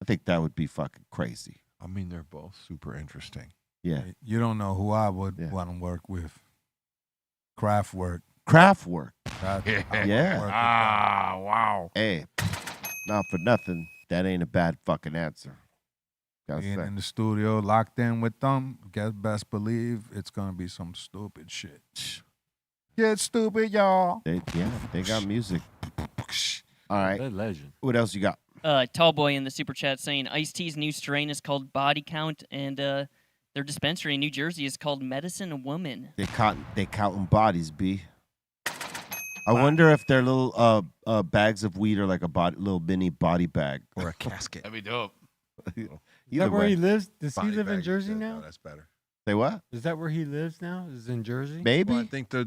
I think that would be fucking crazy. I mean, they're both super interesting. Yeah. You don't know who I would Yeah. want to work with. Kraftwerk. Kraftwerk. I Yeah. wanna Yeah. work with them. Ah, wow. Hey, not for nothing. That ain't a bad fucking answer. Gotta Being say. in the studio, locked in with them, best believe it's gonna be some stupid shit. Get stupid, y'all. They got music. All right. That legend. What else you got? Tallboy in the super chat saying Ice-T's new strain is called Body Count, and their dispensary in New Jersey is called Medicine Woman. They counting bodies, B. I wonder if their little bags of weed are like a little mini body bag. Or a casket. That'd be dope. Is that where he lives? Does he Body live in bag, Jersey no, now? that's better. Say what? Is that where he lives now? Is in Jersey? Maybe. Well, I think the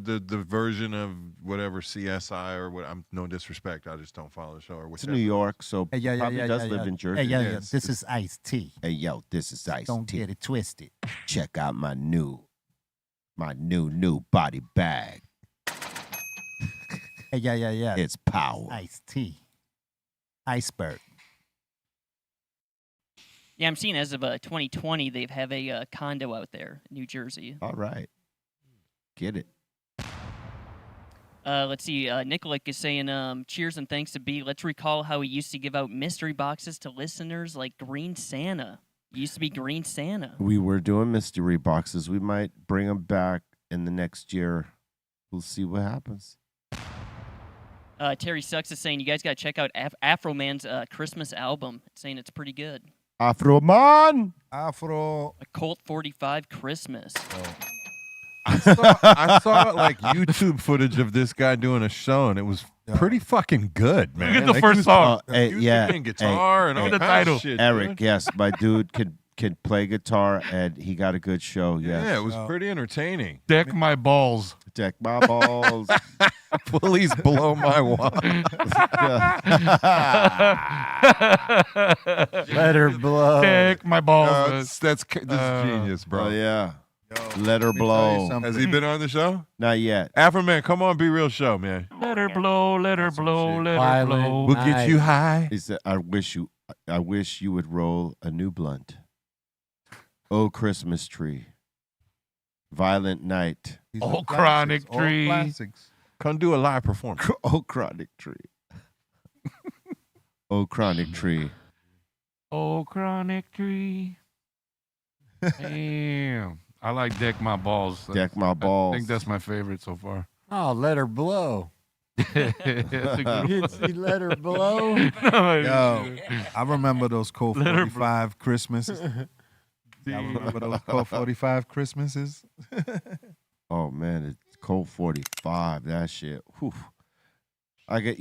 version of whatever CSI or what. I'm no disrespect. I just don't follow the show or It's whatever. New York, so Hey, yeah, probably does live in Jersey. Hey, yeah. Yes. This is Ice-T. Hey, yo, this is Ice Don't T. get it twisted. Check out my new body bag. Hey, yeah. It's power. Ice-T. Iceberg. Yeah, I'm seeing as of 2020, they have a condo out there in New Jersey. All right. Get it. Let's see. Nikolic is saying, cheers and thanks to B. Let's recall how he used to give out mystery boxes to listeners like Green Santa. It used to be Green Santa. We were doing mystery boxes. We might bring them back in the next year. We'll see what happens. Terry Sucks is saying, you guys got to check out Afro Man's Christmas album. It's saying it's pretty good. Afro Man. Afro. A Colt 45 Christmas. I saw like YouTube footage of this guy doing a show, and it was pretty fucking good, man. Look at the Like, first he was song. Hey, yeah. playing guitar and all Look at the kinds of title. shit, Eric, dude. yes, my dude can play guitar, and he got a good show. Yes. Yeah, it was pretty entertaining. Deck my balls. Deck my balls. Please blow my wad. Let her blow. Deck my balls. That's this is genius, bro. Oh yeah. Yo, Let her let me tell you blow. something. Has he been on the show? Not yet. Afro Man, come on, Be Real Show, man. Let her blow. Let her blow. Let her Violent. blow. We'll get you high. He said, I wish you would roll a new blunt. Oh, Christmas tree. Violent night. These Oh, are Chronic classics, all Tree. classics. Come do a live performance. Oh, chronic tree. Oh, chronic tree. Oh, chronic tree. Damn. I like Deck My Balls. Deck my balls. I think that's my favorite so far. Oh, let her blow. That's a You good didn't see let her blow? one. Yo, I remember those Colt Let her 45 Christmases. I remember those Colt 45 Christmases. Oh man, it's Colt 45. That shit. Whew. I get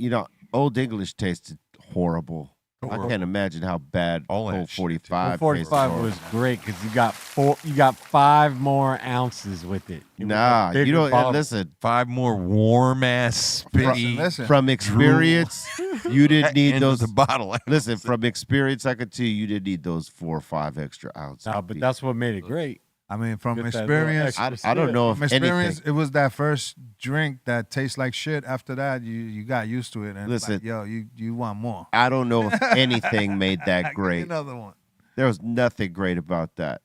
Old English tasted horrible. I can't imagine how bad All that Colt shit, 45 The tastes. 45 was great because you got 5 more ounces with it. It was a Nah, you bigger don't bottle. listen. 5 more warm ass spitty. Listen. From experience, you didn't need End of those. the bottle. Listen, from experience, I could tell you didn't need those 4 or 5 extra ounces. No, but that's what made it great. I mean, from Get that little experience, extra I don't know if from experience, anything. it was that first drink that tastes like shit. After that, you got used to it, and Listen. like, yo, you want more. I don't know if anything made that Give me great. another one. There was nothing great about that.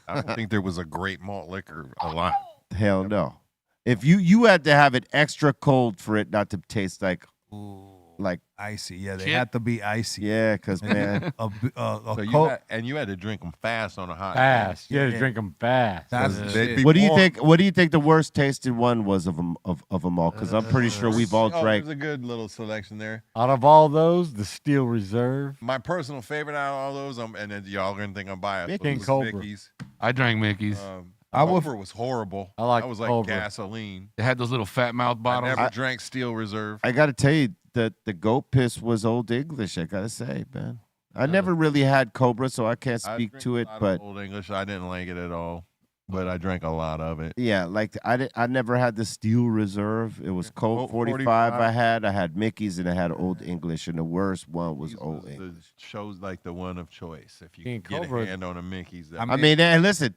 I don't think there was a great malt liquor alive. Hell no. If you had to have it extra cold for it not to taste like Icy, yeah, they Shit. had to be icy. yeah, because man, A So cold, you had to drink them fast on a hot Fast. You had to Yeah. drink them fast. That's They'd shit. be what do you warm. think? What do you think the worst tasted one was of them all? Because I'm pretty sure we've all drank. There's a good little selection there. Out of all those, the Steel Reserve. My personal favorite out of all those, and then y'all gonna think I'm biased, but King it was Cobra. Mickey's. I drank Mickey's. Cobra was horrible. I like that was like Cobra. gasoline. They had those little fat mouth I bottles. never drank Steel Reserve. I got to tell you that the goat piss was Old English. I gotta say, man. I never really had Cobra, so I can't I speak drank to a it. lot of But Old English, I didn't like it at all. But I drank a lot of it. yeah, like I never had the Steel Reserve. It was Colt Colt 45. 45. I had Mickey's and I had Old English, and the worst one was Mickey's Old was English. shows like the one of choice. If you King can get Cobra. a hand on a Mickey's, that I mean, and listen,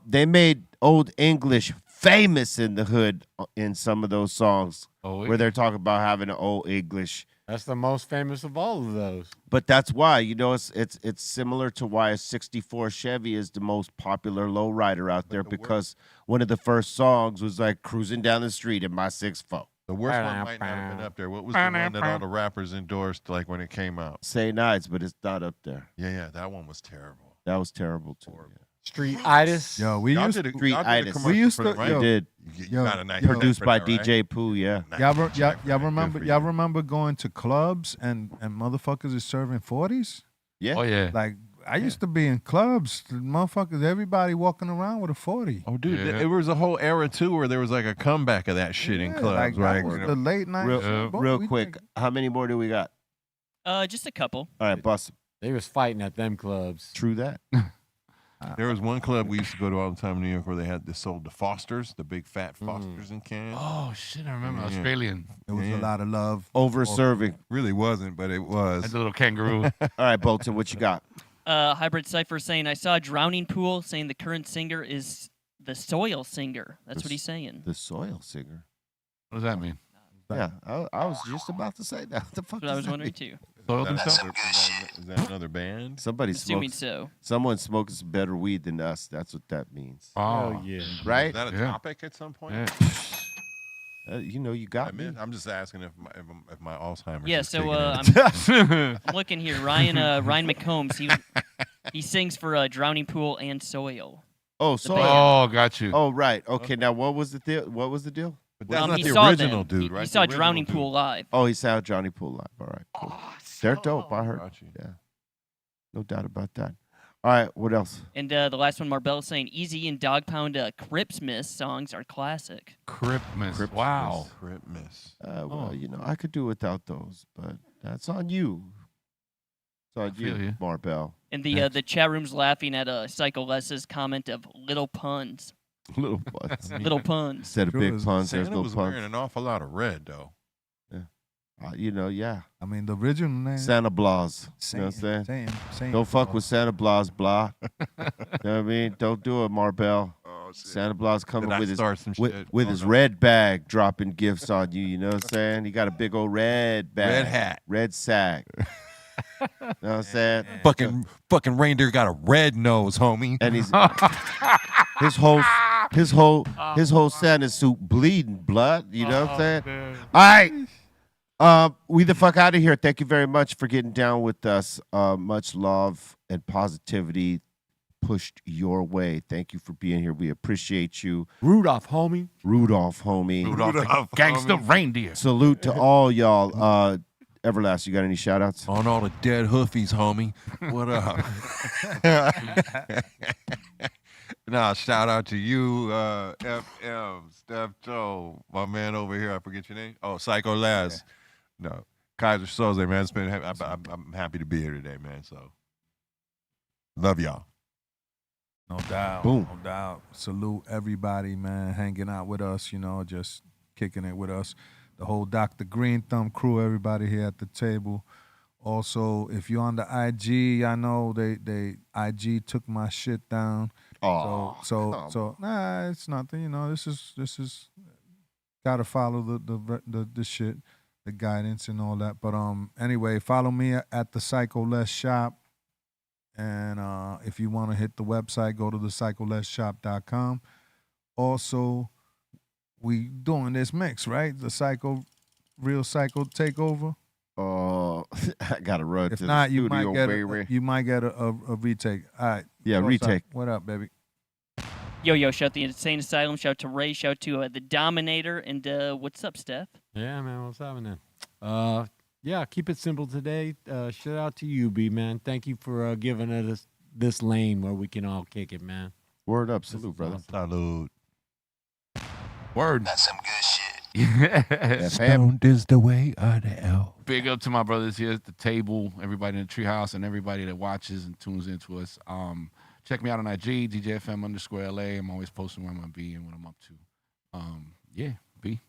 they made Old English famous in the hood in some of those songs Oh, where they're talking about having an Old English. That's the most famous of all of those. But that's why, it's similar to why a 64 Chevy is the most popular lowrider out there, because one of the first songs was like cruising down the street in my 6'4". the worst one might not have been up there. What was the one that all the rappers endorsed, like when it came out? Say Nights, but it's not up there. Yeah, that one was terrible. That was terrible too. Yeah. Street-itis. yo, we Y'all used did a, Street y'all did a Itis. commercial We used for to- it, right? You did. You Yo, got a nice Produced check by for that, right? DJ Pooh, yeah. Nice y'all, check for that. Good for y'all you. remember going to clubs and motherfuckers is serving 40s? Yeah. Oh yeah. Like I used to be in clubs, motherfuckers, everybody walking around with a 40. Oh, dude, Yeah. it was a whole era too where there was like a comeback of that shit in Yeah, clubs, like, right? that was the late night. Real, shit. Boy, real we quick, drank- how many more do we got? Just a couple. All right, bust 'em. They was fighting at them clubs. True that. There was one club we used to go to all the time in New York where they sold the Fosters, the big fat Mm. Fosters in cans. Oh shit! I remember Yeah. Australian. It was Yeah. a lot of love. Over serving. Really wasn't, but it was. That's a little kangaroo. All right, Bolton, what you got? Hybrid Cypher saying, I saw a Drowning Pool saying the current singer is the Soil Singer. That's what he's saying. The Soil Singer. What does that mean? Yeah, I was just about to say that. What the fuck? That's what I does was that wondering mean? too. Soiled Is himself? that another band? Somebody Assuming smokes. so. Someone smokes better weed than us. That's what that means, Oh Oh yeah. right? Is that a Yeah. topic at some point? Yeah. You got me. I'm just asking if my Alzheimer's. Yeah, is so kicking in. I'm looking here. Ryan McCombs, he sings for Drowning Pool and Soil. Oh, The Soil. band. Oh, got you. Oh, right. Okay, now what was the deal? What was the deal? But that's not he the saw original them. dude, right? He The saw original Drowning dude. Pool live. Oh, he sound Johnny Pool live. All right, cool. They're dope. I heard. Got you. Yeah, no doubt about that. All right, what else? And the last one, Marbell is saying Easy and Dog Pound Cripsmith songs are classic. Christmas. Wow. Christmas. Well, I could do without those, but that's on you. It's on feel you, you. Marbell. And the chat room's laughing at Psycho Les's comment of little puns. Little puns. Little puns. Instead of True, big is puns, there's Santa little was puns. wearing an awful lot of red, though. Yeah. I mean, the original name. Santa Claus. You know what I'm saying? Same. Don't fuck with Santa Claus, blah. You know what I mean? Don't do it, Marbell. Oh, shit. Santa Claus coming Did I with his start some shit? with Oh, his no. red bag, dropping gifts on you. You know what I'm saying? He got a big old red bag, Red hat. red sack. You know what I'm saying? Fucking reindeer got a red nose, homie. And he's his whole Santa suit bleeding blood. You know what I'm saying? All right. We the fuck out of here. Thank you very much for getting down with us. Much love and positivity pushed your way. Thank you for being here. We appreciate you. Rudolph, homie. Rudolph, homie. Rudolph the gangster reindeer. Salute to all y'all. Everlast, you got any shout outs? On all the dead hoofies, homie. What up? Nah, shout out to you, FM, Steph Joe, my man over here. I forget your name. Oh, Psycho Laz. No, Kaiser Soze, man. It's been. I'm happy to be here today, man. So love y'all. No doubt. Boom. No doubt. Salute everybody, man, hanging out with us, just kicking it with us. The whole Dr. Greenthumb crew, everybody here at the table. Also, if you're on the IG, I know they IG took my shit down. Oh, So nah, it's nothing. This is gotta follow the shit, the guidance and all that. But anyway, follow me at the Psycho Less Shop. And if you want to hit the website, go to thepsycholessshop.com. Also, we doing this mix, right? The Real Psycho Takeover. I gotta run If to not, the you studio, might get a retake. All right. Yeah, What's up? retake. What up, baby? Yo, shout out the Insane Asylum, shout out to Ray, shout out to the Dominator, and what's up, Steph? Yeah, man, what's happening? Yeah, keep it simple today. Shout out to you, B, man. Thank you for giving us this lane where we can all kick it, man. Word up, salute, brother. Salute. Word. That's some good shit. Yeah, fam. Stoned is the way of the L. Big up to my brothers here at the table, everybody in the treehouse, and everybody that watches and tunes into us. Check me out on IG, DJFM_LA. I'm always posting where I'm going to be and what I'm up to. Yeah, B.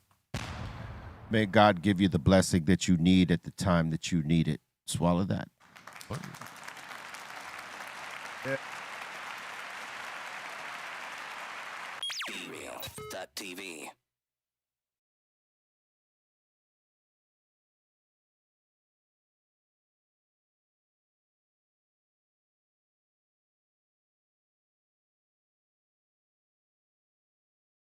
May God give you the blessing that you need at the time that you need it. Swallow that. BREALTV.